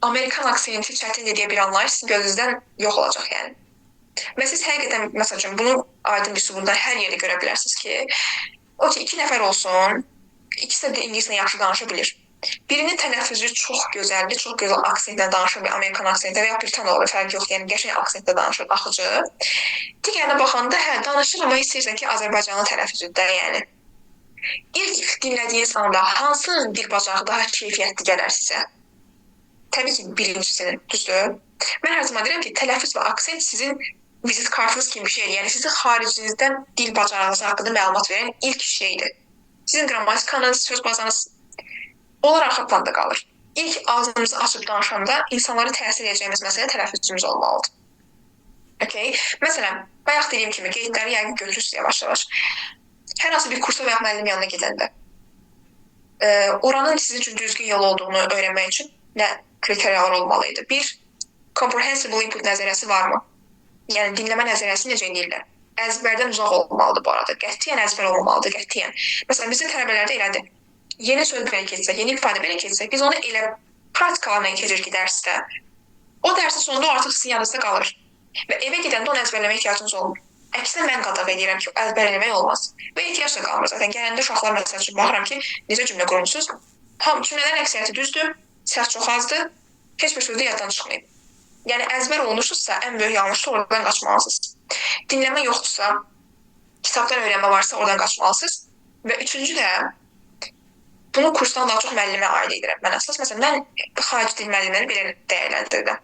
Amerikan aksenti çətindir deyə bir anlayış sizin gözünüzdən yox olacaq, yəni. Və siz həqiqətən, məsəl üçün, bunu aydın bir sübutda hər yerdə görə bilərsiniz ki, o ki, 2 nəfər olsun, ikisi də ingilislə yaxşı danışa bilir. Birinin tələffüzü çox gözəldir, çox gözəl aksentlə danışır bir Amerikan aksentlə və ya Britanlı olur, fərq yox, yəni qəşəng aksentlə danışır, axıcı. Digərinə baxanda, hə, danışır, amma istəyirsən ki, Azərbaycanlı tələffüzüdür, yəni. İlk dinlədiyiniz anda hansı dil bacarığı daha keyfiyyətli gələr sizə? Təbii ki, birincisinin, düzdür? Mən hər zaman deyirəm ki, tələffüz və aksent sizin vizit kartınız kimi bir şeydir. Yəni, sizin xaricinizdən dil bacarığınız haqqında məlumat verən ilk şeydir. Sizin qrammatikanız, söz bazanız onlar arxa planda qalır. İlk ağzımızı açıb danışanda insanlara təsir edəcəyimiz məsələ tələffüzümüz olmalıdır. Okay? Məsələn, bayaq dediyim kimi qeydləri yəqin götürürsünüz yavaş-yavaş. Hər hansı bir kursa və ya müəllim yanına gedəndə oranın sizin üçün düzgün yol olduğunu öyrənmək üçün nə kriteriyalar olmalıydı? 1. Comprehensible input nəzəriyyəsi varmı? Yəni, dinləmə nəzəriyyəsi necə edirlər? Əzbərdən uzaq olmalıdır bu arada. Qətiyyən əzbər olmalıdır, qətiyyən. Məsələn, bizdə tələbələrdə elədir. Yeni söz belə keçsə, yeni ifadə belə keçsə, biz onu elə praktikalarla keçirik ki, dərsdə. O dərsin sonunda artıq sizin yanınızda qalır. Və evə gedəndə onu əzbərləmək ehtiyacınız olmur. Əksinə mən qadağan edirəm ki, əzbərləmək olmaz. Və ehtiyac da qalmır zaten. Gələndə uşaqlar məsəl üçün baxıram ki, necə cümlə qurmusunuz. Cümlələrin əksəriyyəti düzdür, səs çox azdır, heç bir sözdə yaddan çıxmayıb. Yəni, əzbər olunursunuzsa, ən böyük yanlışdır, oradan qaçmalısınız. Dinləmə yoxdursa, kitabdan öyrənmə varsa, oradan qaçmalısınız. Və üçüncü də, bunu kursdan daha çox müəllimə aid edirəm. Mən əsas, məsələn, mən xarici dil müəllimləri belə dəyərləndirirəm.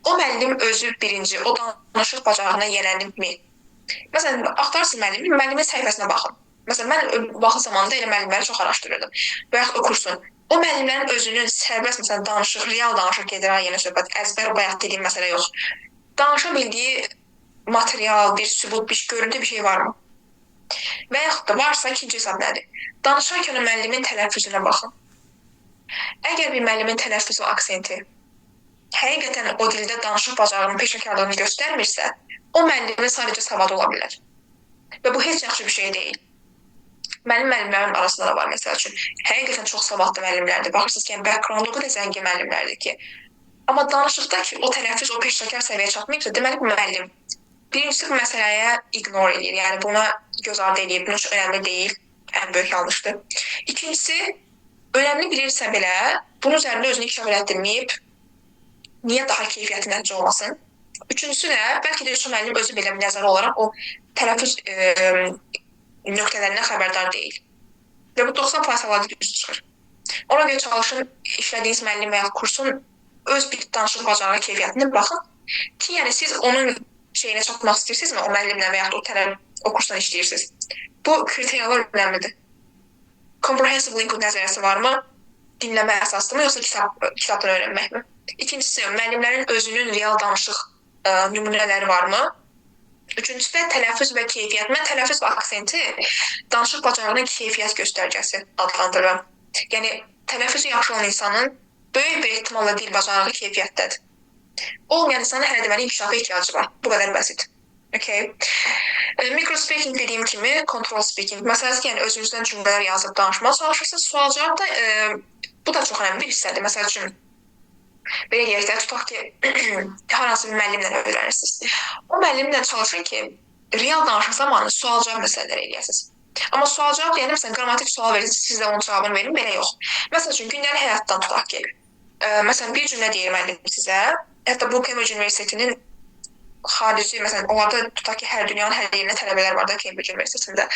O müəllim özü birinci, o danışıq bacarığına yiyələnibmi? Məsələn, axtarsınız müəllimin səhifəsinə baxın. Məsələn, mən vaxtı zamanında elə müəllimləri çox araşdırırdım. Və yaxud okursun. O müəllimlərin özünün sərbəst, məsələn, danışıq, real danışıq gedir, yeni söhbət, əzbər, bayaq dediyim məsələ yox. Danışa bildiyi material, bir sübut, bir görüntü bir şey varmı? Və yaxud da varsa ikinci hesab nədir? Danışarkən müəllimin tələffüzünə baxın. Əgər bir müəllimin tələffüzü aksenti həqiqətən o dildə danışıq bacarığının peşəkarlığını göstərmirsə, o müəllimin sadəcə savadı ola bilər. Və bu heç yaxşı bir şey deyil. Mənim müəllimlərim arasında da var, məsəl üçün. Həqiqətən çox savadlı müəllimlərdir. Baxırsınız ki, background-u da zəngin müəllimlərdir ki. Amma danışıqda ki, o tələffüz, o peşəkar səviyyəyə çatmayıbsa, deməli bu müəllim birincisi bu məsələyə ignore edir. Yəni buna göz ardı edir. Bunun üçün önəmli deyil. Ən böyük yanlışdır. İkincisi, önəmli bilirsə belə, bunun üzərində özünü inkişaf etdirməyib, niyə daha keyfiyyətli nəticə olmasın? Üçüncüsü də, bəlkə də müəllim özü belə bir nəzərə olaraq o tələffüz nöqtələrindən xəbərdar deyil. Və bu 90% hallarda düz çıxır. Ona görə çalışın, işlədiyiniz müəllim və ya kursun öz bir danışıq bacarığı keyfiyyətini baxın ki, yəni siz onun şeyinə çatmaq istəyirsinizmi, o müəllimlə və ya o kursdan işləyirsiniz. Bu kriteriyalar önəmlidir. Comprehensive input nəzəriyyəsi varmı? Dinləmə əsaslımı, yoxsa kitabdan öyrənməkmi? İkincisi, müəllimlərin özünün real danışıq nümunələri varmı? Üçüncüsü də tələffüz və keyfiyyət. Mən tələffüz və aksenti danışıq bacarığının keyfiyyət göstəricisi adlandırıram. Yəni, tələffüzü yaxşı olan insanın böyük bir ehtimalla dil bacarığı keyfiyyətdədir. Olmayan insanın hələ deməli inkişafa ehtiyacı var. Bu qədər bəsit. Okay. Micro-speaking dediyim kimi, control speaking. Məsələsi ki, yəni özünüzdən cümlələr yazıb danışmağa çalışırsınız. Sual-cavab da bu da çox önəmli bir hissədir. Məsəl üçün, belə deyək də, tutaq ki, hər hansı bir müəllimlə öyrənirsiniz. O müəllimlə çalışın ki, real danışıq zamanı sual-cavab məsələləri eləyəsiniz. Amma sual-cavab deyəndə, məsələn, qrammatik sual verirsiniz, siz də onun cavabını verin, belə yox. Məsəl üçün, gündəlik həyatdan tutaq ki, məsələn, bir cümlə deyir müəllim sizə, hətta bu Cambridge Universitetinin xarici, məsələn, onlarda tutaq ki, hər dünyanın hər yerinə tələbələr var da Cambridge Universitetində.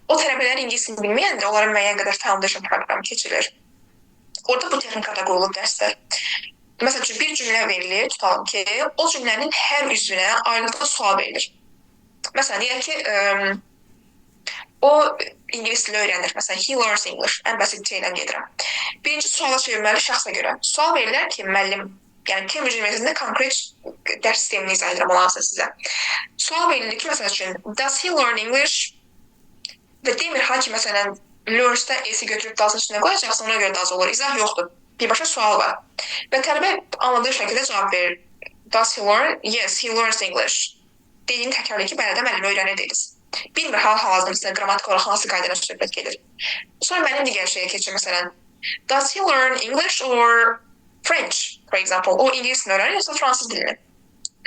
O tələbələr ingilisini bilməyəndə onlara müəyyən qədər foundation proqramı keçilir. Orada bu texnikada qoyulub dərslər. Məsəl üçün, bir cümlə verilir, tutalım ki, o cümlənin hər üzvünə ayrılıqda sual verilir. Məsələn, deyək ki, o ingilis dili öyrənir. Məsələn, he learns English. Ən basit şeylə gedirəm. Birinci suala çevirməli şəxsə görə. Sual verirlər ki, müəllim, yəni Cambridge Universitetində konkret dərs sistemini izah edirəm olansa sizə. Sual verilir ki, məsəl üçün, does he learn English? Və demir ha ki, məsələn, learns-da esi götürüb dazın üstünə qoyacaqsa, ona görə daz olur. İzah yoxdur. Birbaşa sual var. Və tələbə anladığı şəkildə cavab verir. Does he learn? Yes, he learns English. Dediyini təkrarlayır ki, bəli də müəllim öyrənir dediniz. Bilmir hal-hazırda məsələn, qrammatik olaraq hansı qaydana söhbət gedir. Sonra müəllim digər şeyə keçir, məsələn, does he learn English or French, for example? O ingilisini öyrənir, yoxsa fransız dilini?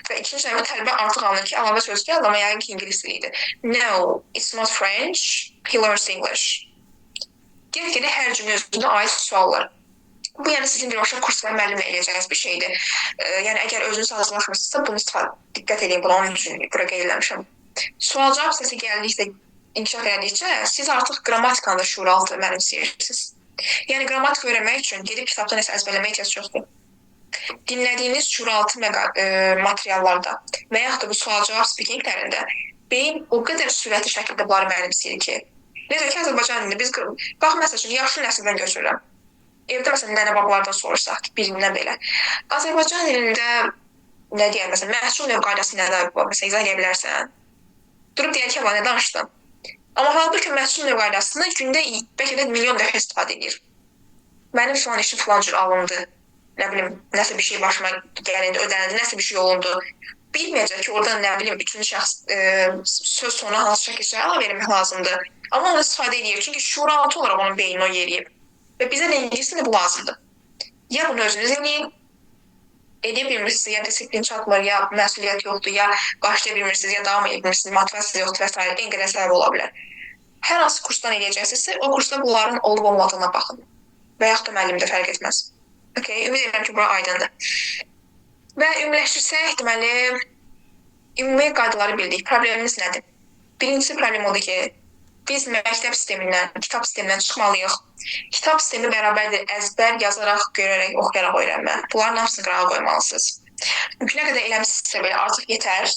Və ikinci dəfə tələbə artıq anlayır ki, əlavə söz gəldi, amma yəqin ki, ingilis dilidir. No, it's not French, he learns English. Get-gedə hər cümlə özünə aid suallar. Bu, yəni sizin birbaşa kurs və müəllimlə eləyəcəyiniz bir şeydir. Yəni, əgər özünüz hazırlaşmışsınızsa, bunu diqqət edin, bunu onun üçün bura qeyd eləmişəm. Sual-cavab səsi gəldikdə, inkişaf edildikcə, siz artıq qrammatikanı da şuuraltı mənimsəyirsiniz. Yəni, qrammatik öyrənmək üçün gedib kitabdan nəsə əzbərləmək ehtiyac yoxdur. Dinlədiyiniz şuuraltı materiallarda və yaxud da bu sual-cavab speakinglərində beyin o qədər sürətli şəkildə bunları mənimsəyir ki, necə ki, Azərbaycan dilində biz, bax, məsəl üçün, yaşlı nəsildən götürürəm. Evdə, məsələn, nənə-babalardan sorursaq ki, birindən belə. Azərbaycan dilində, nə deyək, məsələn, məhsul növ qaydası nədir, məsələn, izah edə bilərsən. Durub deyək ki, nə danışdın. Amma halbuki məhsul növ qaydasını gündə bəlkə də milyon dəfə istifadə edir. Mənim filan işim filan cür alındı. Nə bilim, nəsə bir şey başıma gəlindi, ödənildi, nəsə bir şey olundu. Bilməyəcək ki, orada nə bilim, üçüncü şəxs söz sonuna hansı şəkildə əlavə vermək lazımdır. Amma onu istifadə edir, çünki şuuraltı olaraq onun beynini o yeriyib. Və bizə də ingilisində bu lazımdır. Ya bunu özünüz eləyin, edə bilmirsiniz, ya disiplin çatmır, ya məsuliyyət yoxdur, ya başlaya bilmirsiniz, ya davam edə bilmirsiniz, motivasiya yoxdur və s. En qədər səbəb ola bilər. Hər hansı kursdan eləyəcəksinizsə, o kursda bunların olub-olmadığına baxın. Və yaxud da müəllim də fərq etməz. Okay, ümid edirəm ki, bura aydındır. Və ümumiləşdirsək, deməli, ümumi qaydaları bildik. Problemimiz nədir? Birincisi problem odur ki, biz məktəb sistemindən, kitab sistemindən çıxmalıyıq. Kitab sistemi bərabərdir əzbər yazaraq, görərək, oxuyaraq öyrənmə. Bunların hamısını qırağa qoymalısınız. Mümkünə qədər eləmişsinizsə belə artıq yetər.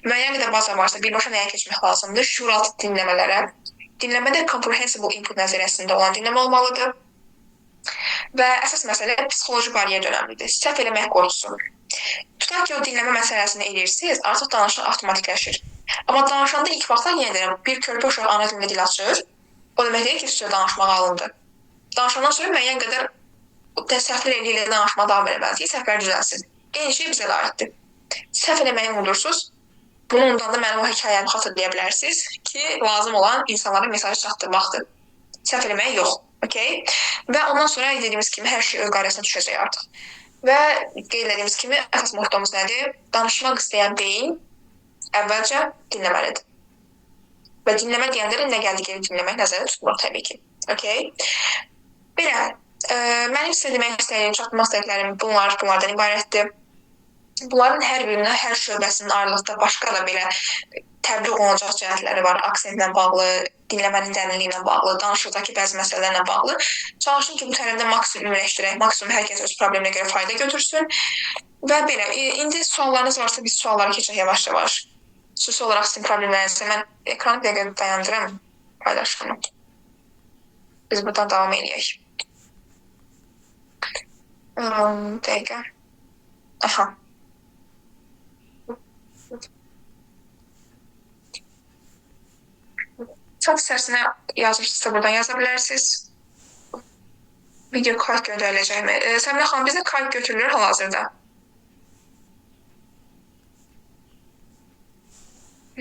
Müəyyən qədər baza varsa birbaşa nəyə keçmək lazımdır? Şuuraltı dinləmələrə. Dinləmədə comprehensible input nəzəriyyəsində olan dinləmə olmalıdır. Və əsas məsələ psixoloji bariyər önəmlidir. Səhv eləmək qorxusu. Tutaq ki, o dinləmə məsələsini edirsiniz, artıq danışıq avtomatikləşir. Amma danışanda ilk vaxtlar yenə deyirəm, bir körpə uşaq ana dilində dil açır. O demək deyil ki, sizə danışmaq alındı. Danışandan sonra müəyyən qədər səhvlər ilə danışmağa davam etməlisiniz, səhvlər düzəlsin. Eyni şey bizə də aiddir. Səhv eləməyi unudursunuz. Bunu unudanda mənim o hekayəmi xatırlaya bilərsiniz ki, lazım olan insanlara mesaj çatdırmaqdır. Səhv eləmək yox. Okay? Və ondan sonra dediyimiz kimi hər şey öz qaydasına düşəcək artıq. Və qeyd etdiyimiz kimi əsas mottomuz nədir? Danışmaq istəyən beyin əvvəlcə dinləməlidir. Və dinləmə deyəndə də nə gəldi geri dinləmək nəzərdə tutulur təbii ki. Okay? Belə, mənim sizə demək istədiyim, çatdırmaq istədiklərim bunlardan ibarətdir. Bunların hər birinin, hər şöbəsinin ayrılıqda başqa da belə təbliğ olunacaq cəhətləri var. Aksentlə bağlı, dinləmənin dərinliyi ilə bağlı, danışıqdakı bəzi məsələlərlə bağlı. Çalışın ki, bu təlimdə maksimum ümumiləşdirək, maksimum hər kəs öz probleminə görə fayda götürsün. Və belə, indi suallarınız varsa biz suallara keçək yavaş-yavaş. Xüsusi olaraq sizin problemlərinizə mən ekranı bir dəqiqə dayandırım, paylaşımı. Biz buradan davam edək. Dəqiqə. Aha. Chat içərisinə yazırsınızsa buradan yaza bilərsiniz. Video kayıt göndəriləcəkmi? Səminə xanım, bizdə kayıt götürülür hal-hazırda.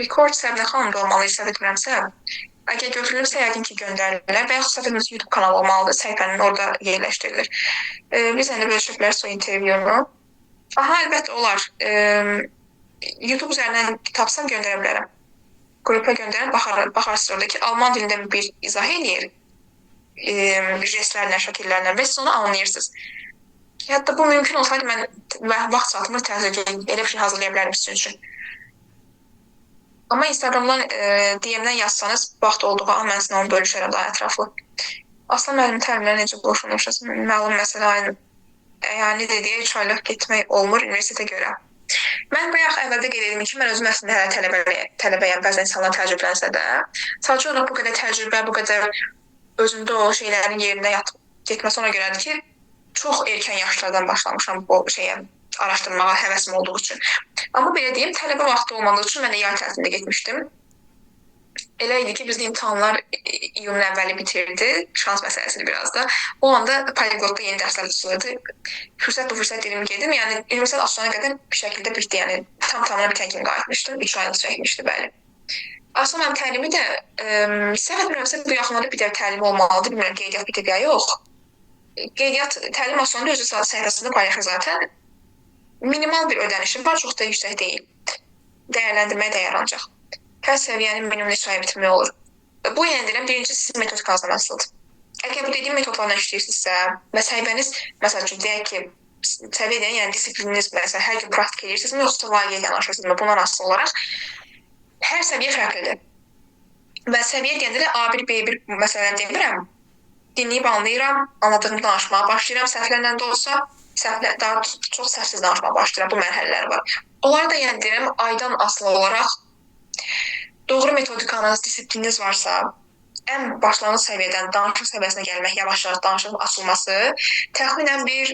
Record Səminə xanımda olmalı, səhv etmirəmsə. Əgər götürülürsə, yəqin ki, göndərilirlər və yaxud səhvimiz YouTube kanalı olmalıdır, səhifənin orada yerləşdirilir. Biz də bölüşə bilərsiniz o intervyunu. Aha, əlbəttə olar. YouTube üzərindən tapsam göndərə bilərəm. Qrupa göndərəm, baxarsınız oradakı alman dilində bir izah eləyir. Jestlərlə, şəkillərlə və siz onu anlayırsınız. Hətta bu mümkün olsaydı mən vaxt saatımı təhsil edib elə bir şey hazırlaya bilərdim sizin üçün. Amma Instagramdan DM-dən yazsanız, vaxt olduğu an mən sizin onu bölüşərəm daha ətraflı. Aslan müəllim təlimlərə necə qoşulmuşuz? Məlum məsələ yəni dediyi 3 aylıq getmək olmur universitetə görə. Mən bayaq əvvəldə qeyd edim ki, mən özüm əslində hələ tələbəyəm, bəzən insanlar təcrübələnsə də. Sadəcə olaraq bu qədər təcrübə, bu qədər özümdə o şeylərin yerində getməsi ona görədir ki, çox erkən yaşlardan başlamışam bu araşdırmağa həvəsim olduğu üçün. Amma belə deyim, tələbə vaxtı olmadığı üçün mən də yay tətilində getmişdim. Elə idi ki, bizim imtahanlar iyunun əvvəli bitirdi, şans məsələsidir biraz da. O anda poliglotda yeni dərslər tutulurdu. Bu fürsət dilim gedim, yəni universitet açılana qədər bir şəkildə bitdi, yəni tam-tamına bitən kimi qayıtmışdım, 3 aylıq çəkmişdi, bəli. Aslında mənim təlimi də, səhv etmirəmsə bu yaxınlarda bir də təlimi olmalıdır, bilmirəm, qeydiyyat bitib ya yox. Qeydiyyat təlim aslında özü səhifəsində paylaşır zaten. Minimal bir ödənişim var, çox da yüksək deyil. Dəyərləndirməyə dəyər ancaq. Hər səviyyənin minimum neçə ay bitirmək olur. Bu yenə deyirəm, birinci sizin metodikanız asılıdır. Əgər bu dediyim metodlarla işləyirsinizsə və səhifəniz, məsəl üçün deyək ki, səviyyə deyən, yəni disiplininiz məsələn hər gün praktik edirsinizmi, yoxsa layiqiyə yanaşırsınızmı, bundan asılı olaraq hər səviyyə fərqlidir. Və səviyyə deyəndə də A1, B1 məsələlər demirəm. Dinləyib anlayıram, anladığımı danışmağa başlayıram, səhvlərlə də olsa, daha çox səhvsiz danışmağa başlayıram, bu mərhələlər var. Onları da yəni deyirəm, aydan asılı olaraq doğru metodikanız, disiplininiz varsa, ən başlanğıc səviyyədən danışıq səviyyəsinə gəlmək, yavaş-yavaş danışığın açılması təxminən bir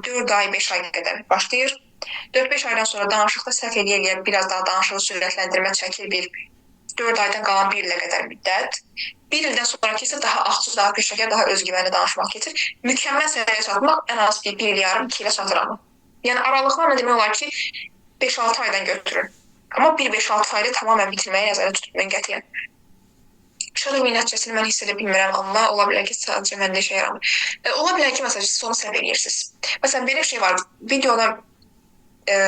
4 ay, 5 ay qədər başlayır. 4-5 aydan sonra danışıqda səhv eləyə biraz daha danışığı sürətləndirmə çəkir bir 4 aydan qalan 1 ilə qədər müddət. 1 ildən sonraki isə daha axıcı, daha peşəkar, daha özgüvənli danışmaq keçir. Mükəmməl səviyyəyə çatmaq ən az 1 il yarım, 2 ilə çatıram. Yəni aralıqlarla demək olar ki, 5-6 aydan götürün. Amma 1-5-6 ayda tamamən bitirməyə nəzərdə tutmayın qətiyyən. Şöyle nəticəsini mən hiss edə bilmirəm, amma ola bilər ki, sadəcə məndə işə yaramır. Ola bilər ki, məsələn, siz onu səhv edirsiniz. Məsələn, belə bir şey var, videoda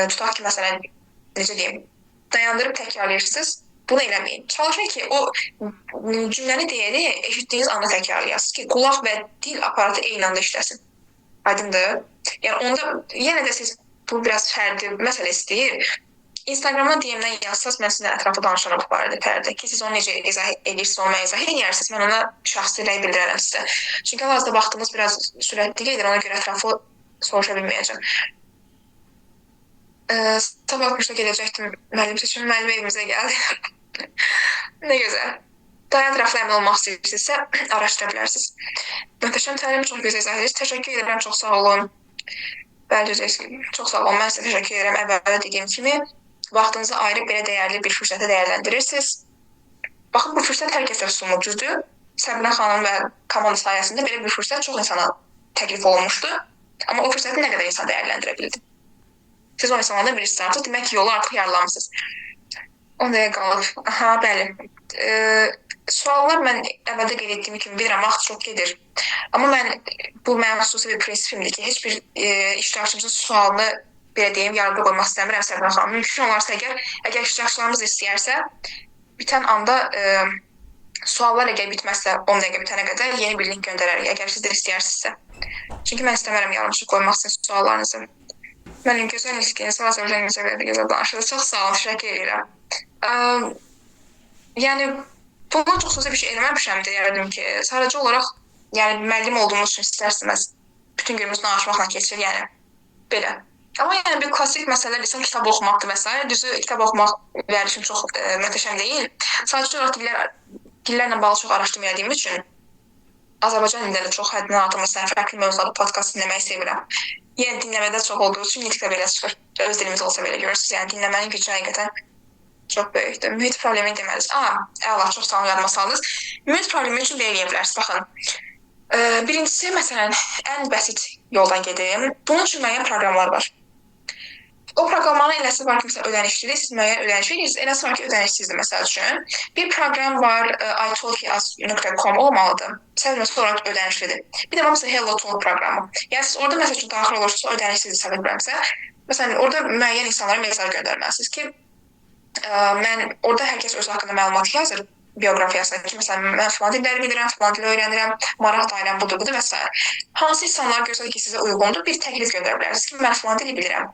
tutaq ki, məsələn, necə deyim, dayandırıb təkrarlayırsınız, bunu eləməyin. Çalışın ki, o cümləni deyəni eşitdiyiniz anda təkrarlayasınız ki, qulaq və dil aparatı eyni anda işləsin. Aydındır? Yəni, onda yenə də siz bu biraz fərdi məsələ istəyir. Instagramdan DM-dən yazsaz, mən sizin ətrafı danışaram bu barədə pərdə ki, siz onu necə izah edirsiniz, onu mən izah edirsiniz, mən ona şəxsi rəy bildirərəm sizə. Çünki hal-hazırda vaxtımız biraz sürətli gedir, ona görə ətrafı soruşa bilməyəcəm. Sabah kursda gələcəkdim, müəllim seçim, müəllim evimizə gəldi. Nə gözəl. Daha ətraflı əmin olmaq istəyirsinizsə, araşdıra bilərsiniz. Möhtəşəm təlim, çox gözəl izah edirsiniz. Təşəkkür edirəm, çox sağ olun. Bəli, çox sağ olun, mən sizə təşəkkür edirəm əvvəldə dediyim kimi. vaxtınızı ayırıb belə dəyərli bir fürsəti dəyərləndirirsiniz. Baxın, bu fürsət hər kəsə sunulur, düzdür? Səbinə xanım və komanda sayəsində belə bir fürsət çox insana təklif olunmuşdu. Amma o fürsəti nə qədər insan dəyərləndirə bildi? Siz o insanlardan birisi artıq, demək ki, yolu artıq yarılamışsınız. O nəyə qalıb? Aha, bəli. Suallar mən əvvəldə qeyd etdiyim kimi bilirəm, vaxt çox gedir. Amma bu mənim xüsusi bir prinsipimdir ki, heç bir iştirakçımızın sualını belə deyim, yarıda qoymaq istəmirəm Səbinə xanım. Mümkün olarsa əgər iştirakçılarımız istəyərsə, bitən anda suallar əgər bitməzsə 10 dəqiqə bitənə qədər yeni bir link göndərərik, əgər siz də istəyərsinizsə. Çünki mən istəmərəm yarımçıq qoymaq sizin suallarınızı. Mənim gözəl ilişkiniz, Azərbaycan İngilizcə gözəl danışırdı. Çox sağ olun, təşəkkür edirəm. Yəni, bundan çox xüsusi bir şey eləməmişəm deyərdim ki, sadəcə olaraq yəni müəllim olduğumuz üçün istərsiniz bütün günümüz danışmaqla keçir, yəni belə. Amma yəni bir klassik məsələ desəm kitab oxumaqdır və s. Düzü kitab oxumaq mənim üçün çox möhtəşəm deyil. Sadəcə olaraq dillərlə bağlı çox araşdırma etdiyim üçün Azərbaycan dilində də çox həddindən artıq məsələn fərqli mövzularda podkast dinləməyi sevirəm. Yəni dinləmədə çox olduğu üçün nitqdə belə çıxır. Öz dilimiz olsa belə görürsünüz. Yəni dinləmənin gücü həqiqətən çox böyükdür. Mühit problemi deməliyiz. Əla, çox sağ olun, yadıma saldınız. Mühit problemi üçün belə deyə bilərsiniz. Baxın, birincisi, məsələn, ən basit yoldan gedim. Bunun üçün müəyyən proqramlar var. O proqramların eləsi var ki, məsələn, ödənişlidir, siz müəyyən ödəniş verirsiniz, eləsi var ki, ödənişsizdir, məsəl üçün. Bir proqram var, italki.com olmalıdır. Səhvləməsi olaraq ödənişlidir. Bir də var, məsələn, Hello Talk proqramı. Yəni, siz orada, məsəl üçün, daxil olursunuz, ödənişsizdir, səhv etmirəmsə. Məsələn, orada müəyyən insanlara mesaj göndərməlisiniz ki, mən orada hər kəs öz haqqında məlumat yazır, biografiyasında ki, məsələn, mən filan dilləri bilirəm, filan dili öyrənirəm, maraq dairəm budur və s. Hansı insanlar görsədir ki, sizə uyğundur, bir təklif göndərə bilərsiniz ki, mən filan dili bilirəm.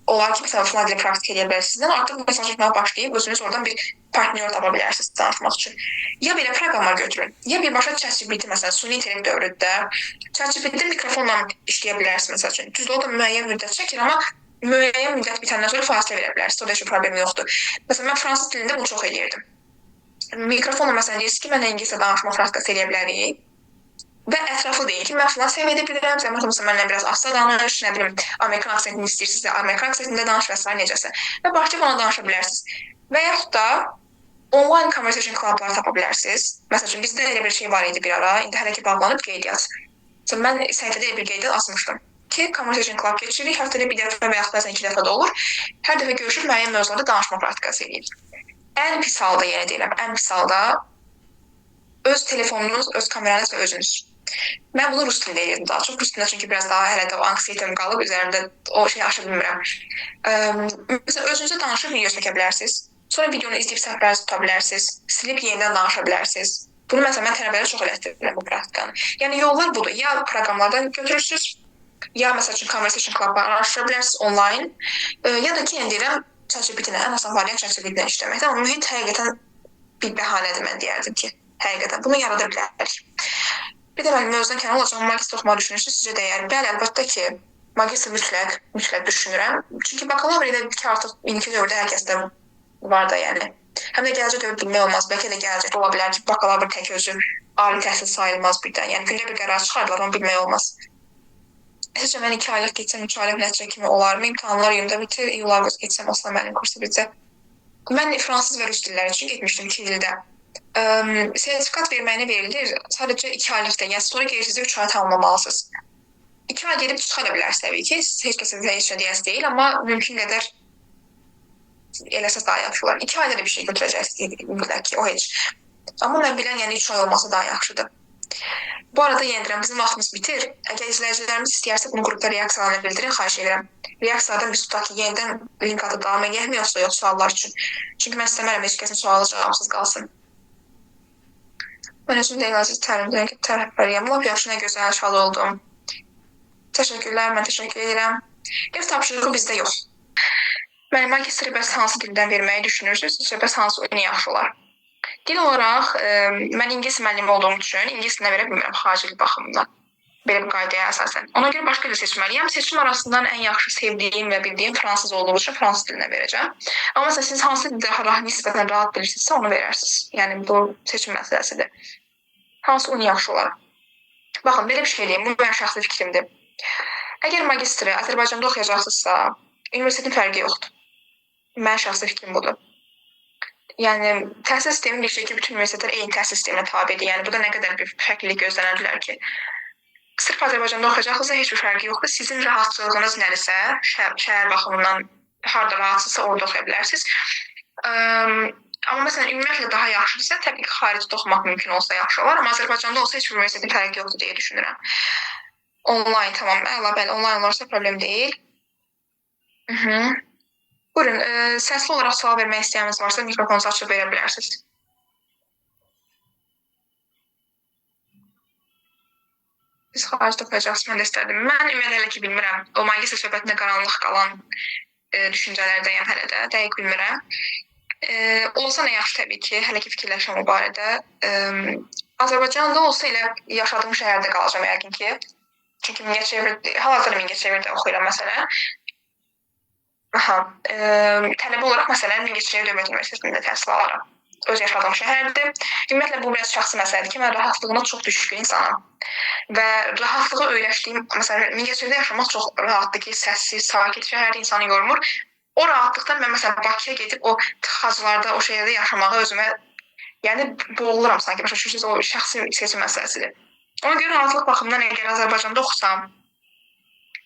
Olar ki, məsələn, filan dili praktik edə bilərsiniz. Sizdən artıq mesaj etməyə başlayıb, özünüz oradan bir partnyor tapa bilərsiniz danışmaq üçün. Ya belə proqramlar götürün, ya birbaşa ChatGPT, məsələn, süni intellekt dövründə ChatGPT-də mikrofonla işləyə bilərsiniz, məsəl üçün. Düzdür, o da müəyyən müddət çəkir, amma müəyyən müddət bitəndən sonra fasilə verə bilərsiniz. O da heç bir problem yoxdur. Məsələn, mən fransız dilində bunu çox eləyirdim. Mikrofonla məsələn deyirsiniz ki, mən ingiliscə danışma praktikası eləyə bilərik. Və ətraflı deyil ki, mən filan səviyyədə bilirəm, məsələn, mənlə biraz asta danış, nə bilim, Amerikan aksentini istəyirsinizsə, Amerikan aksentində danış və s. necəsə. Və başlayıb ona danışa bilərsiniz. Və yaxud da online conversation clublar tapa bilərsiniz. Məsəl üçün, bizdə elə bir şey var idi bir ara, indi hələ ki bağlanıb qeydiyyat. Mən səhifədə bir qeydiyyat asmışdım ki, conversation club keçirik, həftədə bir dəfə və yaxud da 2 dəfə də olur. Hər dəfə görüşüb müəyyən mövzularda danışma praktikası edirik. Ən pis halda, yenə deyirəm, ən pis halda öz telefonunuz, öz kameranız və özünüz. Mən bunu rus dilində edirdim daha çox. Rus dilində çünki biraz daha hələ də o anksiyetem qalıb, üzərimdə o şeyi aşa bilmirəm. Məsələn, özünüzə danışıb video çəkə bilərsiniz. Sonra videonu izləyib səhvlərinizi tuta bilərsiniz. Silib yenidən danışa bilərsiniz. Bunu məsələn, mən tələbələrə çox elətdirirəm bu praktikanı. Yəni, yollar budur. Ya proqramlardan götürürsünüz, ya məsəl üçün conversation club'ı araşdıra bilərsiniz online, ya da ki, deyirəm, ChatGPT-lə, ən asan variant ChatGPT-lə işləməkdə. Amma mühit həqiqətən bir bəhanədir, mən deyərdim ki, həqiqətən. Bunu yarada bilərik. Bir də mən mövzudan kənar olacağım, magistr oxumağı düşünürsünüz, sizcə dəyər. Bəli, əlbəttə ki, magistr mütləq düşünürəm. Çünki bakalavr elə ki, artıq indiki dövrdə hər kəsdə var da, yəni. Həm də gələcək dövr bilmək olmaz. Bəlkə də gələcəkdə ola bilər ki, bakalavr tək özü ali təhsil sayılmaz birdən. Yəni, gündə bir qərar çıxardılar, onu bilmək olmaz. Sizcə, mən 2 aylıq geçsəm, 3 aylıq nəticə kimi olarmı? İmtahanlar yılda bitir, iyul avqust geçsəm, aslında mənim kursu bitsə. Mən fransız və rus dilləri üçün getmişdim 2 ildə. Sertifikat verməyinə verilir, sadəcə 2 aylıqda, yəni sonra gerisinizdə 3 ay tamamlamalısınız. 2 ay gedib çıxa da bilərsiniz təbii ki, heç kəsə heç nə deyəsi deyil, amma mümkün qədər eləsəz daha yaxşı olar. 2 ayda da bir şey götürəcəksiniz, mütləq ki, o heç. Amma mən bilən, yəni 3 ay olması daha yaxşıdır. Bu arada yenildirəm, bizim vaxtımız bitir. Əgər izləyicilərimiz istəyərsə bunu qrupda reaksiyalarını bildirin, xahiş edirəm. Reaksiyalardan biz tutaq ki, yenidən link atıb davam edəyəkmi, yoxsa yox suallar üçün. Çünki mən istəmərəm heç kəsin sualı cavabsız qalsın. Mən özüm də əziz təlimdən tərəfdarıyam. Lap yaxşı, nə gözəl şad oldum. Təşəkkürlər, mən təşəkkür edirəm. Ev tapşırığı bizdə yox. Mənim magistri bəs hansı dildən verməyi düşünürsünüz? Sizcə bəs hansı oyunu yaxşı olar? Dil olaraq, mən ingilis müəllimi olduğum üçün ingilis dilinə verə bilmirəm xarici baxımdan. Belə bir qaydaya əsasən. Ona görə başqa dil seçməliyəm. Seçim arasından ən yaxşı sevdiyim və bildiyim fransız olduğu üçün fransız dilinə verəcəm. Amma məsələn, siz hansı dildə nisbətən rahat bilirsinizsə, onu verərsiniz. Yəni, bu seçim məsələsidir. Hansı oyun yaxşı olar? Baxın, belə bir şey deyim, bu mənim şəxsi fikrimdir. Əgər magistri Azərbaycanda oxuyacaqsınızsa, universitetin fərqi yoxdur. Mən şəxsi fikrim budur. Yəni təhsil sistemi deyir ki, bütün universitetlər eyni təhsil sisteminə tabedir. Yəni burada nə qədər bir fərqlilik gözlənə bilər ki? Sırf Azərbaycanda oxuyacaqsınızsa heç bir fərqi yoxdur. Sizin rahatlığınız nədirsə, şəhər baxımından harda rahatsızsa orada oxuya bilərsiniz. Amma məsələn ümumiyyətlə daha yaxşıdırsa, təbii ki, xaricdə oxumaq mümkün olsa yaxşı olar, amma Azərbaycanda olsa heç bir universitetin fərqi yoxdur deyə düşünürəm. Onlayn tamam, əla, bəli, onlayn olarsa problem deyil. Buyurun, səsli olaraq sual vermək istəyəniniz varsa mikrofonunuzu açıb verə bilərsiniz. Biz xaricdə oxuyacaqsınız, mən də istərdim. Mən ümumiyyətlə hələ ki bilmirəm. O magistr söhbətində qaranlıq qalan düşüncələrdəyəm hələ də, dəqiq bilmirəm. Olsa nə yaxşı təbii ki, hələ ki fikirləşəm o barədə. Azərbaycanda olsa elə yaşadığım şəhərdə qalacağam yəqin ki. Çünki hal-hazırda Mingəçevirdə oxuyuram məsələn. Tələbə olaraq məsələn Mingəçevir Dövlət Universitetində təhsil alaram. Öz yaşadığım şəhərdir. Ümumiyyətlə bu biraz şəxsi məsələdir ki, mən rahatlığına çox düşkün insanam. Və rahatlığı öyrəşdiyim, məsələn Mingəçevirdə yaşamaq çox rahatdır ki, səssiz, sakit şəhərdə insanı yormur. O rahatlıqdan mən məsələn Bakıya gedib o tıxaclarda, o şəhərdə yaşamağa özümə yəni boğuluram sanki. Başa düşürsünüz, o şəxsi seçim məsələsidir. Ona görə rahatlıq baxımından əgər Azərbaycanda oxusam,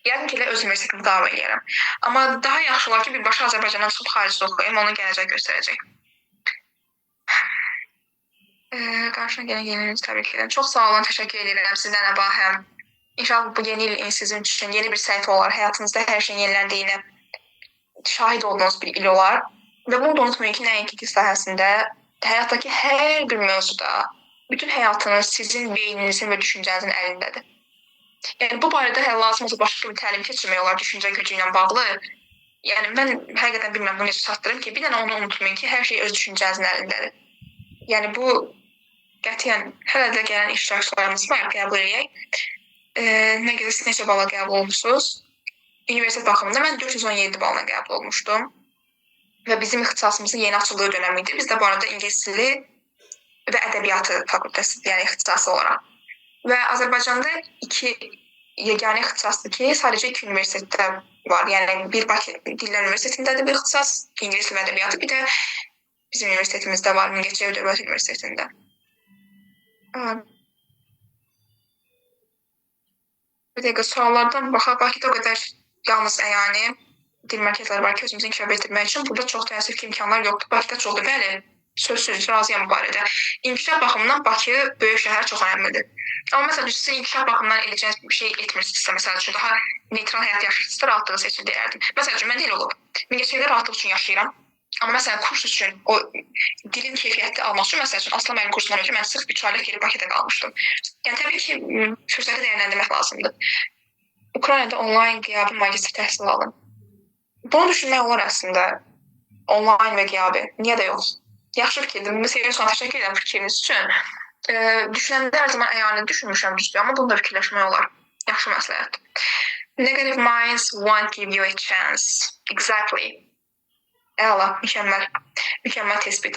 yəqin ki, öz universitetimi davam edərəm. Amma daha yaxşı olar ki, birbaşa Azərbaycandan çıxıb xaricdə oxuyayım, onun gələcək göstərəcək. Qarşına gələn yenilərinizi təbrik edirəm. Çox sağ olun, təşəkkür edirəm sizdən Əbahəm. İnşallah bu yeni il sizin üçün yeni bir səhifə olar. Həyatınızda hər şeyin yeniləndiğinə şahid olduğunuz bir il olar. Və bunu da unutmayın ki, nəinki dil sahəsində, həyatdakı hər bir mövzuda bütün həyatınız sizin beyninizin və düşüncənizin əlindədir. Yəni bu barədə lazım olsa başqa bir təlim keçirmək olar düşüncə gücü ilə bağlı. Yəni mən həqiqətən bilmirəm bunu necə çatdırım ki, bir dənə onu unutmayın ki, hər şey öz düşüncənizin əlindədir. Yəni bu qətiyyən hələ də gələn iştirakçılarımız var, qəbul edək. Nə qədər siz neçə bala qəbul olmuşsunuz? Universitet baxımında mən 417 balla qəbul olmuşdum. Və bizim ixtisasımızın yeni açıldığı dönəm idi. Biz də bu arada ingilis dili və ədəbiyyatı fakültəsi, yəni ixtisası olaraq. Və Azərbaycanda yeganə ixtisasdır ki, sadəcə 2 universitetdə var. Yəni bir Bakı Dillər Universitetindədir bir ixtisas, ingilis dili və ədəbiyyatı, bir də bizim universitetimizdə var, Mingəçevir Dövlət Universitetində. Bir dəqiqə suallardan baxaq, Bakıda o qədər yalnız əyani dil mərkəzləri var ki, özümüzü inkişaf etdirmək üçün. Burada çox təəssüf ki, imkanlar yoxdur. Bakıda çoxdur, bəli, sözsüz, razıyam bu barədə. İnkişaf baxımından Bakı böyük şəhər çox önəmlidir. Amma məsələn, sizə inkişaf baxımından edəcəyiniz bir şey etmirsinizsə, məsələn üçün daha neytral həyat yaşayırsınızsa rahatlığı seçin deyərdim. Məsələn üçün, mən elə olub. Mingəçevirdə rahatlıq üçün yaşayıram. Amma məsələn, kurs üçün, o dilin keyfiyyətli almaq üçün, məsələn üçün, Aslan müəllim kursundan ötürü mən sırf 3 aylıq gelib Bakıda qalmışdım. Yəni təbii ki, fürsəti dəyərləndirmək lazımdır. Ukraynada onlayn qiyabi magistr təhsil alın. Bunu düşünmək olar əslində, onlayn və qiyabi. Niyə də yox? Yaxşı fikirdir. Sevgili sonra təşəkkür edirəm fikriniz üçün. Düşünəndə hər zaman əyani düşünmüşəm düzdür, amma bunu da fikirləşmək olar. Yaxşı məsləhət. Negative minds won't give you a chance. Exactly. Əla, mükəmməl. Mükəmməl tespit.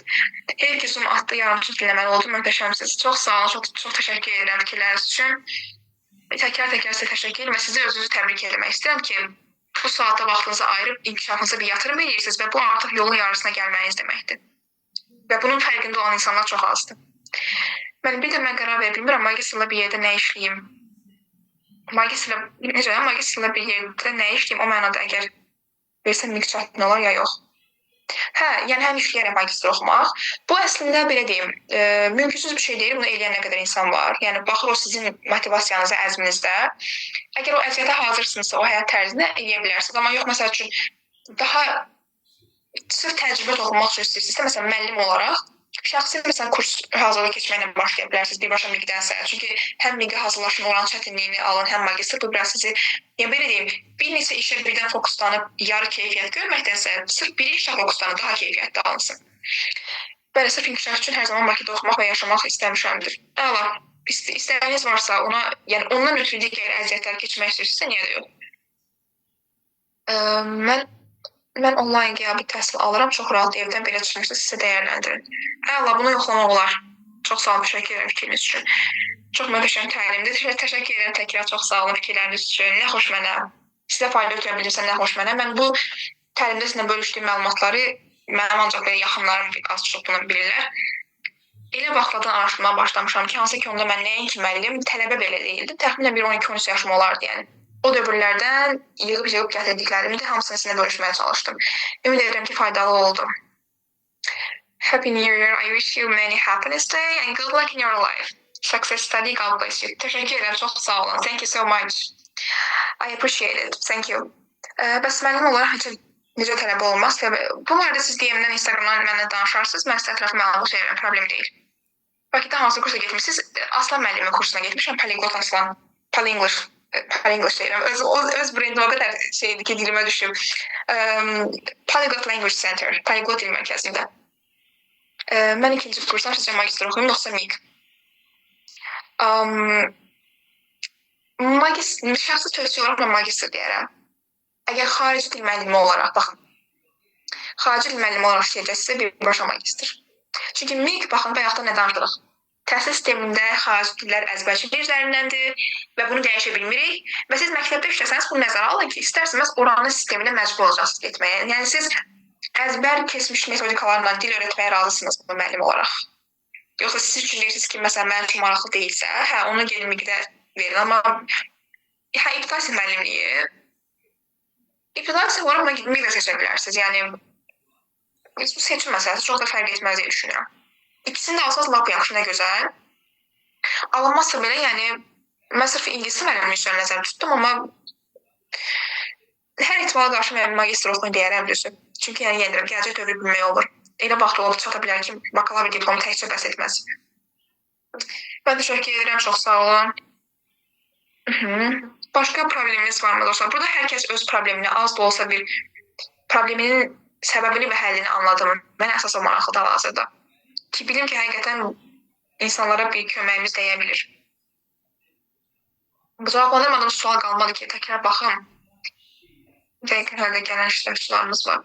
Hər ki, Zoom adlı yarımçı dinləməli oldum. Möhtəşəmsiniz. Çox sağ olun, çox təşəkkür edirəm fikirləriniz üçün. Təkrar sizə təşəkkür edirəm və sizi özünüzü təbrik etmək istəyirəm ki, bu saatda vaxtınızı ayırıb inkişafınıza bir yatırım edirsiniz və bu artıq yolun yarısına gəlməyiniz deməkdir. Və bunun fərqində olan insanlar çox azdır. Bir də mən qərar verə bilmirəm, magistrla bir yerdə nə işləyim? Magistrla bir yerdə nə işləyim? O mənada əgər versəm çətin olar ya yox. Yəni həm işləyərəm magistr oxumaq. Bu əslində belə deyim, mümkünsüz bir şey deyil, bunu eləyən nə qədər insan var. Yəni baxır o sizin motivasiyanıza, əzminizdə. Əgər o əziyyətə hazırsınızsa, o həyat tərzinə eləyə bilərsiniz. Amma yox, məsəl üçün daha sırf təcrübə toxunmaq üçün istəyirsinizsə, məsələn müəllim olaraq şəxsi məsələn kurs hazırlığı keçməklə başlaya bilərsiniz birbaşa MİQ-dənsə. Çünki həm MİQ-ə hazırlaşın, oranın çətinliyini alın, həm magistr bu biraz sizi, yəni belə deyim, bir neçə işə birdən fokuslanıb yarı keyfiyyət görməkdənsə, sırf bir işə fokuslanıb daha keyfiyyətli alınsın. Bəli, sırf inkişaf üçün hər zaman Bakıda oxumaq və yaşamaq istəmişəmdir. Əla, istəyiniz varsa ona, yəni ondan ötürü digər əziyyətlər keçmək istəyirsinizsə, niyə də yox? Mən onlayn qiyabi təhsil alıram, çox rahat evdən belə çıxmışsınız, sizə dəyərləndirin. Əla, bunu yoxlamaq olar. Çox sağ olun, təşəkkür edirəm fikriniz üçün. Çox möhtəşəm təlimdir. Təşəkkür edirəm təkrar, çox sağ olun fikirləriniz üçün. Nə xoş mənə. Sizə fayda ötürə bilirsə, nə xoş mənə. Mən bu təlimdə sizinlə bölüşdüyüm məlumatları mənim ancaq belə yaxınlarım az çox bunu bilirlər. Elə vaxtlardan araşdırmağa başlamışam ki, hansı ki onda mən nəinki müəllim, tələbə belə deyildim. Təxminən bir 12-13 yaşım olardı yəni. O dövrlərdən yığıb gətirdiklərimi də hamısını sizinlə bölüşməyə çalışdım. Ümid edirəm ki, faydalı oldu. Happy New Year. I wish you many happiness day and good luck in your life. Success study, God bless you. Təşəkkür edirəm, çox sağ olun. Thank you so much. I appreciate it. Thank you. Bəs müəllim olaraq necə tələbə olmaz? Bu arada siz DM-dən, Instagramdan mənlə danışarsınız. Mən sizə ətraflı məlumat verirəm, problem deyil. Bakıda hansı kursa getmişsiniz? Aslan müəllimi kursuna getmişəm. Polyglot Aslan. Polyenglish deyirəm. Öz brandim o qədər şeydir ki, dilimə düşüb. Polyglot Language Center. Polyglot dil mərkəzində. Mən ikinci kursdan sizcə magistr oxuyum, yoxsa MIG? Şəxsi tövsiyə olaraq mən magistr deyərəm. Əgər xarici dil müəllimi olaraq, baxın, xarici dil müəllimi olaraq istəyəcəksə birbaşa magistr. Çünki MIG, baxın, bayaqda nə danışdırıq? Təhsil sistemində xarici dillər əzbərçilik üzərindəndir və bunu dəyişə bilmirik. Və siz məktəbdə işləsəniz, bunu nəzərə alın ki, istərsiniz oranın sisteminə məcbur olacaqsınız getməyə. Yəni siz əzbər keçmiş metodikalarla dil öyrətməyə razısınız bu müəllim olaraq. Yoxsa siz üçün deyirsiniz ki, məsələn, mənim üçün maraqlı deyilsə, onu gelin MIG-də verin. Amma iptidai müəllimliyi, iptidai olaraq MIG-də seçə bilərsiniz. Yəni, seçim məsələsi çox da fərq etməz deyə düşünürəm. İkisini də alsanız lap yaxşı, nə gözəl. Alınmazsa belə, yəni, mən sırf ingilis müəllimliyi üzrə nəzər tutdum, amma hər ehtimala qarşı mən magistr oxuyun deyərəm düzü. Çünki yəni yenirəm, gələcək dövrü bilmək olur. Elə vaxt olub çata bilər ki, bakalavr diplomu təkcə bəs etməz. Mən təşəkkür edirəm, çox sağ olun. Başqa probleminiz varmı dostlar? Burada hər kəs öz problemini az da olsa bir probleminin səbəbini və həllini anladım. Mən əsas o maraqlıdır hal-hazırda. Ki, bilim ki, həqiqətən insanlara bir köməyimiz dəyə bilir. Cavablandırmadığım sual qalmadı ki, təkrar baxım. Dəqiqən hələ gələn iştirakçılarımız var.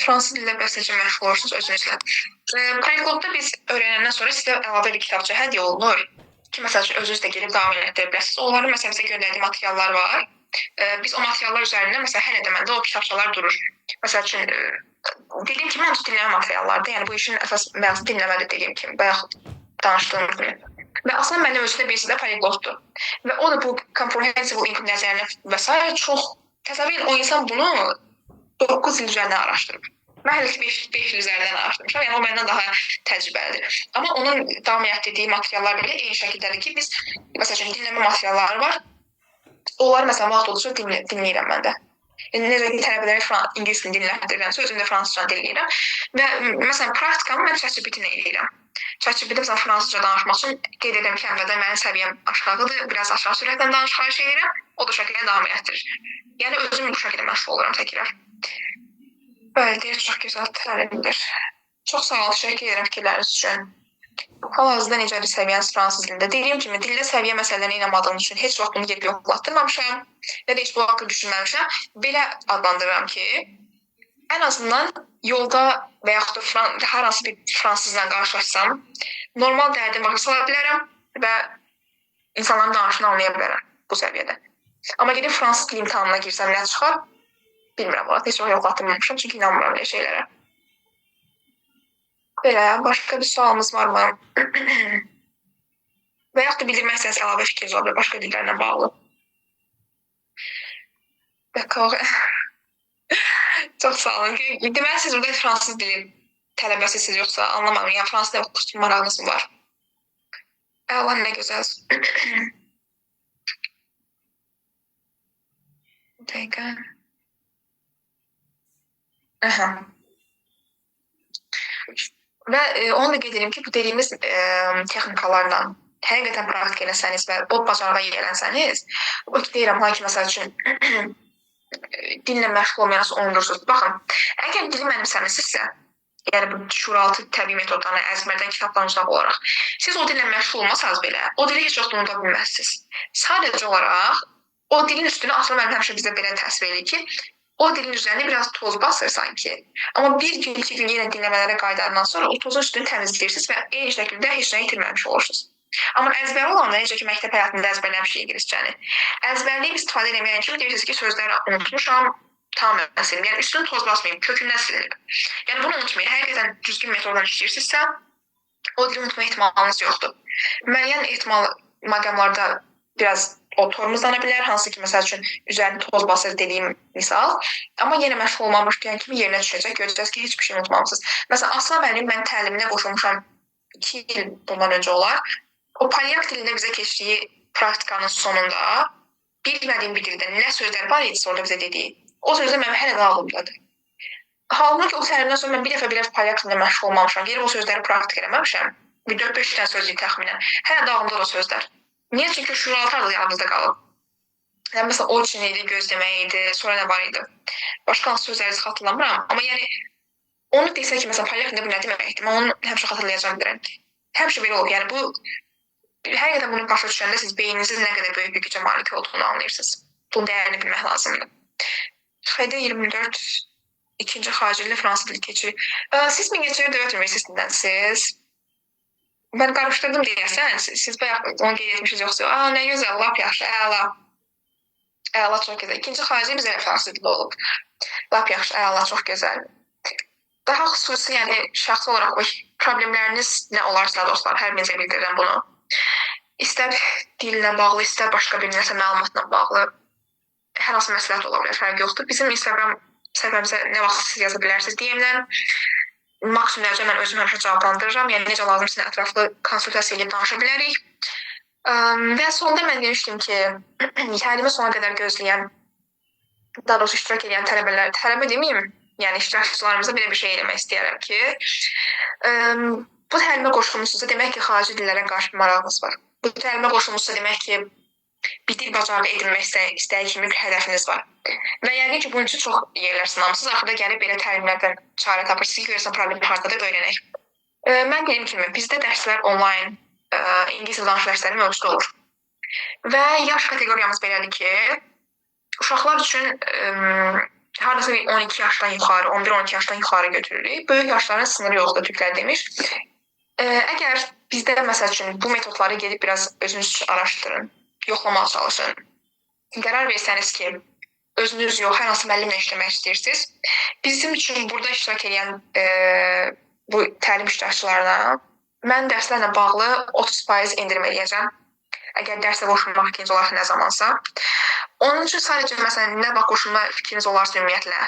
Fransız dillə bəs necə məşğul olursunuz özünüzlə. Polyglotda biz öyrənəndən sonra sizə əlavə bir kitabça hədiyyə olunur. Ki, məsəl üçün, özünüz də gelib davam etdirə bilərsiniz. Onların məsələn bizə göndərdiyi materiallar var. Biz o materiallar üzərində, məsələn, hər edəməndə o kitabçalar durur. Məsəl üçün, dediyim kimi, hamısı dinləmə materiallardır. Yəni, bu işin əsas məqsədi dinləmədir, dediyim kimi, bayaq danışdığım kimi. Və Aslan mənim özü də birisi də polyglotdur. Və o da bu comprehensive input nəzərinə və s. çox təsəvvür edin, o insan bunu 9 il üzərindən araşdırıb. Mən hələ ki 5 il üzərindən araşdırmışam, yəni o məndən daha təcrübəlidir. Amma onun davam etdirdiyi materiallar belə eyni şəkildədir ki, biz, məsəl üçün, dinləmə materialları var. Onları, məsələn, vaxt olduqca dinləyirəm mən də. Necə ki, tələbələrə ingilis dilini dinlətdirirəmsə, özüm də fransızca dinləyirəm. Və, məsələn, praktikamı mən ChatGPT-nə eləyirəm. ChatGPT, məsələn, fransızca danışmaq üçün qeyd edirəm ki, əvvəldən mənim səviyyəm aşağıdır, biraz aşağı sürətdən xahiş edirəm, o da şəkildə davam etdirir. Yəni, özüm bu şəkildə məşğul oluram təkrar. Bəli, deyir, çox gözəl təlimdir. Çox sağ olun, təşəkkür edirəm fikirləriniz üçün. Hal-hazırda necədir səviyyəniz fransız dilində? Dediyim kimi, dildə səviyyə məsələlərini inanmadığım üçün heç vaxt bunu gedib yoxlatdırmamışam, ya da heç bu haqqı düşünməmişəm. Belə adlandırıram ki, ən azından yolda və yaxud da hər hansı bir fransızla qarşılaşsam, normal dərdim başa sala bilərəm və insanların danışını anlaya bilərəm bu səviyyədə. Amma gedib fransız dil imtahanına girsəm, nə çıxar? Bilmirəm, heç vaxt yoxlatdırmamışam, çünki inanmıram belə şeylərə. Belə, başqa bir sualımız var mı? Və yaxud da bildirmək istəyəniz əlavə fikriniz olabilir, başqa dillərlə bağlı. Çox sağ olun. Deməli, siz burada fransız dili tələbəsiniz yoxsa anlamadım. Yəni, fransız dili marağınız mı var? Allah nə gözəl. Dəqiqə. Və onu da qeyd edim ki, bu dediyimiz texnikalarla həqiqətən praktik eləsəniz və o bacarığa yiyələnsəniz, o ki, deyirəm, hangi məsəl üçün dinlə məşğul olmayanası onurursunuz. Baxın, əgər dili mənimsəmisinizsə, yəni bu şuraltı təbii metodlarını əzbərdən kitabdan uzaq olaraq, siz o dillə məşğul olmasanız belə, o dili heç vaxt unuda bilməzsiniz. Sadəcə olaraq, o dilin üstünə Aslan mənim həmişə bizə belə təsvir edir ki, o dilin üzərində biraz toz basır sanki. Amma bir gün, 2 gün yenə dinləmələrə qayıdandan sonra o tozun üstünü təmizləyirsiniz və eyni şəkildə heç nə itirməmiş olursunuz. Amma əzbəri olanda, necə ki, məktəb həyatında əzbərləmişik ingiliscəni, əzbərləyib istifadə eləməyən kimi deyirsiniz ki, sözləri unutmuşam, tamamilə silinib. Yəni üstünü toz basmayıb, kökündən silinib. Yəni bunu unutmayın. Həqiqətən düzgün metodla işləyirsinizsə, o dili unutma ehtimalınız yoxdur. Müəyyən ehtimal məqamlarda biraz o tormozlana bilər, hansı ki, məsəl üçün üzərini toz basır dediyim misal. Amma yenə məşğul olmamışkən kimi yerinə düşəcək, görəcəksiniz ki, heç bir şey unutmamısınız. Məsələn, Aslan müəllim mən təliminə qoşulmuşam 2 il bundan öncə olar. O polyak dilində bizə keçdiyi praktikanın sonunda bilmədiyim bir dildə nə sözlər var idi orada bizə dediyi. O sözlər mənim hələ də ağlımdadır. Halbuki o təlimdən sonra mən bir dəfə belə polyak dilində məşğul olmamışam. Gəlib o sözləri praktik eləməmişəm. Bir 4-5 dənə sözdür təxminən. Hələ də ağlımda o sözlər. Niyə? Çünki şuuraltı da yadımızda qalıb. Yəni məsələn o üçün idi, gözləmək idi, sonra nə var idi? Başqa hansı sözləri xatırlamıram. Amma yəni onu desək ki, məsələn polyak dilində bu nə deməkdir? Mən onu həmişə xatırlayacağam bilirəm. Həmişə belə olub. Yəni bu həqiqətən bunu başa düşəndə siz beyninizin nə qədər böyük bir gücə malik olduğunu anlayırsınız. Bunun dəyərini bilmək lazımdır. Xeydə 24 ikinci xarici dil fransız dili keçir. Siz Mingəçevir Dövlət Universitetindənsiz. Mən qarışdırdım deyəsən. Siz bayaq onu qeyd etmişsiniz yoxsa? Nə gözəl, lap yaxşı, əla. Əla, çox gözəl. İkinci xarici bizə fransız dili olub. Lap yaxşı, əla, çox gözəl. Daha xüsusi, yəni şəxsi olaraq o problemləriniz nə olarsa dostlar, hər birinizə bildirirəm bunu. İstər dillə bağlı, istər başqa bir nəsə məlumatla bağlı hər hansı məsləhət ola bilər, fərqi yoxdur. Bizim Instagram səhifəmizə nə vaxt siz yaza bilərsiniz DM-lə. Maksimum dərəcə mən özüm həmişə cavablandırıram. Yəni necə lazımsa ətraflı konsultasiya edib danışa bilərik. Və sonda mən demişdim ki, təlimi sona qədər gözləyən, daha doğrusu iştirak edən tələbə deməyim, yəni iştirakçılarımıza belə bir şey eləmək istəyərəm ki, bu təlimə qoşulmusunuzsa demək ki, xarici dillərə qarşı marağınız var. Bu təlimə qoşulmusunuzsa demək ki, bir dil bacarığı edinmək istəyi kimi bir hədəfiniz var. Və yəqin ki, bunun üçün çox yerlər sınamısınız. Axırda gəlib belə təlimlərdən çarə tapırsınız ki, görürsən problemi hardadır, öyrənək. Mən dediyim kimi, bizdə dərslər onlayn, İngilis dili danışıq dərsləri mövcud olur. Və yaş kateqoriyamız belədir ki, uşaqlar üçün hardasa 12 yaşdan yuxarı, 11-12 yaşdan yuxarı götürürük. Böyük yaşların sınırı yoxdur, Türklər demiş. Əgər bizdə məsəl üçün bu metodları gedib biraz özünüz üçün araşdırın, yoxlamağa çalışın. Qərar versəniz ki, özünüz yox, hər hansı müəllimlə işləmək istəyirsiniz. Bizim üçün burada iştirak edən bu təlim iştirakçılarına mən dərslərlə bağlı 30% endirim eləyəcəm. Əgər dərslə qoşulmaq fikriniz olarsa nə zamansa. Onun üçün sadəcə məsələn nə vaxt qoşulma fikriniz olarsa ümumiyyətlə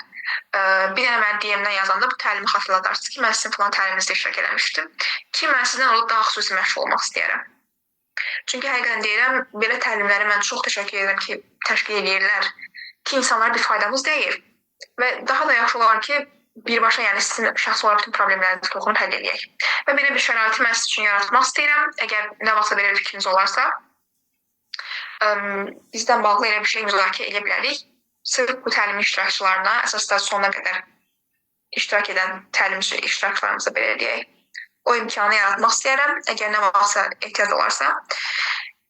bir dənə mən DM-dən yazanda bu təlimi xatırladarsınız ki, mən sizin falan təliminizdə iştirak eləmişdim ki, mən sizdən olub daha xüsusi məşğul olmaq istəyərəm. Çünki həqiqətən deyirəm, belə təlimləri mən çox təşəkkür edirəm ki, təşkil edirlər ki, insanlara bir faydamız dəyir. Və daha da yaxşı olar ki, birbaşa yəni sizin şəxsi olaraq bütün problemlərinizi toxunub həll edək. Və belə bir şəraiti mən sizin üçün yaratmaq istəyirəm. Əgər nə vaxtsa belə bir fikriniz olarsa, bizdən bağlı elə bir şey müzakirə edə bilərik. Sırf bu təlim iştirakçılarına, əsasda sonuna qədər iştirak edən təlim iştirakçılarımıza belə deyək, o imkanı yaratmaq istəyirəm. Əgər nə vaxtsa ehtiyac olarsa,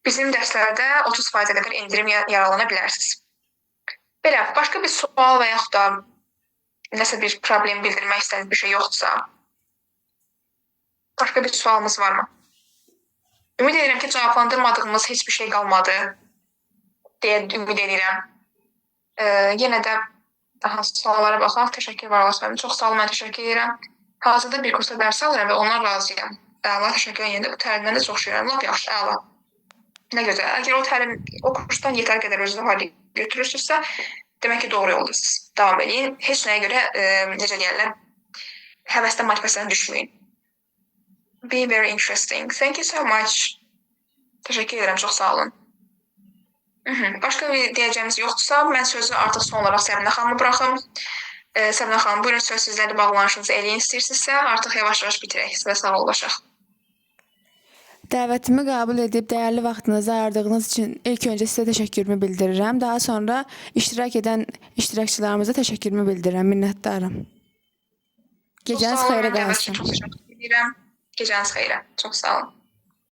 bizim dərslərdə 30%-ə qədər endirim yararlana bilərsiniz. Belə, başqa bir sual və yaxud da nəsə bir problem bildirmək istədiyiniz bir şey yoxdursa, başqa bir sualımız varmı? Ümid edirəm ki, cavablandırmadığımız heç bir şey qalmadı deyə ümid edirəm. Yenə də daha suallara baxaq. Təşəkkür var olasınız. Çox sağ olun, mən təşəkkür edirəm. Hazırda bir kursda dərs alıram və ondan razıyam. Əla, təşəkkür edirəm. Bu təlimdən də çox şeyəm. Lap yaxşı, əla. Nə gözəl. Əgər o kursdan yetər qədər özünüzü hali götürürsünüzsə, demək ki, doğru yoldasınız. Davam edin. Heç nəyə görə, necə deyərlər, həvəsdən motivasiyadan düşməyin. Be very interesting. Thank you so much. Təşəkkür edirəm, çox sağ olun. Başqa bir deyəcəyimiz yoxdursa, mən sözü artıq son olaraq Səminə xanımı buraxım. Səminə xanım, buyurun söz sizlərlə bağlanışınızı eləyin istəyirsinizsə, artıq yavaş-yavaş bitirək və sağ olacaq. Dəvətimi qəbul edib dəyərli vaxtınızı ayırdığınız üçün ilk öncə sizə təşəkkürümü bildirirəm. Daha sonra iştirak edən iştirakçılarımıza təşəkkürümü bildirirəm, minnətdarım. Gecəniz xeyrə qalsın. Çox təşəkkür edirəm. Gecəniz xeyrə. Çox sağ olun.